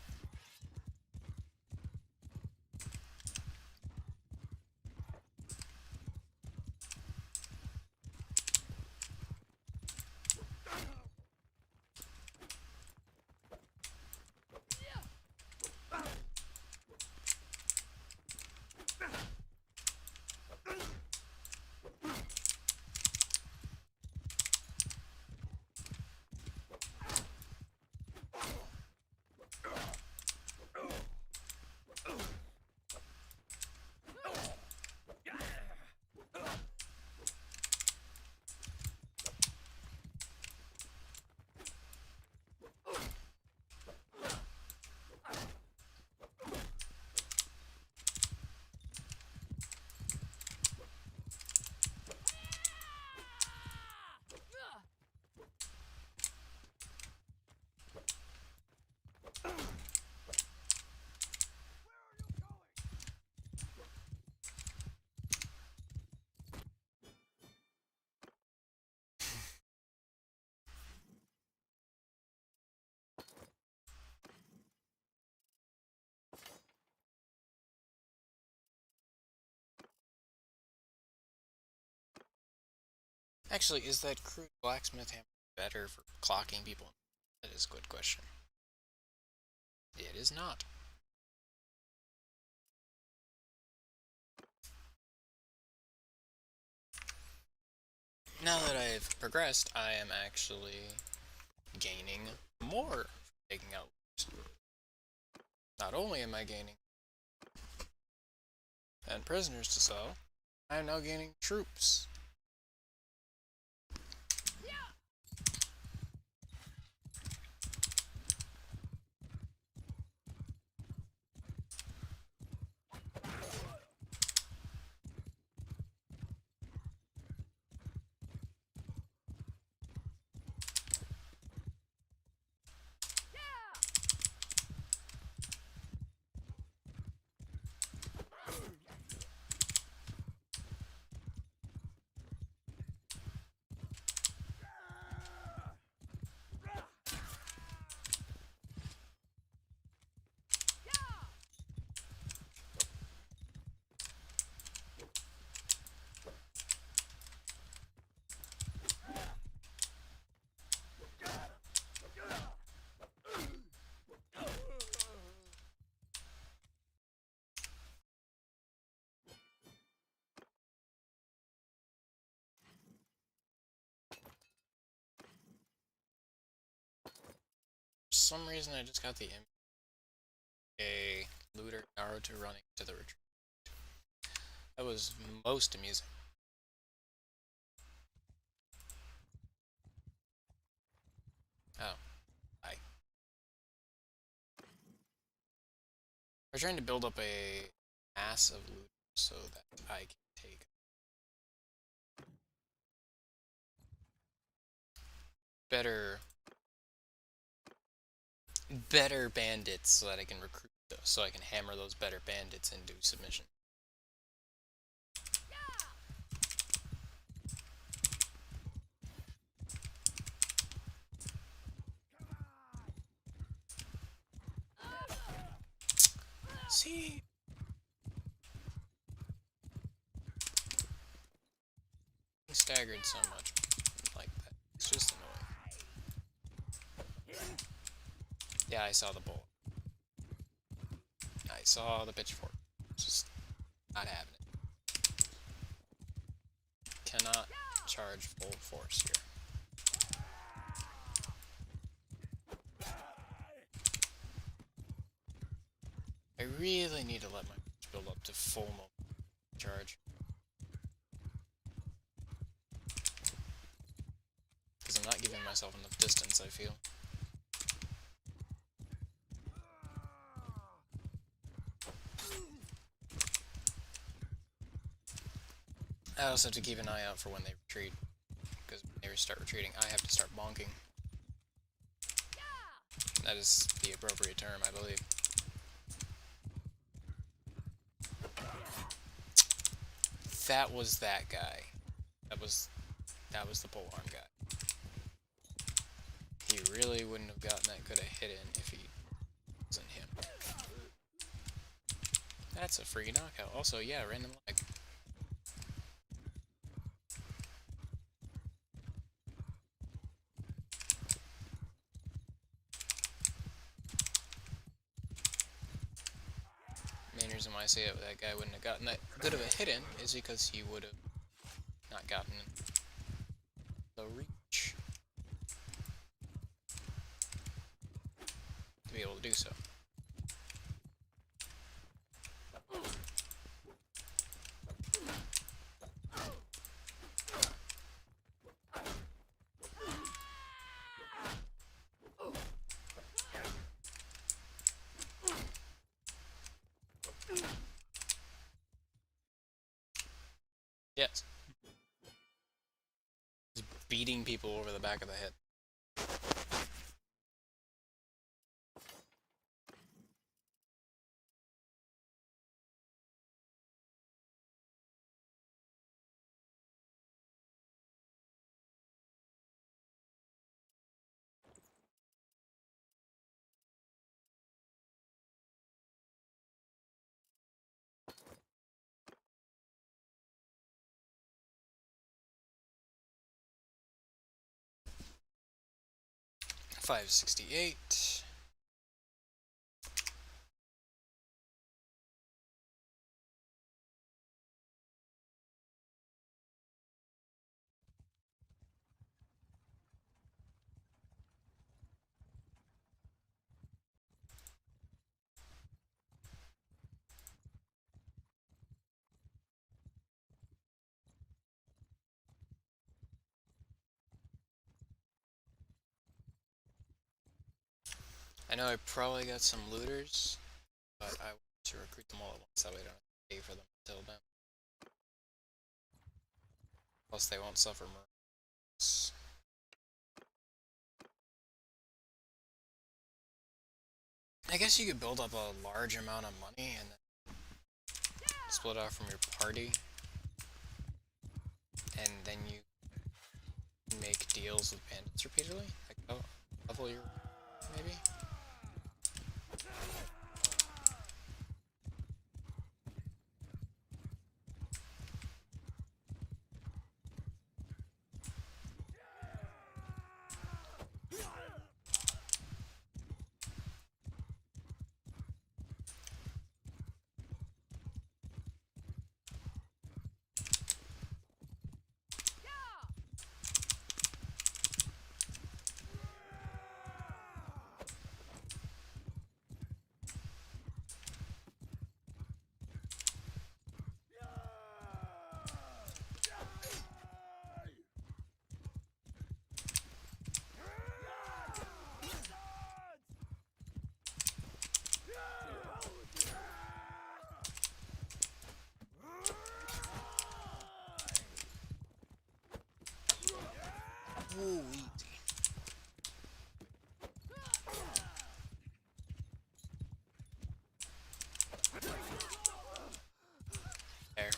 Actually, is that crude blacksmith hammer better for clocking people? That is a good question. It is not. Now that I've progressed, I am actually gaining more from taking out loops. Not only am I gaining and prisoners to sell, I am now gaining troops. For some reason, I just got the a looter Naruto running to the retreat. That was most amusing. Oh, hi. We're trying to build up a mass of loot so that I can take better bandits so that I can recruit those, so I can hammer those better bandits into submission. See? I'm staggered so much like that. It's just annoying. Yeah, I saw the bullet. I saw the pitchfork. Just not having it. Cannot charge full force here. I really need to let my build up to full charge. Because I'm not giving myself enough distance, I feel. I also have to keep an eye out for when they retreat. Because when they start retreating, I have to start bonking. That is the appropriate term, I believe. That was that guy. That was the polearm guy. He really wouldn't have gotten that good a hit in if he That's a free knockout. Also, yeah, random lag. Main reason why I say that guy wouldn't have gotten that good of a hit in is because he would have not gotten the reach to be able to do so. Yes. Just beating people over the back of the head. $568. I know I probably got some looters, but I want to recruit them all at once, that way I don't have to pay for them until then. Plus they won't suffer mercs. I guess you could build up a large amount of money and then split off from your party. And then you make deals with bandits repeatedly? Like, oh, level your... maybe? Ooh, easy. There.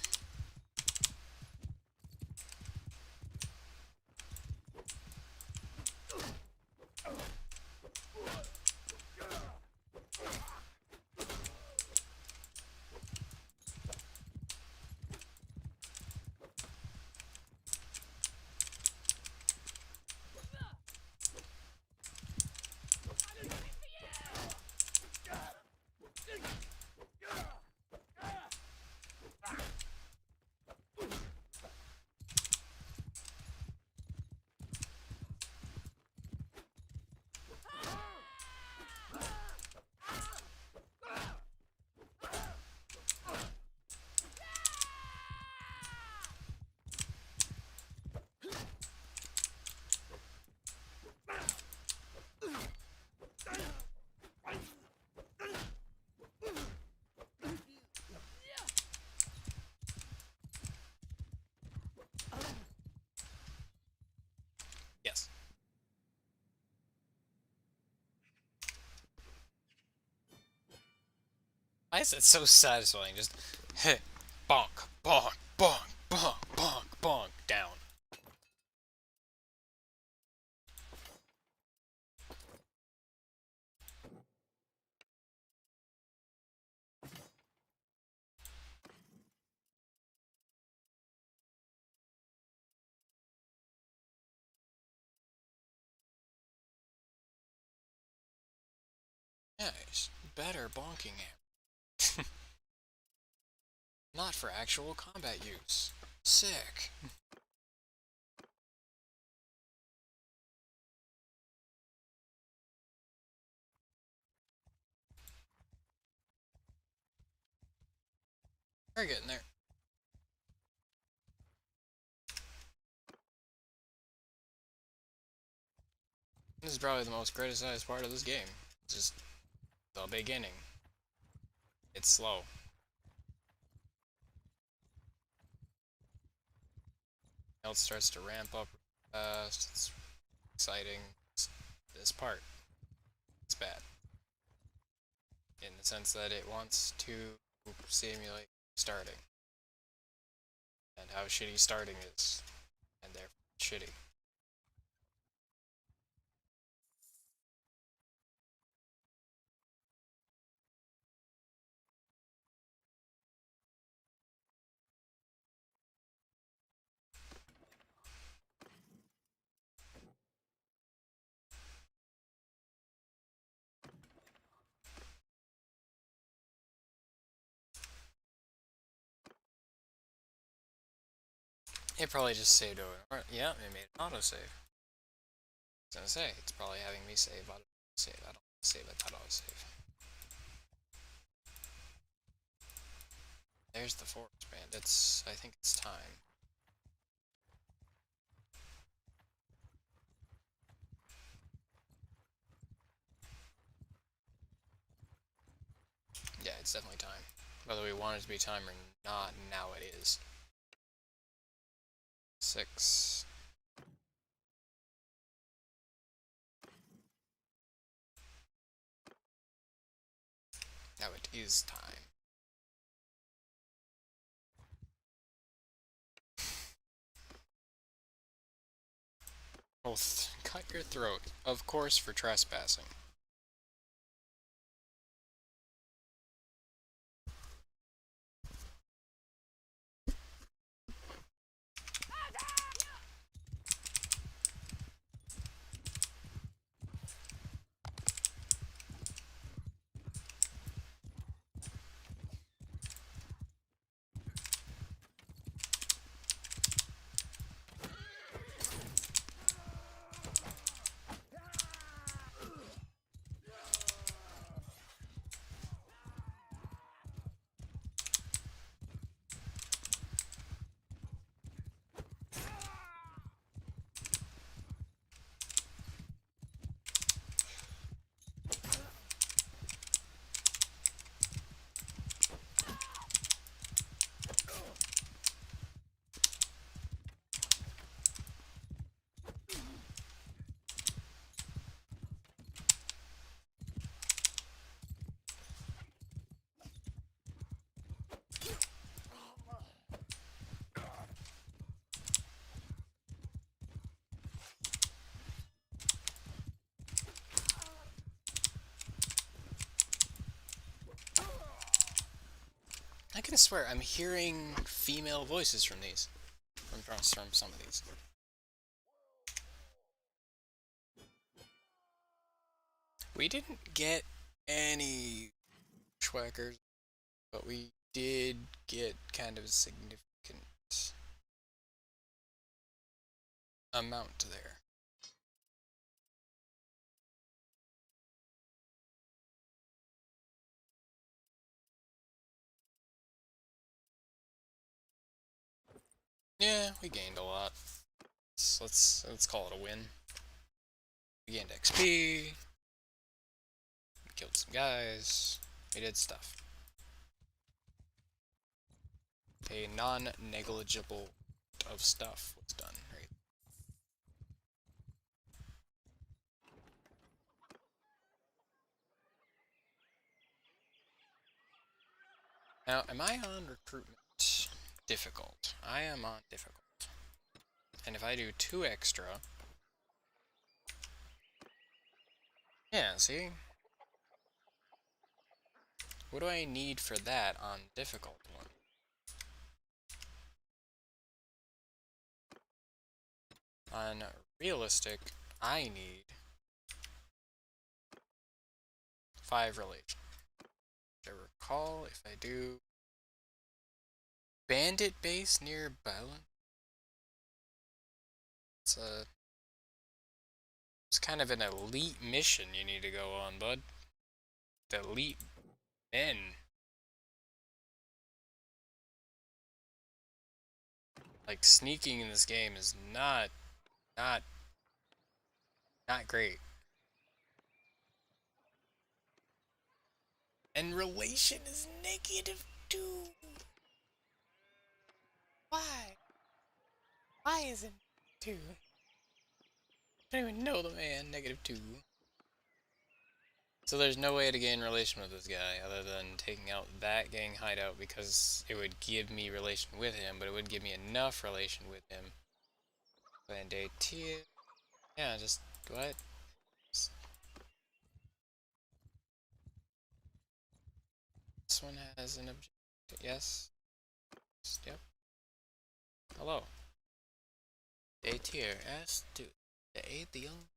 Yes. Why is it so satisfying? Just hit, bonk, bonk, bonk, bonk, bonk, bonk, down. Nice. Better bonking him. Not for actual combat use. Sick. We're getting there. This is probably the most criticized part of this game. Just the beginning. It's slow. It starts to ramp up fast. It's exciting. This part, it's bad. In the sense that it wants to simulate starting. And how shitty starting is. And therefore shitty. It probably just saved over. Yeah, it made an autosave. I was gonna say, it's probably having me save autosave. I don't save it, that autosave. There's the forest bandits. I think it's time. Yeah, it's definitely time. Whether we want it to be time or not, now it is. 6. Now it is time. Both cut your throat, of course, for trespassing. I can swear I'm hearing female voices from these. From some of these. We didn't get any schwackers, but we did get kind of a significant amount there. Yeah, we gained a lot. Let's call it a win. We gained XP. We killed some guys. We did stuff. A non-negligible of stuff was done, right? Now, am I on recruitment? Difficult. I am on difficult. And if I do 2 extra... Yeah, see? What do I need for that on difficult one? On realistic, I need 5 relation. I recall, if I do. Bandit base near Balance. It's kind of an elite mission you need to go on, bud. The elite men. Like, sneaking in this game is not great. And relation is -2. Why? Why is it 2? I don't even know the man. -2. So there's no way to gain relation with this guy other than taking out that gang hideout, because it would give me relation with him, but it wouldn't give me enough relation with him. Vlandian. Yeah, just what? This one has an objective. Yes. Yep. Hello. Day tier asked to aid the young.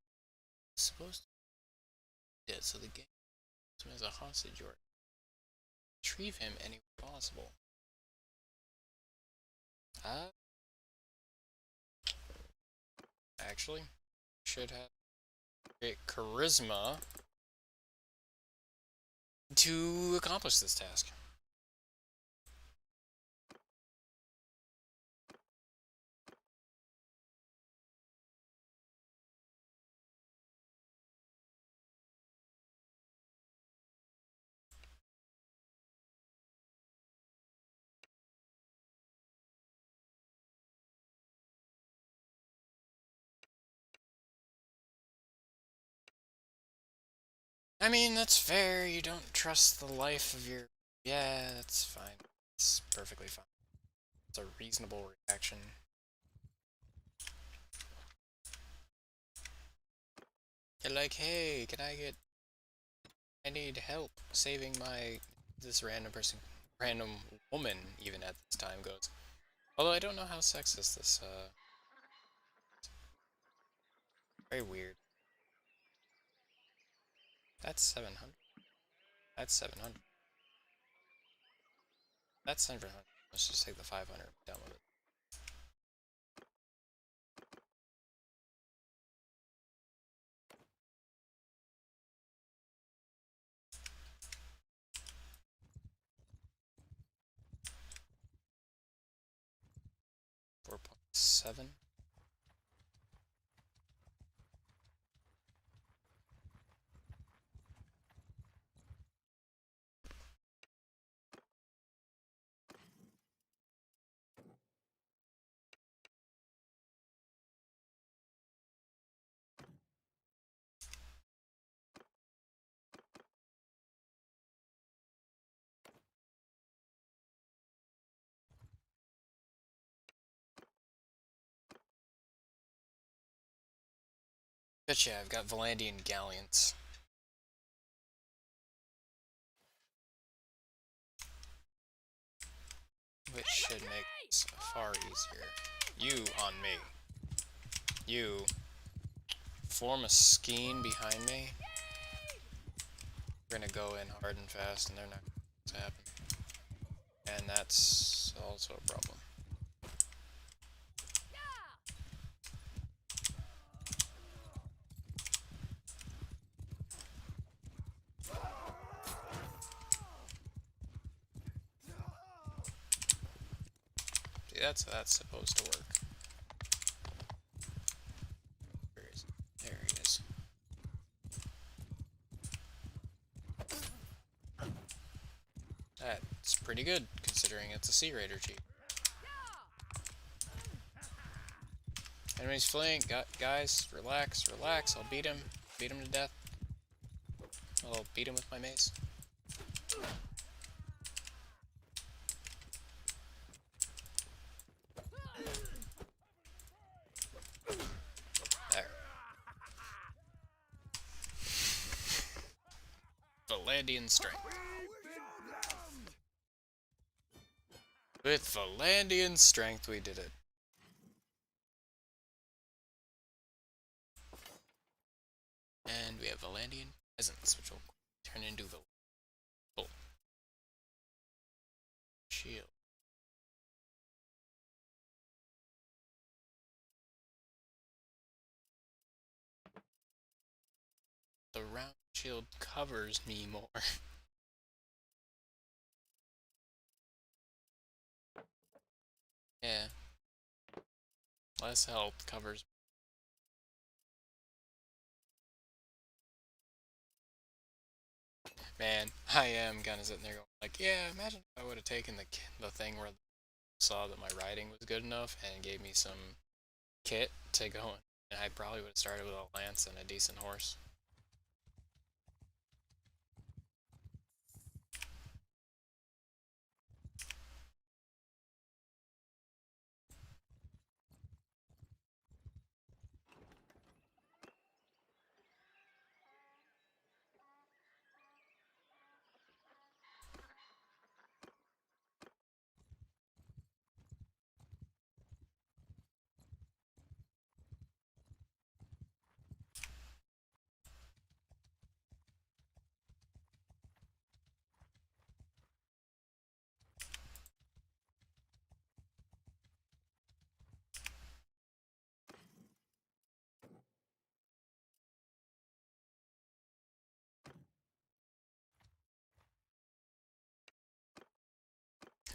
Supposed to dead, so the game as a hostage or retrieve him anywhere possible. Actually, should have great charisma to accomplish this task. I mean, that's fair. You don't trust the life of your... Yeah, that's fine. It's perfectly fine. It's a reasonable reaction. You're like, hey, can I get... I need help saving my... This random person... Random woman, even at this time, goes. Although I don't know how sexist this, very weird. That's 700. That's 700. That's 700. Let's just take the 500. Done with it. $4.7. But yeah, I've got Vlandian galleons. Which should make this far easier. You on me. You form a skein behind me. We're gonna go in hard and fast, and they're not going to happen. And that's also a problem. See, that's how that's supposed to work. Where is he? There he is. That's pretty good, considering it's a Sea Raider cheat. Enemies fleeing. Guys, relax, relax. I'll beat him. Beat him to death. I'll beat him with my mace. There. Vlandian strength. With Vlandian strength, we did it. And we have Vlandian peasants, which will turn into the little shield. The round shield covers me more. Yeah. Less health covers. Man, I am kind of sitting there going like, yeah, imagine if I would have taken the thing where I saw that my riding was good enough and gave me some kit to go in. And I probably would have started with a lance and a decent horse.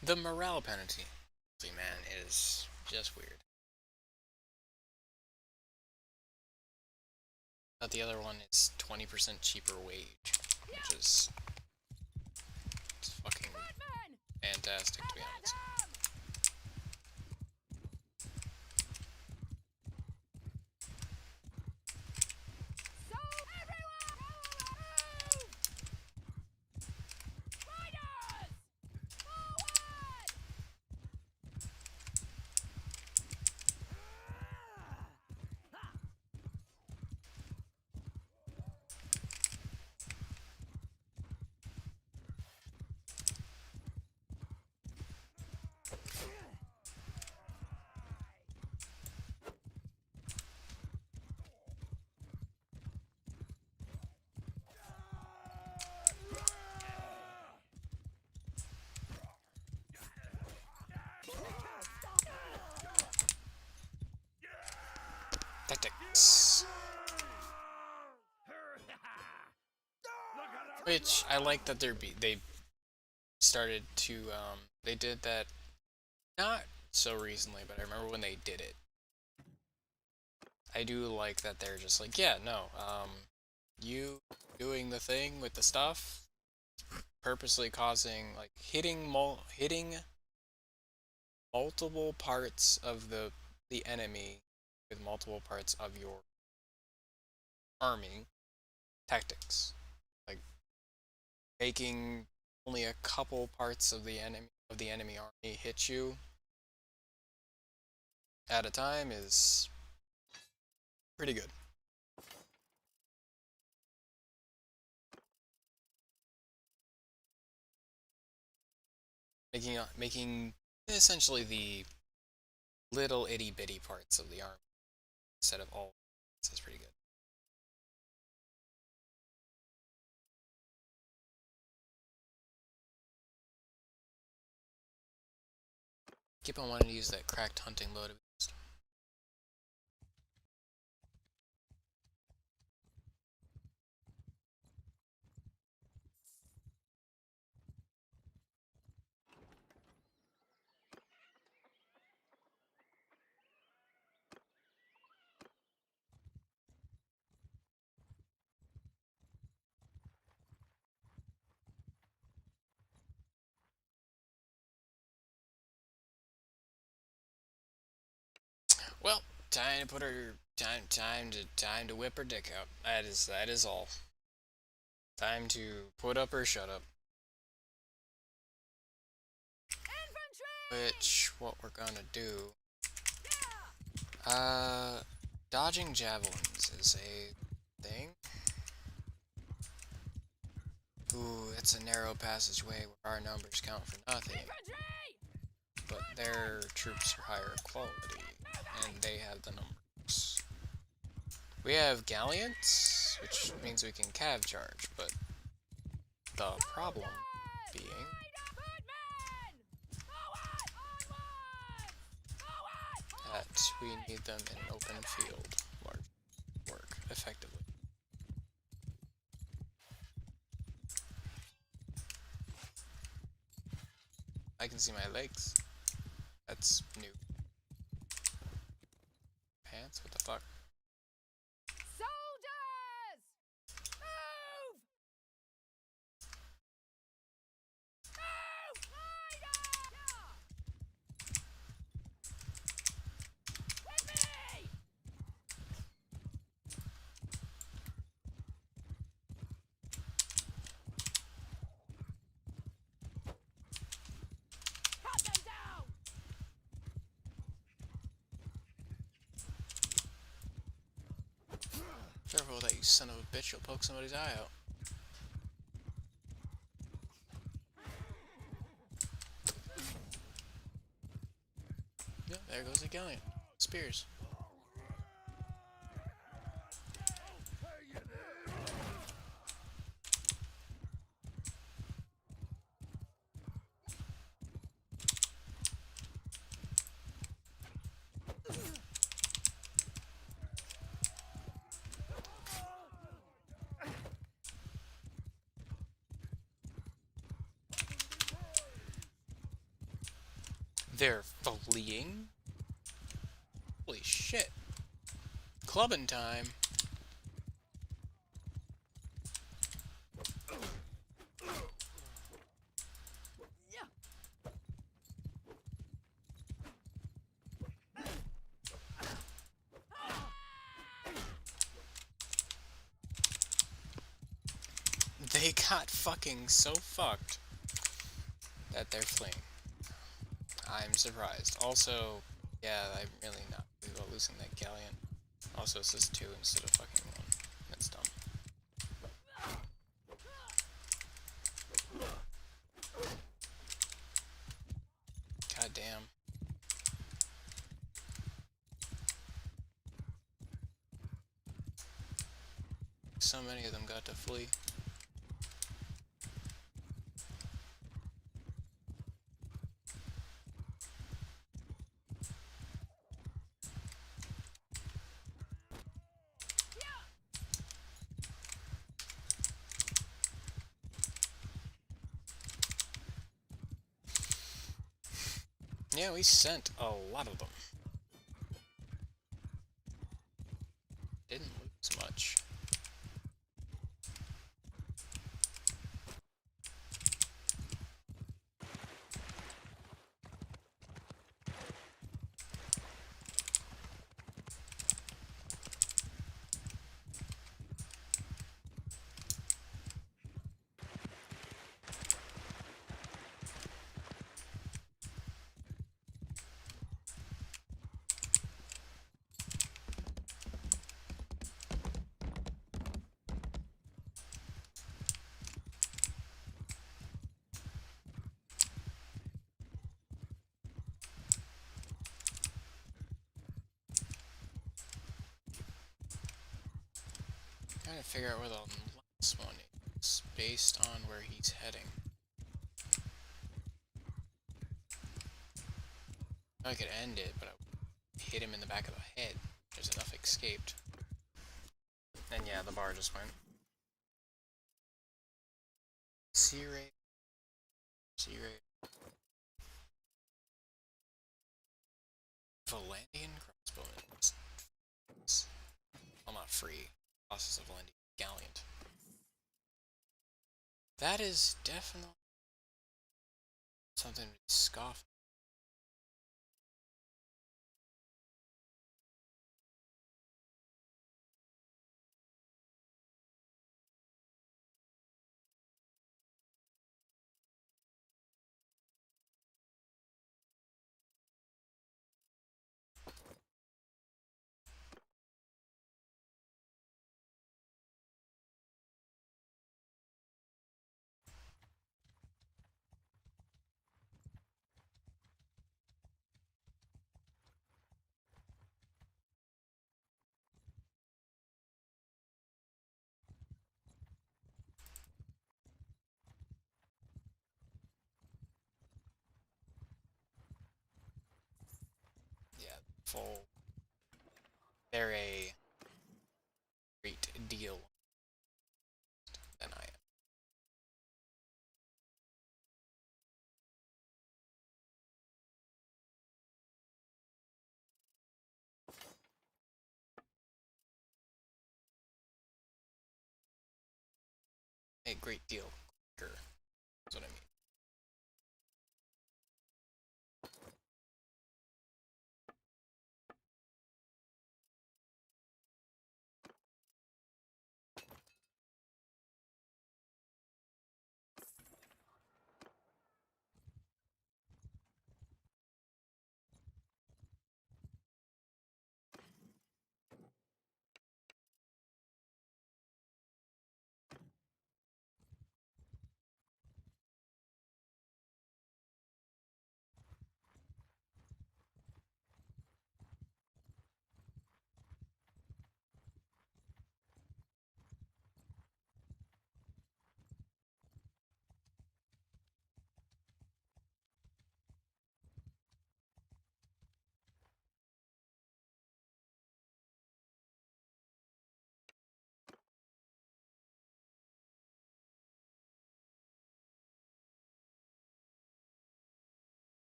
The morale penalty, man, is just weird. But the other one is 20% cheaper wage, which is fucking fantastic, to be honest. Tactics. Which I like that they started to they did that not so recently, but I remember when they did it. I do like that they're just like, yeah, no, you doing the thing with the stuff, purposely causing like hitting multiple parts of the enemy with multiple parts of your army tactics, like making only a couple parts of the enemy army hit you at a time is pretty good. Making essentially the little itty bitty parts of the army instead of all. This is pretty good. Keep on wanting to use that cracked hunting load. Well, time to put her time to whip her dick out. That is all. Time to put up or shut up. Which what we're gonna do. Dodging javelins is a thing. Ooh, it's a narrow passageway where our numbers count for nothing. But their troops are higher quality, and they have the numbers. We have galleons, which means we can cav charge, but The problem being that we need them in an open field large work effectively. I can see my legs. That's new. Pants? What the fuck? Soldiers! Move! Move! With me! Cut them down! Careful with that, you son of a bitch, you'll poke somebody's eye out. Yeah, there goes the galleon. Spears. They're fleeing? Holy shit. Clubbing time. They got fucking so fucked that they're fleeing. I'm surprised. Also, yeah, I'm really not happy about losing that galleon. Also, it says 2 instead of fucking 1. That's dumb. God damn. So many of them got to flee. Yeah, we sent a lot of them. Didn't lose much. Trying to figure out where the last one is based on where he's heading. I could end it, but I hit him in the back of the head. There's enough escaped. And yeah, the bar just went. C-rate. C-rate. Vlandian crossbowmen. Well, not free. Process of Vlandian gallant. That is definitely something to scoff. full. They're a great deal than I am. A great deal quicker. That's what I mean.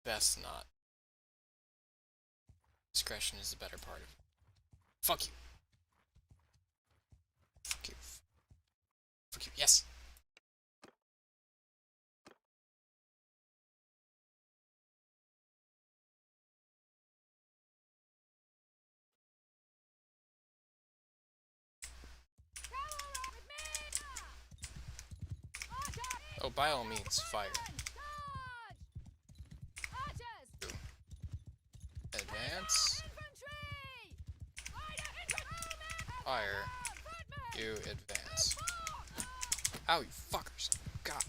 Best not. Discretion is the better part of it. Fuck you. Fuck you. Fuck you. Yes. Oh, by all means, fire. Advance. Fire. You advance. Ow, you fuckers. God.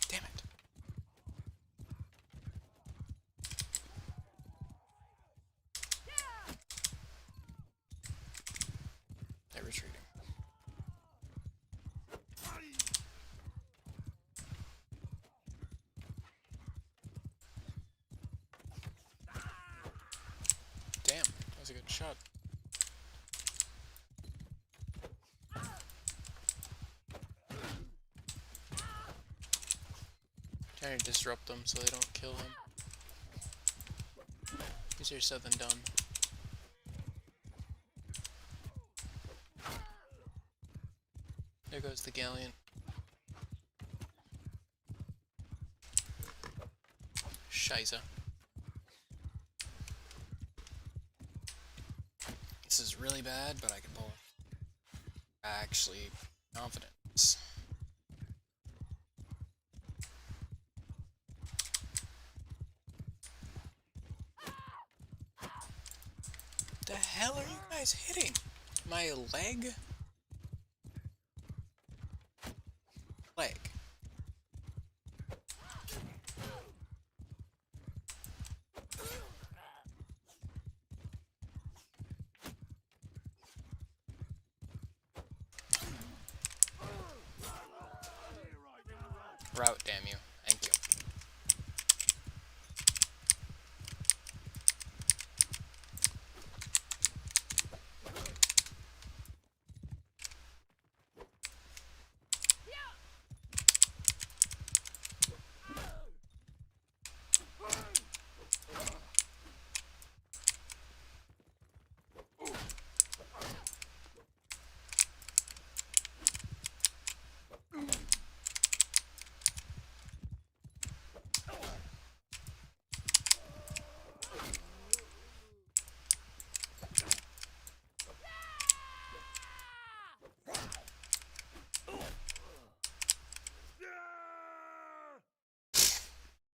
Damn it. They're retreating. Damn, that was a good shot. Trying to disrupt them so they don't kill him. Easier said than done. There goes the galleon. Shiza. This is really bad, but I can pull it. Actually, confidence. The hell are you guys hitting? My leg? Leg. Route, damn you. Thank you.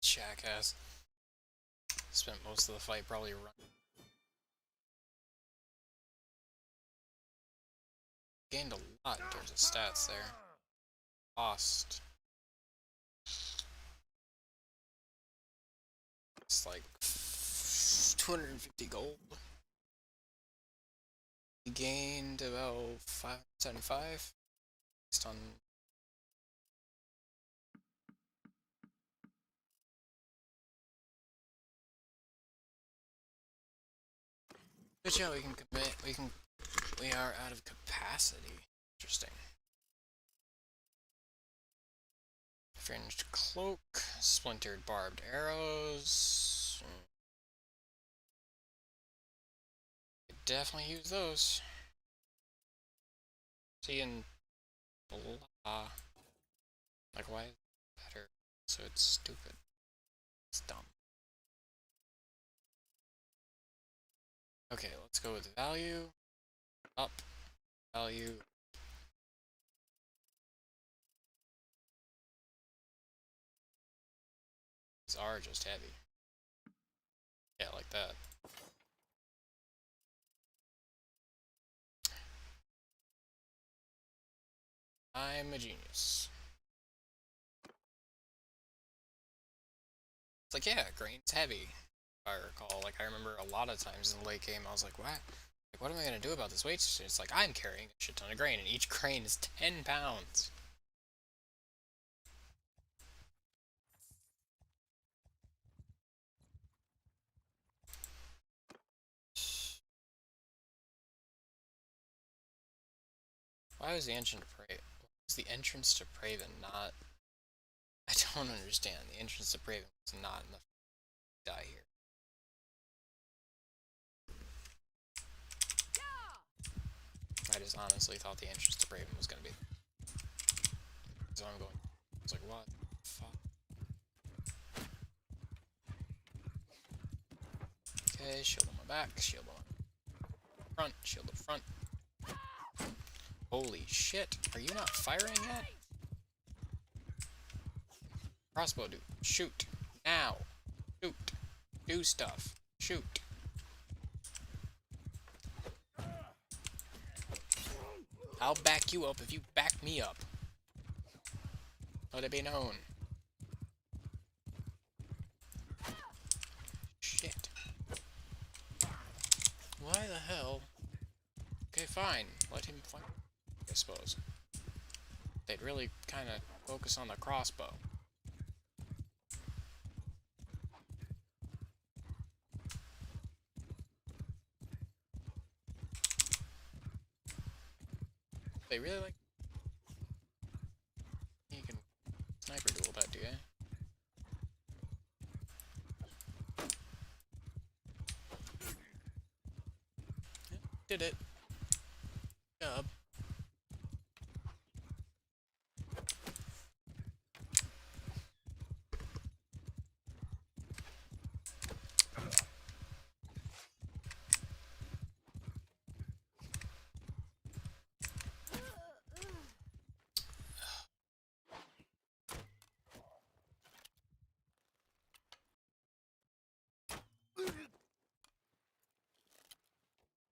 Jackass. Spent most of the fight probably running. Gained a lot in terms of stats there. Lost. It's like 250 gold. We gained about 575 based on But yeah, we can commit. We are out of capacity. Interesting. Fringed cloak, splintered barbed arrows. Could definitely use those. Seeing blah. Like, why is it better? So it's stupid. It's dumb. Okay, let's go with value. Up. Value. These are just heavy. Yeah, like that. I'm a genius. It's like, yeah, grain's heavy. If I recall, like, I remember a lot of times in the late game, I was like, what? Like, what am I gonna do about this weight? It's like, I'm carrying a shit ton of grain, and each grain is 10 pounds. Why was the entrance to Praven? Was the entrance to Praven not? I don't understand. The entrance to Praven was not enough to die here. I just honestly thought the entrance to Praven was gonna be. So I'm going. I was like, what? Fuck. Okay, shield on my back, shield on front, shield up front. Holy shit! Are you not firing yet? Crossbow dude, shoot! Now! Shoot! Do stuff! Shoot! I'll back you up if you back me up. Let it be known. Shit. Why the hell? Okay, fine. Let him fight, I suppose. They'd really kind of focus on the crossbow. They really like. You can sniper duel that, do you? Did it. Job.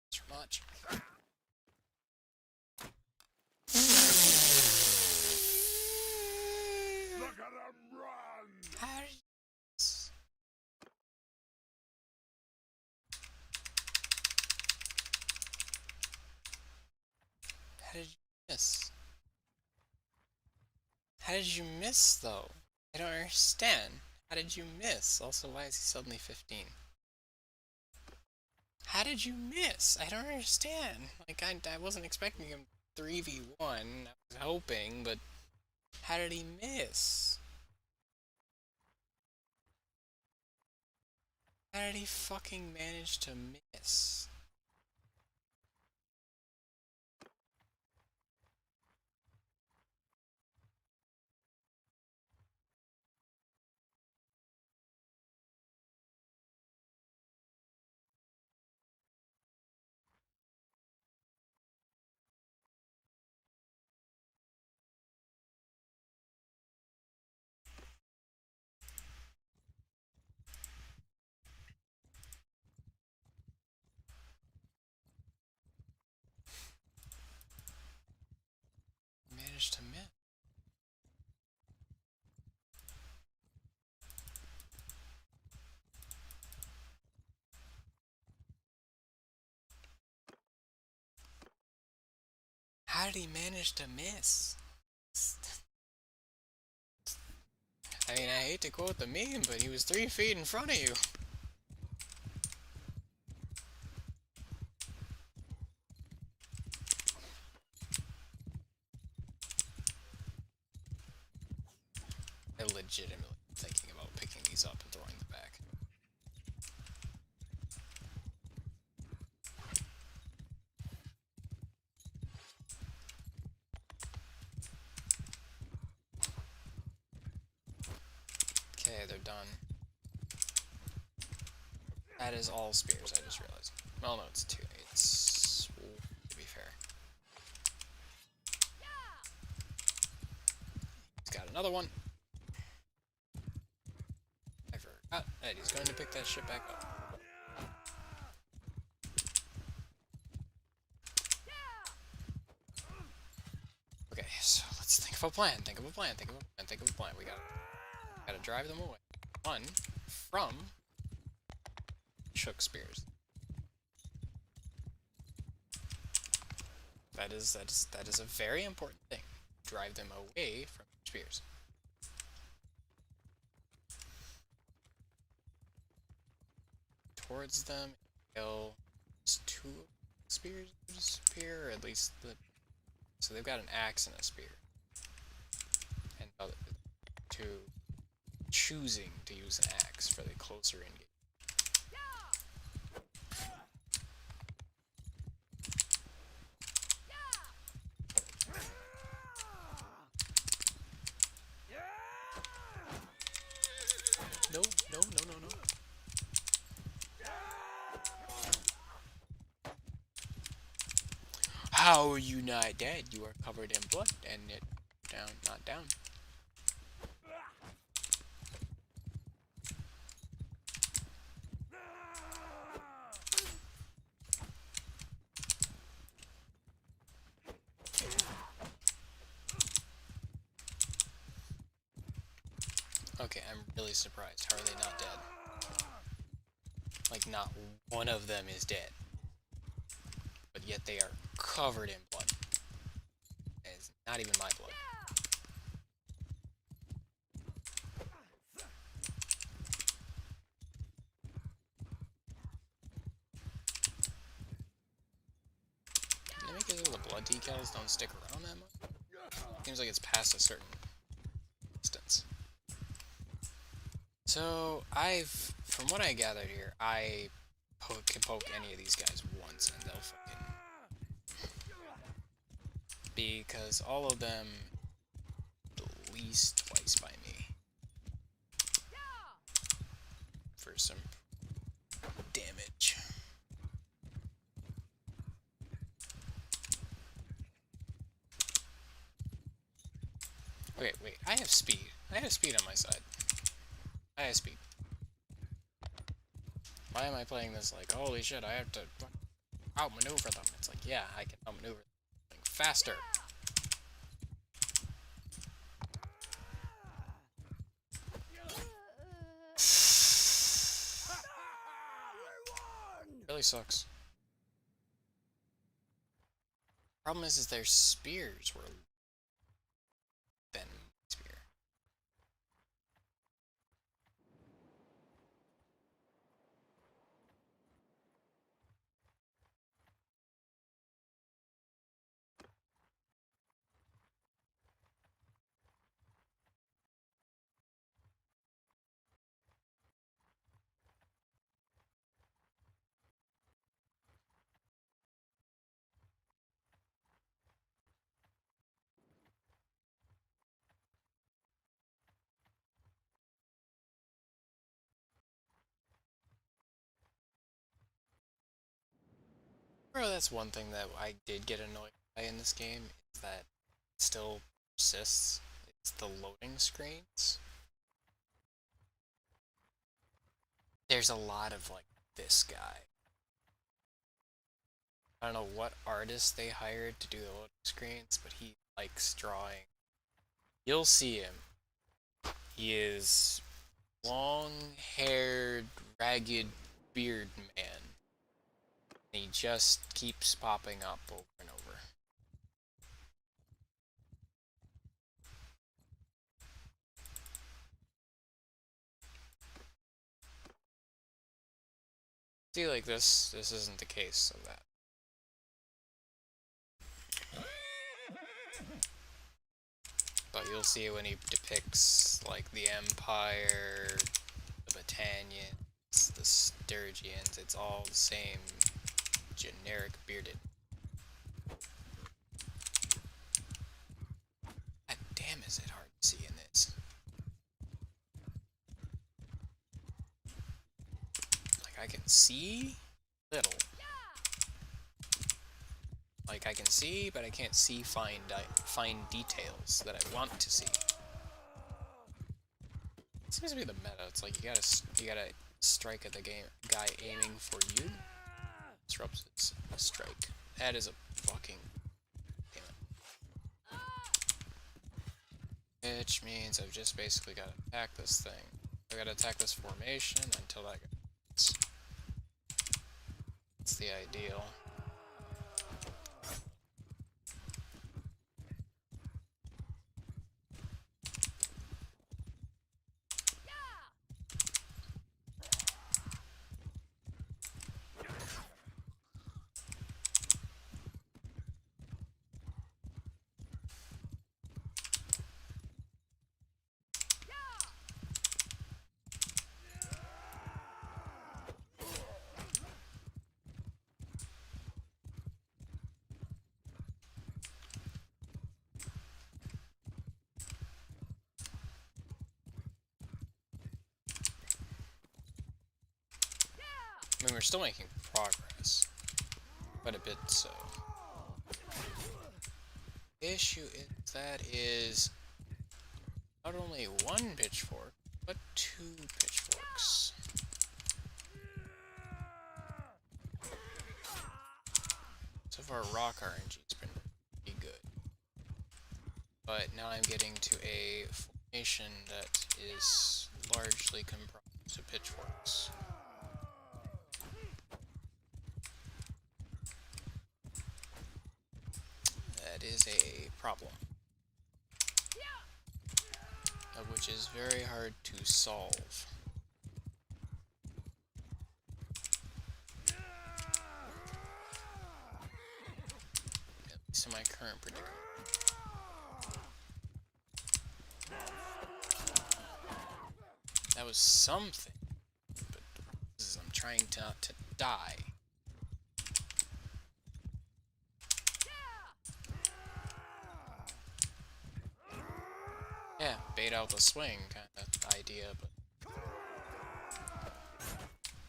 It's much. Look at him run! How did How did you miss? How did you miss, though? I don't understand. How did you miss? Also, why is he suddenly 15? How did you miss? I don't understand. Like, I wasn't expecting him 3v1. I was hoping, but how did he miss? How did he fucking manage to miss? Managed to miss. How did he manage to miss? I mean, I hate to quote the meme, but he was 3 feet in front of you. legitimately thinking about picking these up and throwing them back. Okay, they're done. That is all spears, I just realized. Well, no, it's two. It's... to be fair. He's got another one. I forgot that he's going to pick that shit back up. Okay, so let's think of a plan. Think of a plan. Think of a plan. Think of a plan. We gotta drive them away. One from Shook Spears. That is a very important thing. Drive them away from spears. Towards them, kill two spears disappear, or at least the. So they've got an axe and a spear, and two choosing to use an axe for the closer engage. No, no, no, no, no. How are you not dead? You are covered in blood, and it down, not down. Okay, I'm really surprised. How are they not dead? Like, not one of them is dead. But yet they are covered in blood. And it's not even my blood. Can they make it so the blood decals don't stick around that much? Seems like it's past a certain distance. So, from what I gathered here, I can poke any of these guys once and they'll fucking... Because all of them at least twice by me. For some damage. Okay, wait, I have speed. I have speed on my side. I have speed. Why am I playing this like, holy shit, I have to outmaneuver them? It's like, yeah, I can outmaneuver them faster. Really sucks. Problem is their spears were than spear. Bro, that's one thing that I did get annoyed by in this game, is that it still persists. It's the loading screens. There's a lot of, like, this guy. I don't know what artist they hired to do the loading screens, but he likes drawing. You'll see him. He is long-haired, ragged beard man. And he just keeps popping up over and over. See, like this isn't the case of that. But you'll see it when he depicts like the Empire, the Battanians, the Sturgians. It's all the same generic bearded. God damn, is it hard to see in this? Like I can see little. Like I can see, but I can't see fine details that I want to see. It seems to be the meta. It's like you gotta strike at the guy aiming for you. Disrupts its strike. That is a fucking which means I've just basically got to attack this thing. I gotta attack this formation until that gets. That's the ideal. I mean, we're still making progress. Quite a bit so. Issue is that is not only one pitchfork, but two pitchforks. So far, rock RNG's been pretty good. But now I'm getting to a formation that is largely comprised of pitchforks. That is a problem. Which is very hard to solve. At least in my current predicament. That was something, but I'm trying not to die. Yeah, bait out the swing kind of idea, but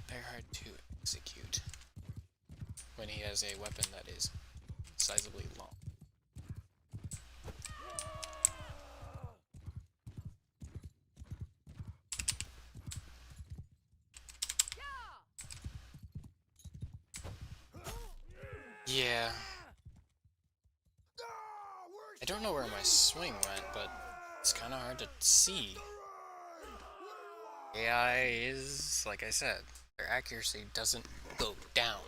very hard to execute when he has a weapon that is sizably long. Yeah. I don't know where my swing went, but it's kind of hard to see. AI is, like I said, their accuracy doesn't go down.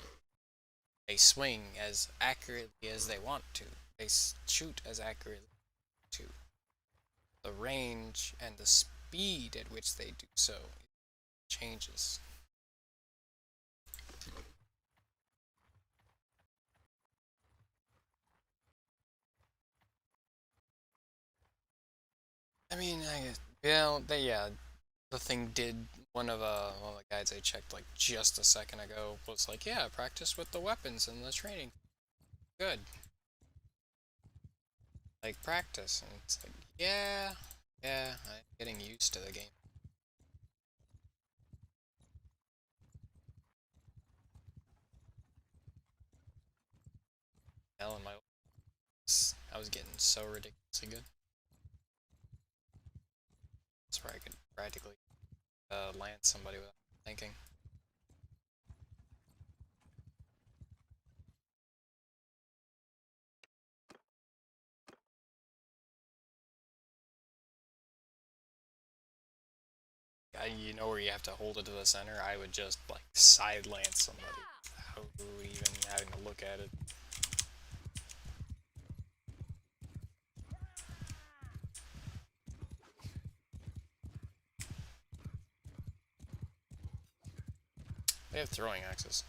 They swing as accurately as they want to. They shoot as accurately as they want to. The range and the speed at which they do so changes. I mean, the thing did. One of the guides I checked like just a second ago was like, yeah, practice with the weapons in the training. Good. Like practice, and it's like, yeah, I'm getting used to the game. Hell, in my I was getting so ridiculously good. That's where I could practically lance somebody without thinking. You know where you have to hold it to the center? I would just like side lance somebody without even having to look at it. They have throwing axes.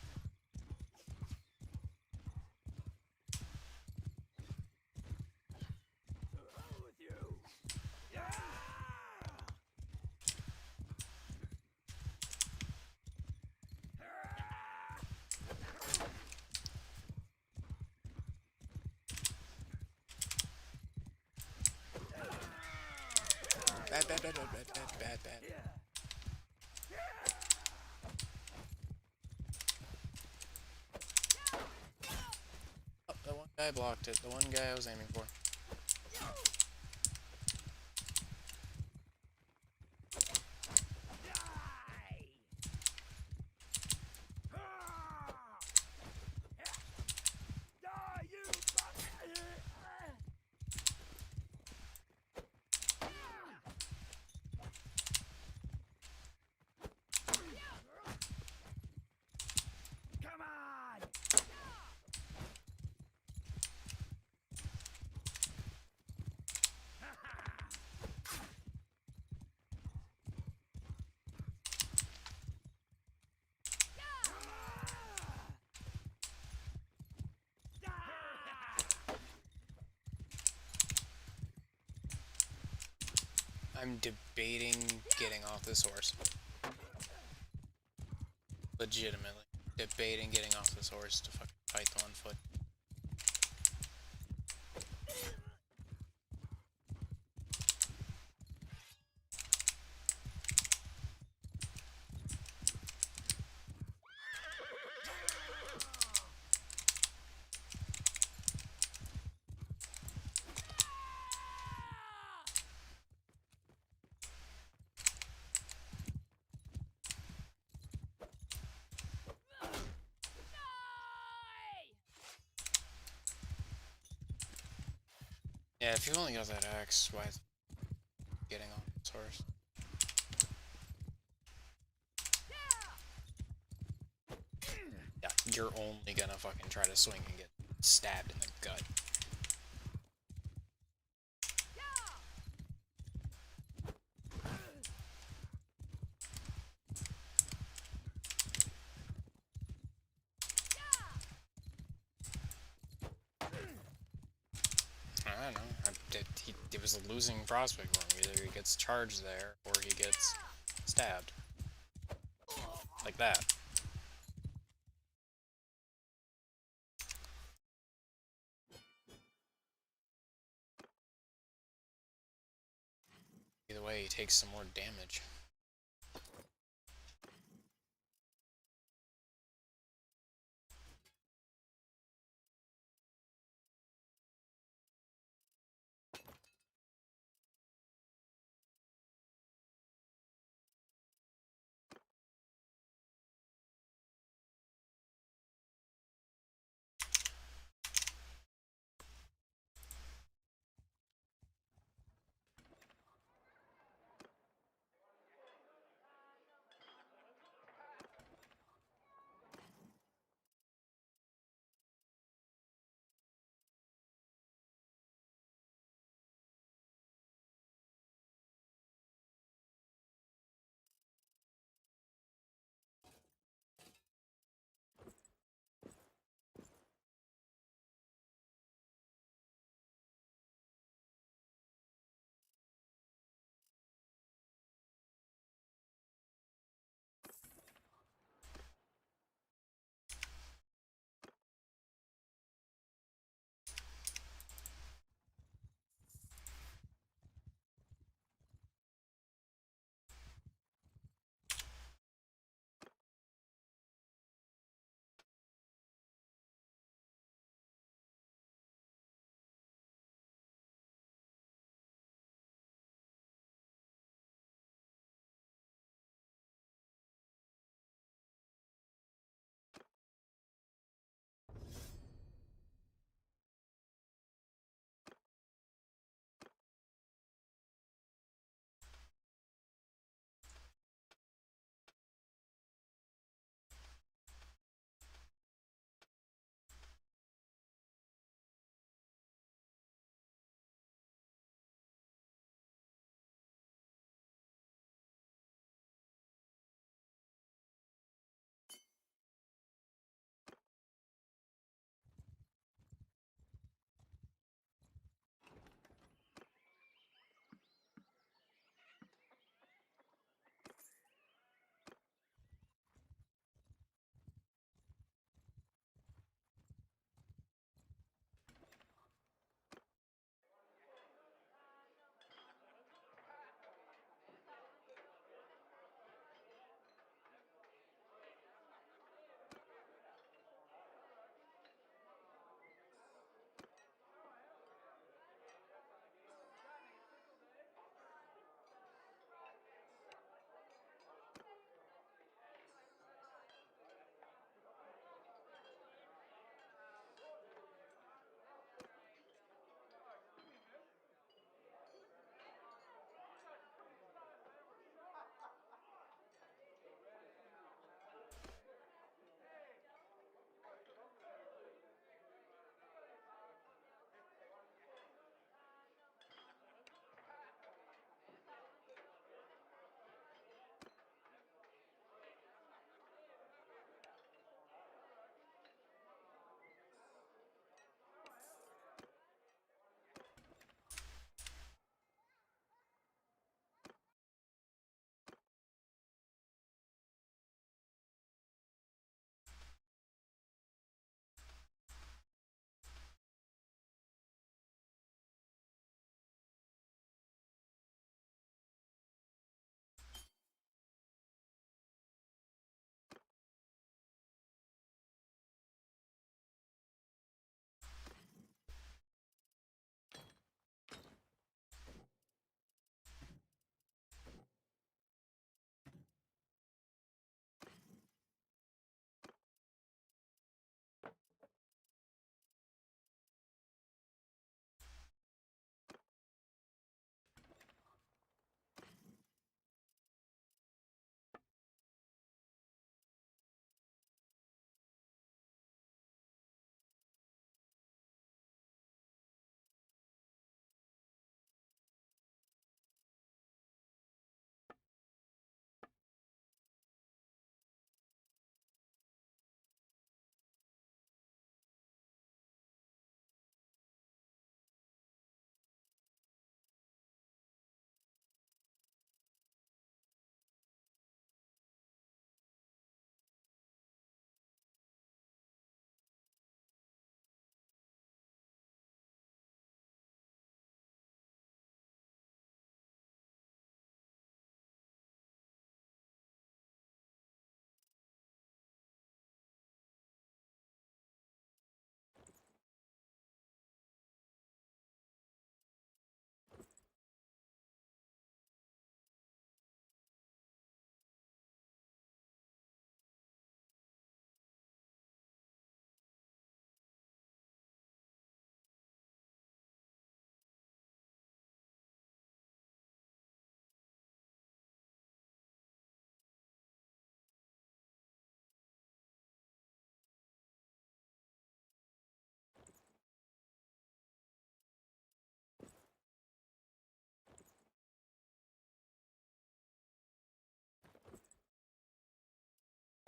Bad, bad, bad, bad, bad, bad, bad, bad. Oh, the one guy blocked it. The one guy I was aiming for. Come on! I'm debating getting off this horse. Legitimately. Debating getting off this horse to fucking fight the on foot. Yeah, if you only got that axe, why is getting off this horse? Yeah, you're only gonna fucking try to swing and get stabbed in the gut. I don't know. It was a losing prospect for him. Either he gets charged there, or he gets stabbed. Like that. Either way, he takes some more damage.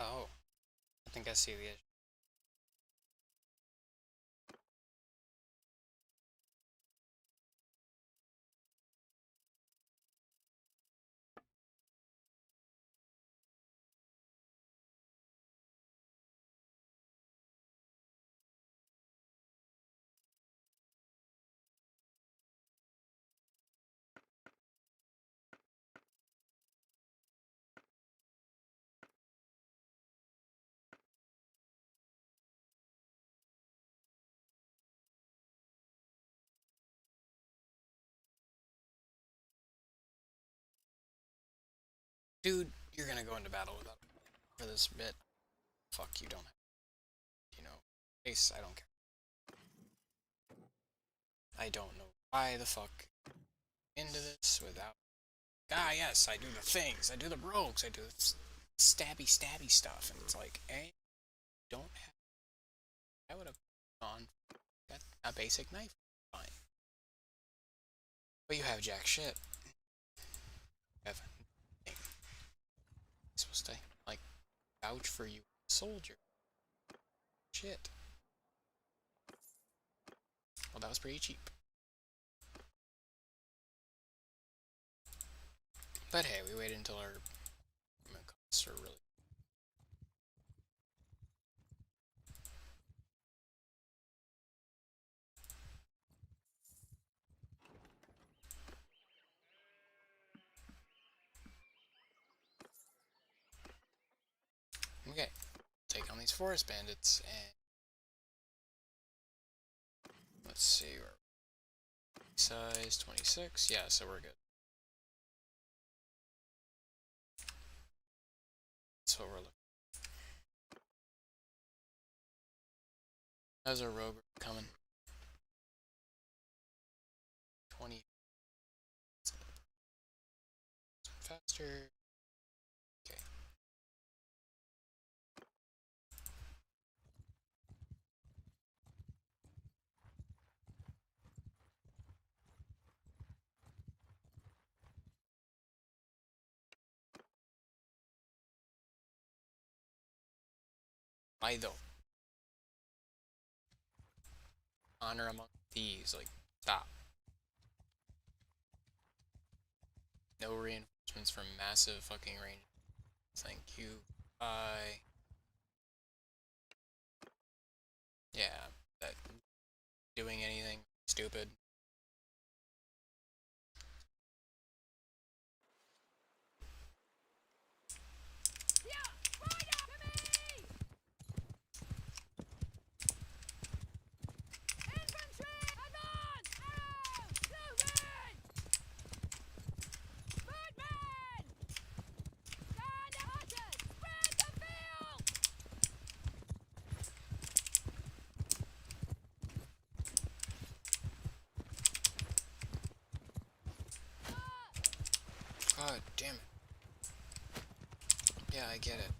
Oh, I think I see the issue. Dude, you're gonna go into battle without for this bit. Fuck, you don't have, you know, Ace, I don't care. I don't know why the fuck into this without. Ah, yes, I do the things. I do the rogues. I do the stabby stuff, and it's like, eh, don't have. I would have gone got a basic knife. Fine, but you have jack shit. You have nothing. I'm supposed to like vouch for you, soldier. Shit. Well, that was pretty cheap. But hey, we waited until our costs are really. Okay, take on these forest bandits and let's see, we're size 26. Yeah, so we're good. That's what we're looking. How's our rogue coming? 20 faster. Okay. Why though? Honor among thieves, like, stop. No reinforcements from massive fucking range. Thank you. Bye. Yeah, that doing anything stupid. God damn it. Yeah, I get it.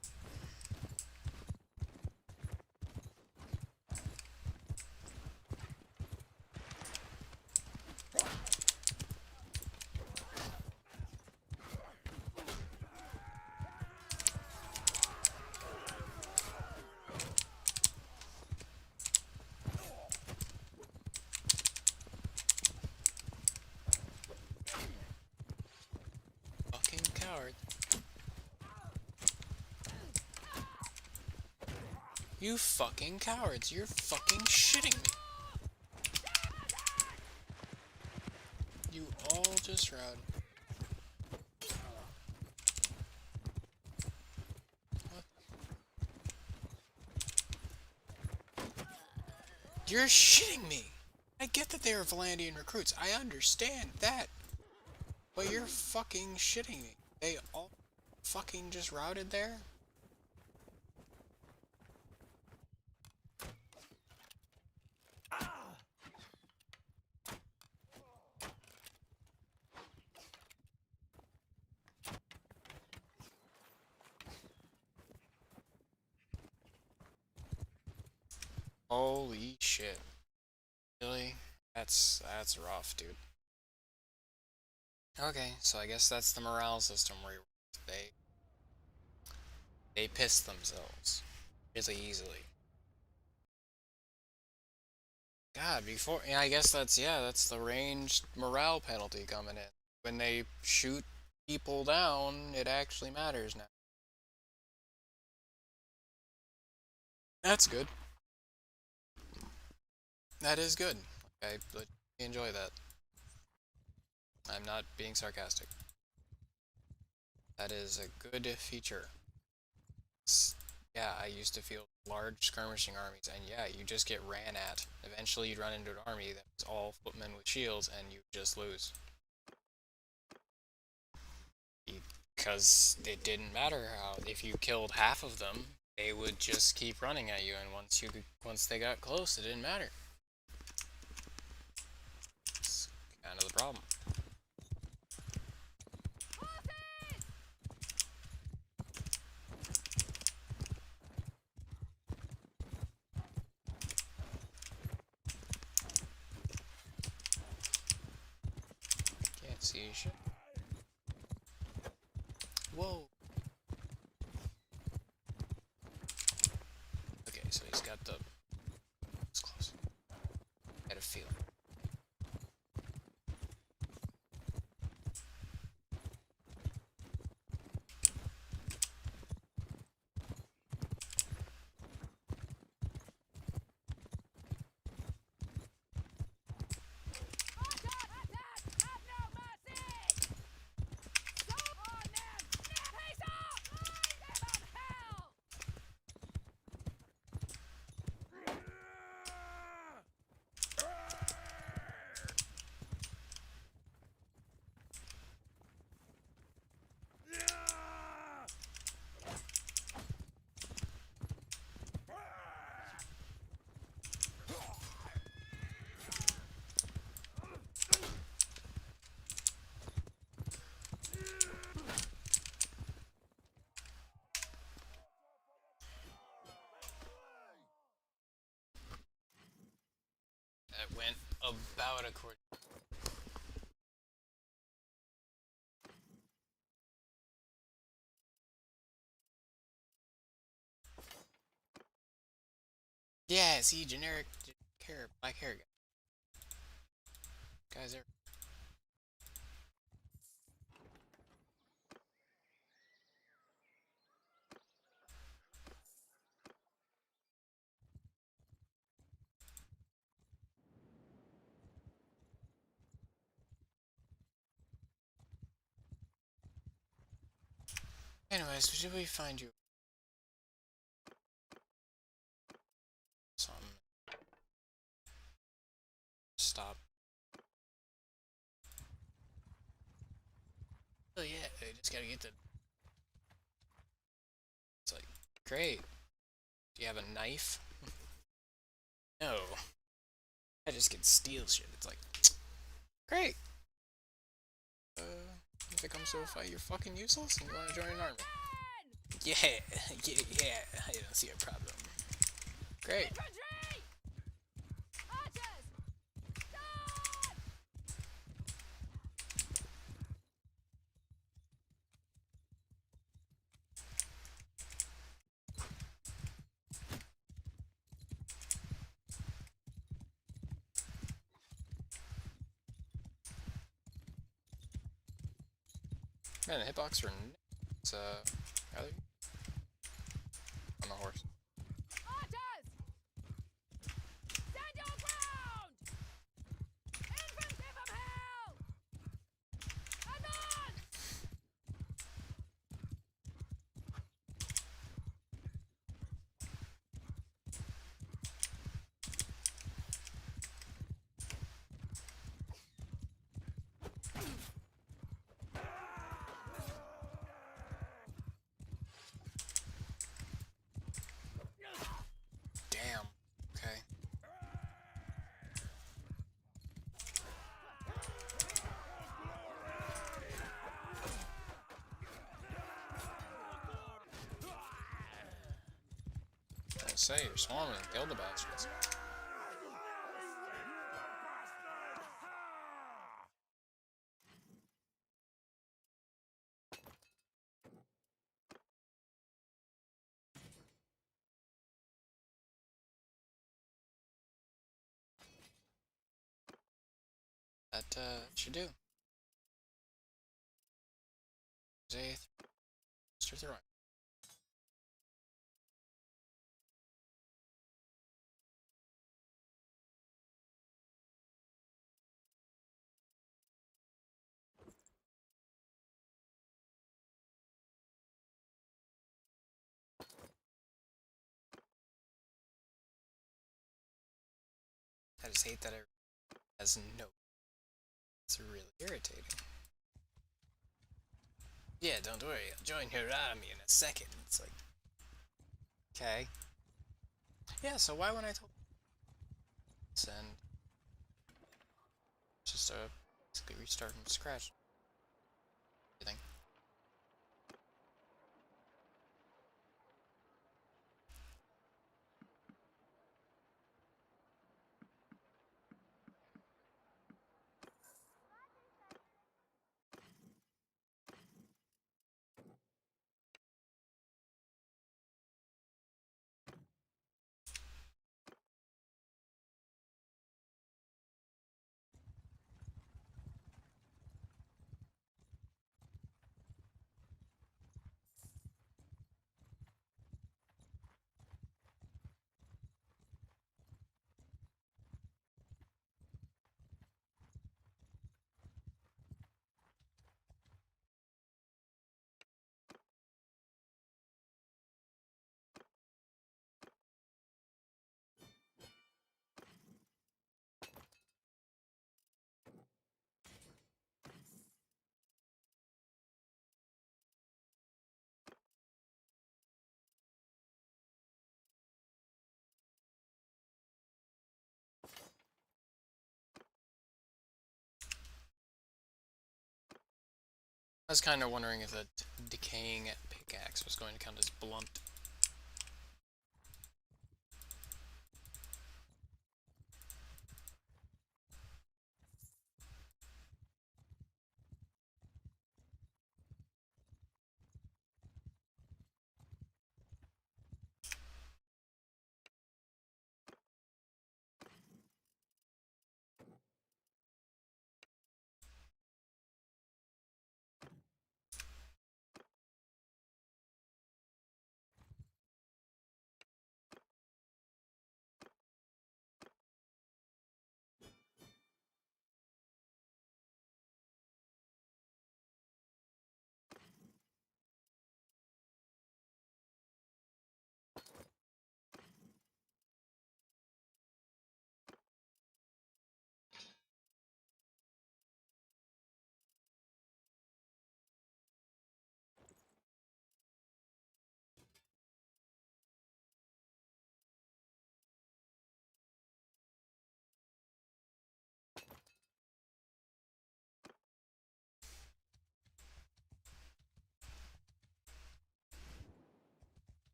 Fucking coward. You fucking cowards. You're fucking shitting me. You all just routed. What? You're shitting me. I get that they are Vlandian recruits. I understand that. But you're fucking shitting me. They all fucking just routed there? Holy shit. Really? That's rough, dude. Okay, so I guess that's the morale system where they They piss themselves really easily. God, before, yeah, I guess that's the ranged morale penalty coming in. When they shoot people down, it actually matters now. That's good. That is good. I enjoy that. I'm not being sarcastic. That is a good feature. Yeah, I used to field large skirmishing armies, and yeah, you just get ran at. Eventually, you'd run into an army that was all footmen with shields, and you just lose. Because it didn't matter how. If you killed half of them, they would just keep running at you, and once they got close, it didn't matter. It's kind of the problem. Can't see shit. Whoa. Okay, so he's got the. It's close. I had a feeling. That went about according. Yeah, see, generic hair, black hair guys are. Anyways, should we find you some stop? Oh yeah, I just gotta get the. It's like great. Do you have a knife? No. I just can steal shit. It's like great. If it comes to a fight, you're fucking useless and you want to join an army. Yeah, yeah. I don't see a problem. Great. Man, the hitbox for it's are they on the horse? Damn. Okay. I say you're swarming and kill the bastards. That should do. There's a throwing. I just hate that it has no. It's really irritating. Yeah, don't worry. I'll join your army in a second. It's like, okay. Yeah. So why when I told send just basically restart from scratch everything. I was kind of wondering if the decaying pickaxe was going to count as blunt.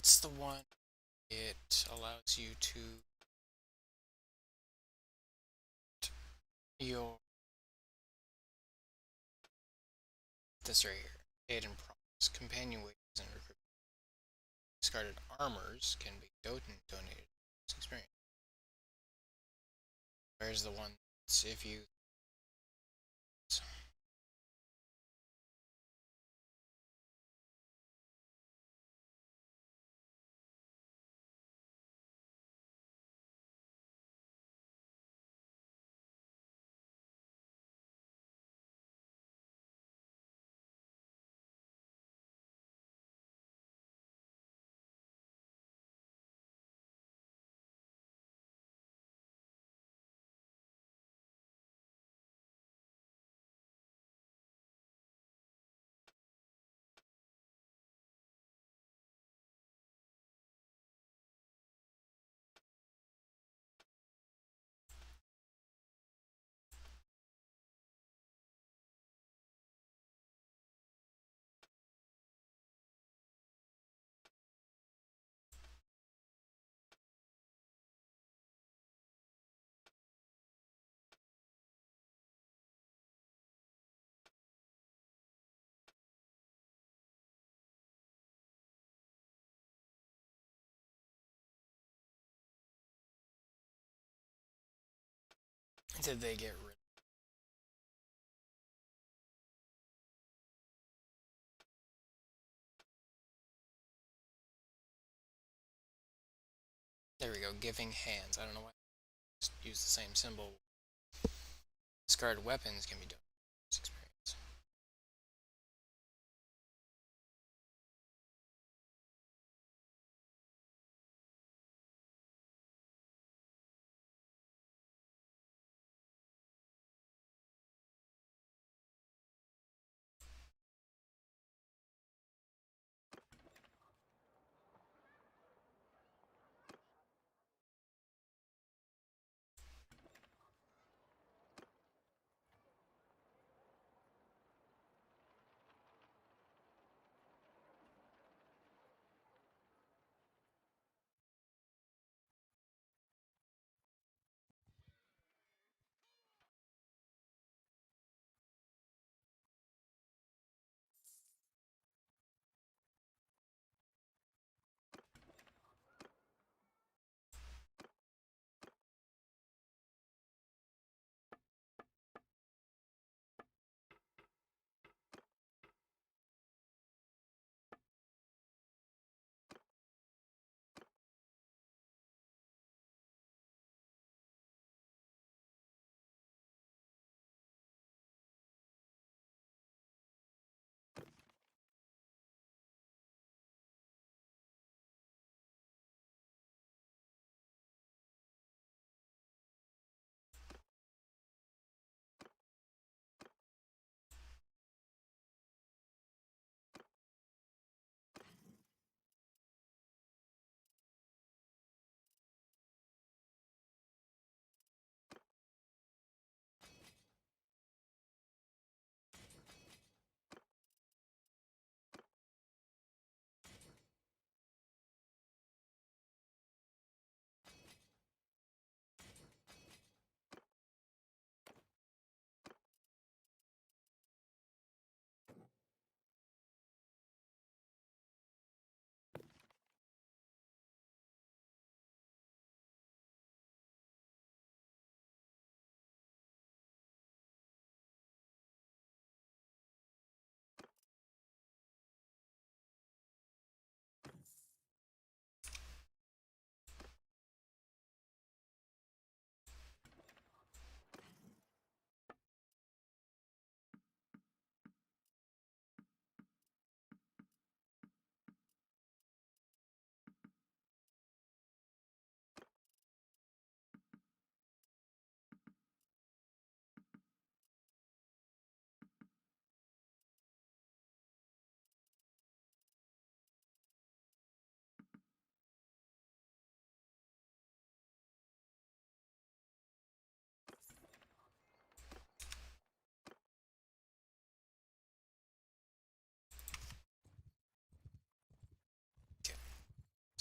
what's the one? It allows you to your this right here. Aid and promise. Companion wages and recruit. Discarded armors can be donated experience. Where's the one that's if you did they get rid? There we go. Giving hands. I don't know why. Just use the same symbol. Discarded weapons can be donated experience.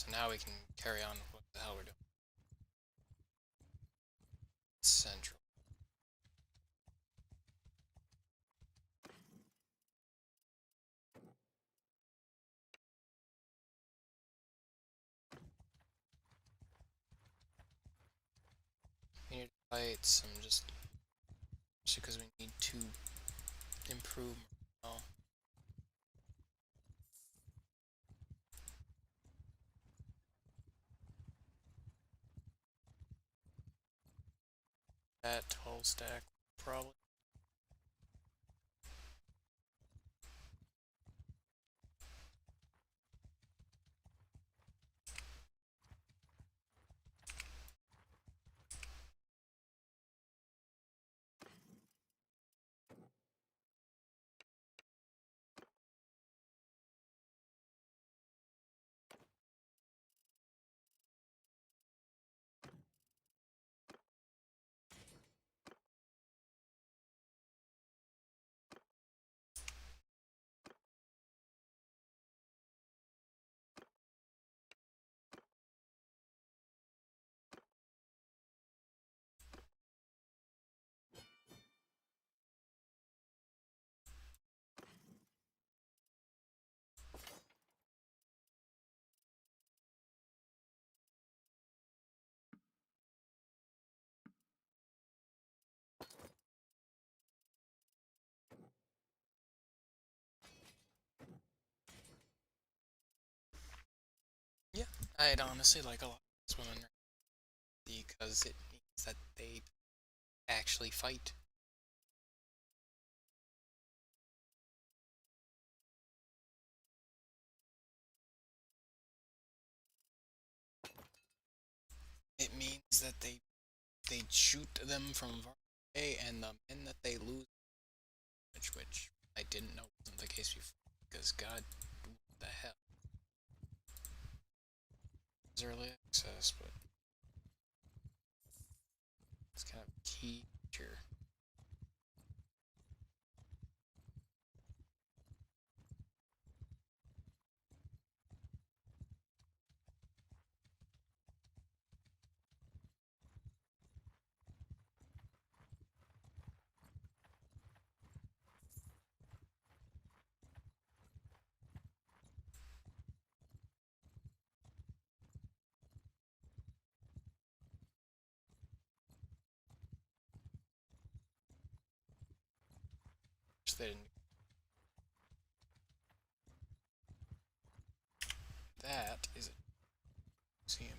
So now we can carry on with what the hell we're doing. Central. We need to fight some just because we need to improve morale. That whole stack probably. Yeah, I'd honestly like a lot of these women because it means that they actually fight. It means that they shoot them from far away, and the men that they lose, which I didn't know wasn't the case before. Because God, what the hell? It's early access, but it's kind of a key feature. Which they didn't. That is a museum.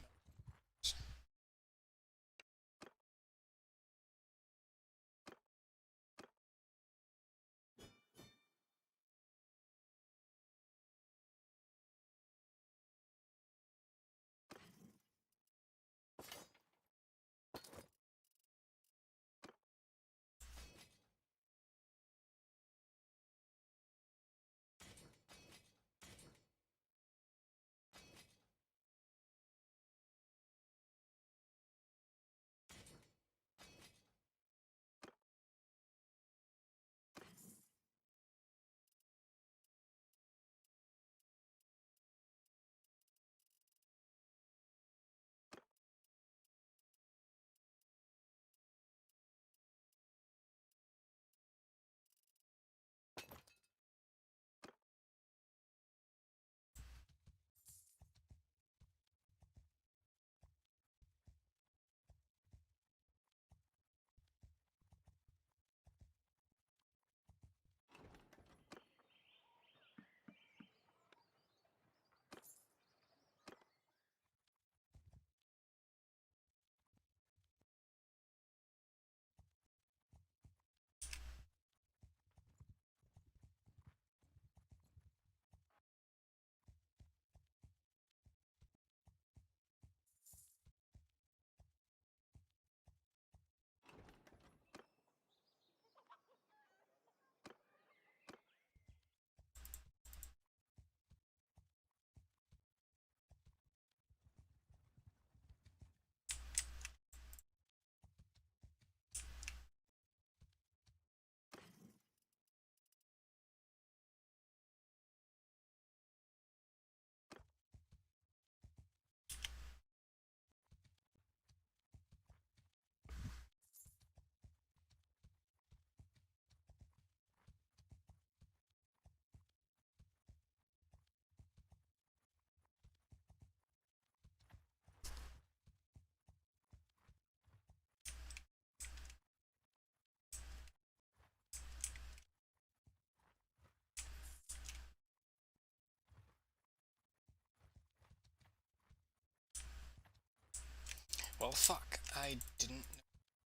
Well, fuck. I didn't know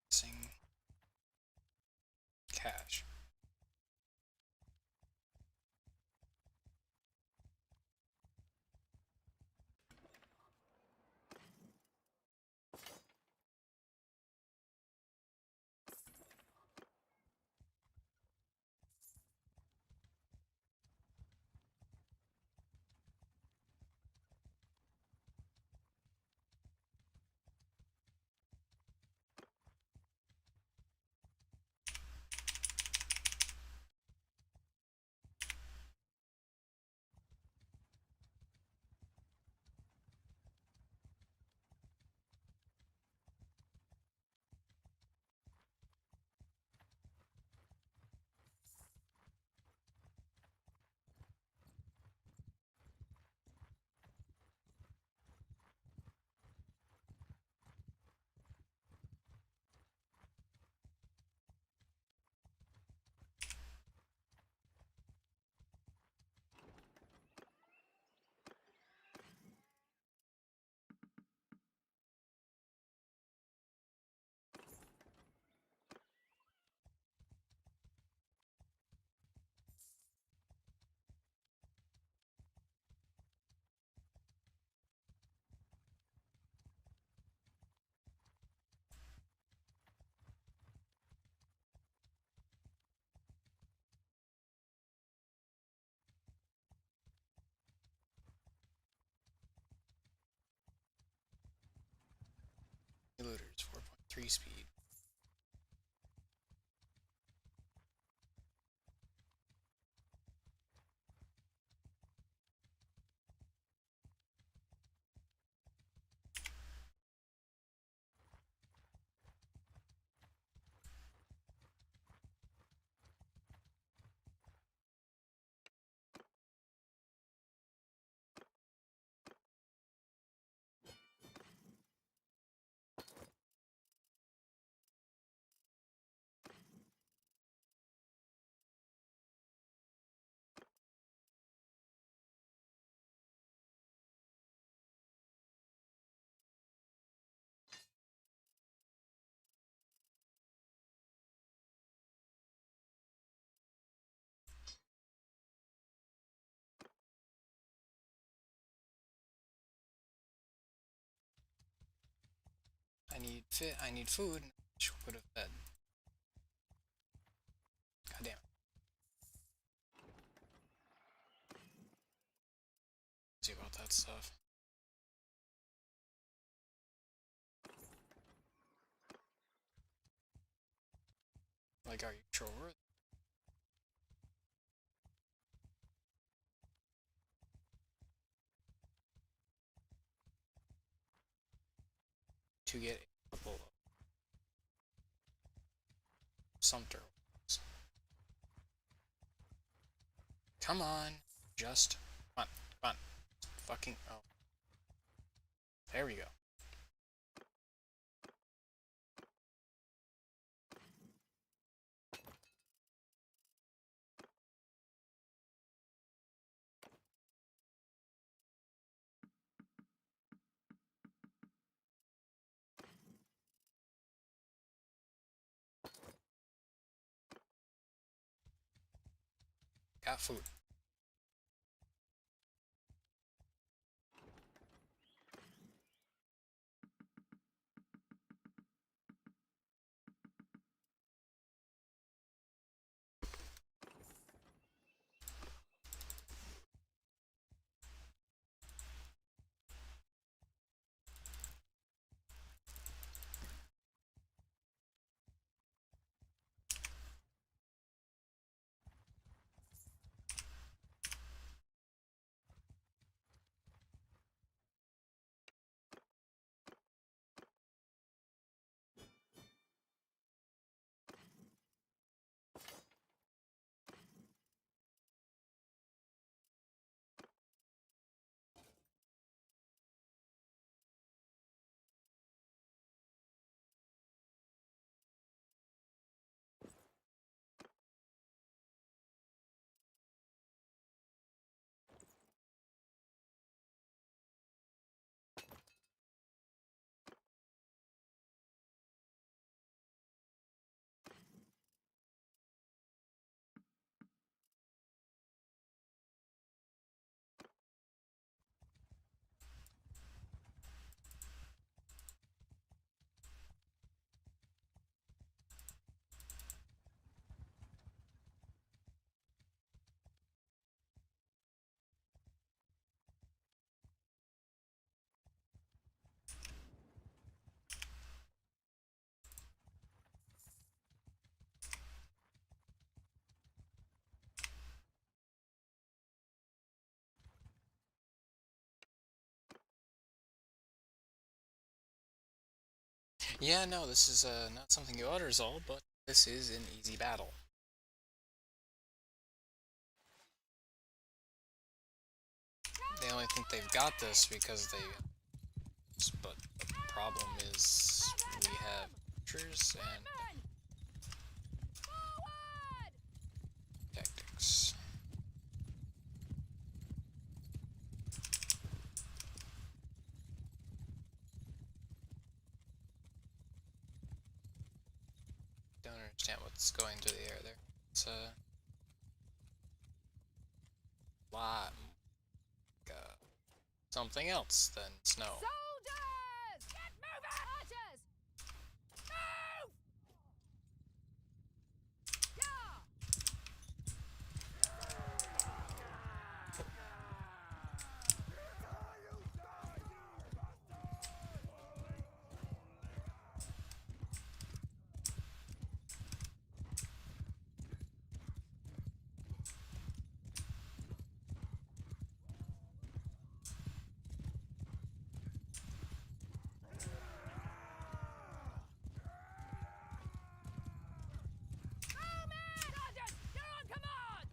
missing cash. Looters, 4.3 speed. I need food. Should go to bed. God damn it. See about that stuff. Like, are you sure? To get a couple of Sumter. Come on. Just. Come on. Come on. Fucking. Oh. There we go. Got food. Yeah, no, this is not something you ought to resolve, but this is an easy battle. They only think they've got this because they... But the problem is we have archers and tactics. Don't understand what's going through the air there. It's a lot something else than snow. Soldiers! Get moving! Archers! Move! Yeah! Sergeant, you're on command!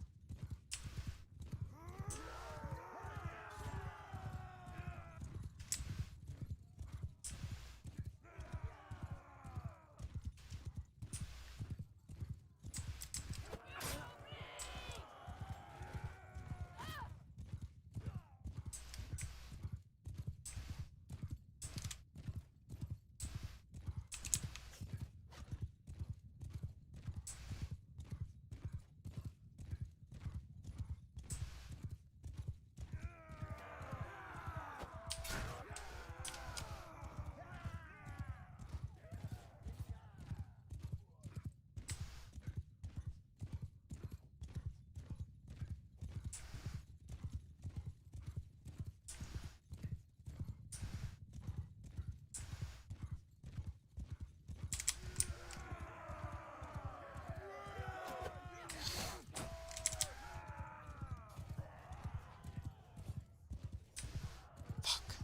Fuck.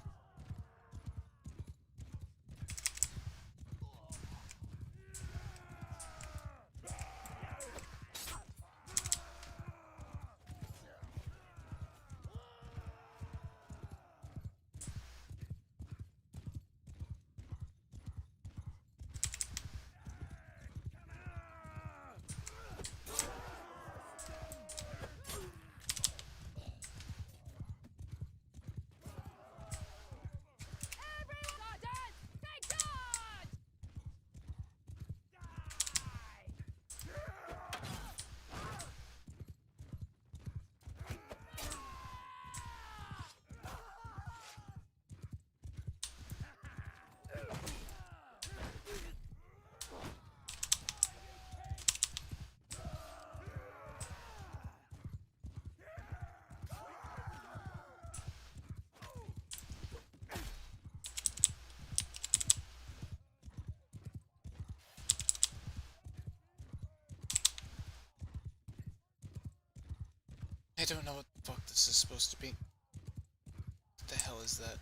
Sergeant, take charge! I don't know what the fuck this is supposed to be. What the hell is that?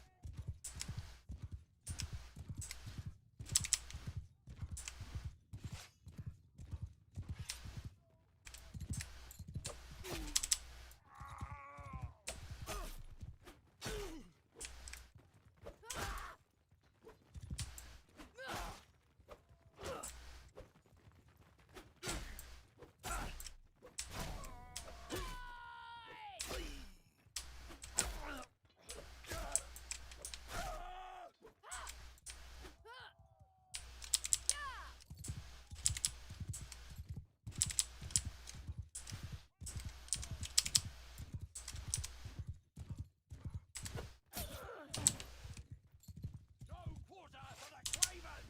No quarter for the craven!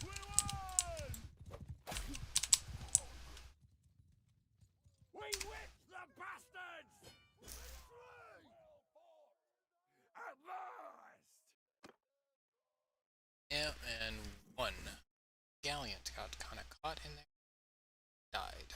We won! We whipped the bastards! At last! Yeah, and one. Galleant got kinda caught in there. Died.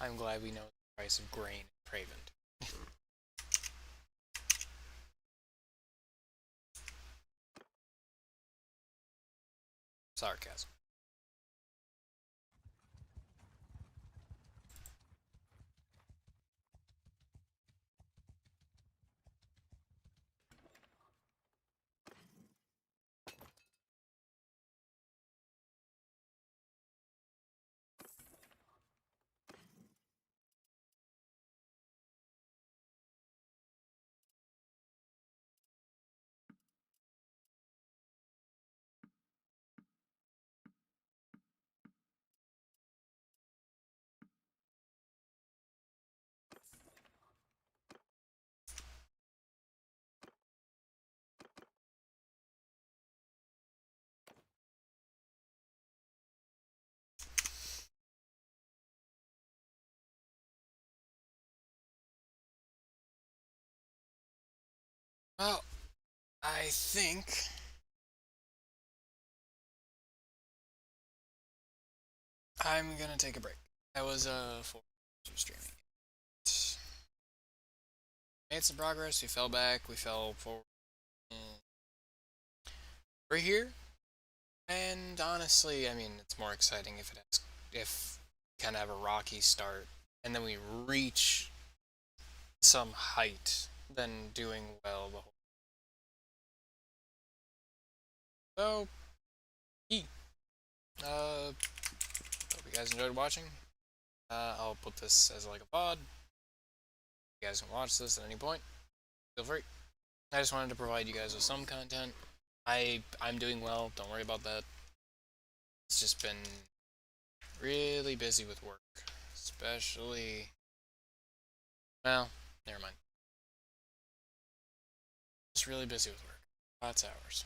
I'm glad we know the price of grain in Craven. Sarcasm. Well, I think I'm gonna take a break. That was 4 hours of streaming. Made some progress. We fell back. We fell forward. We're here, and honestly, I mean, it's more exciting if we kind of have a rocky start, and then we reach some height than doing well the whole. So, yeah. Hope you guys enjoyed watching. I'll put this as like a pod. If you guys can watch this at any point, feel free. I just wanted to provide you guys with some content. I'm doing well. Don't worry about that. It's just been really busy with work, especially. Well, never mind. Just really busy with work. Lots of hours.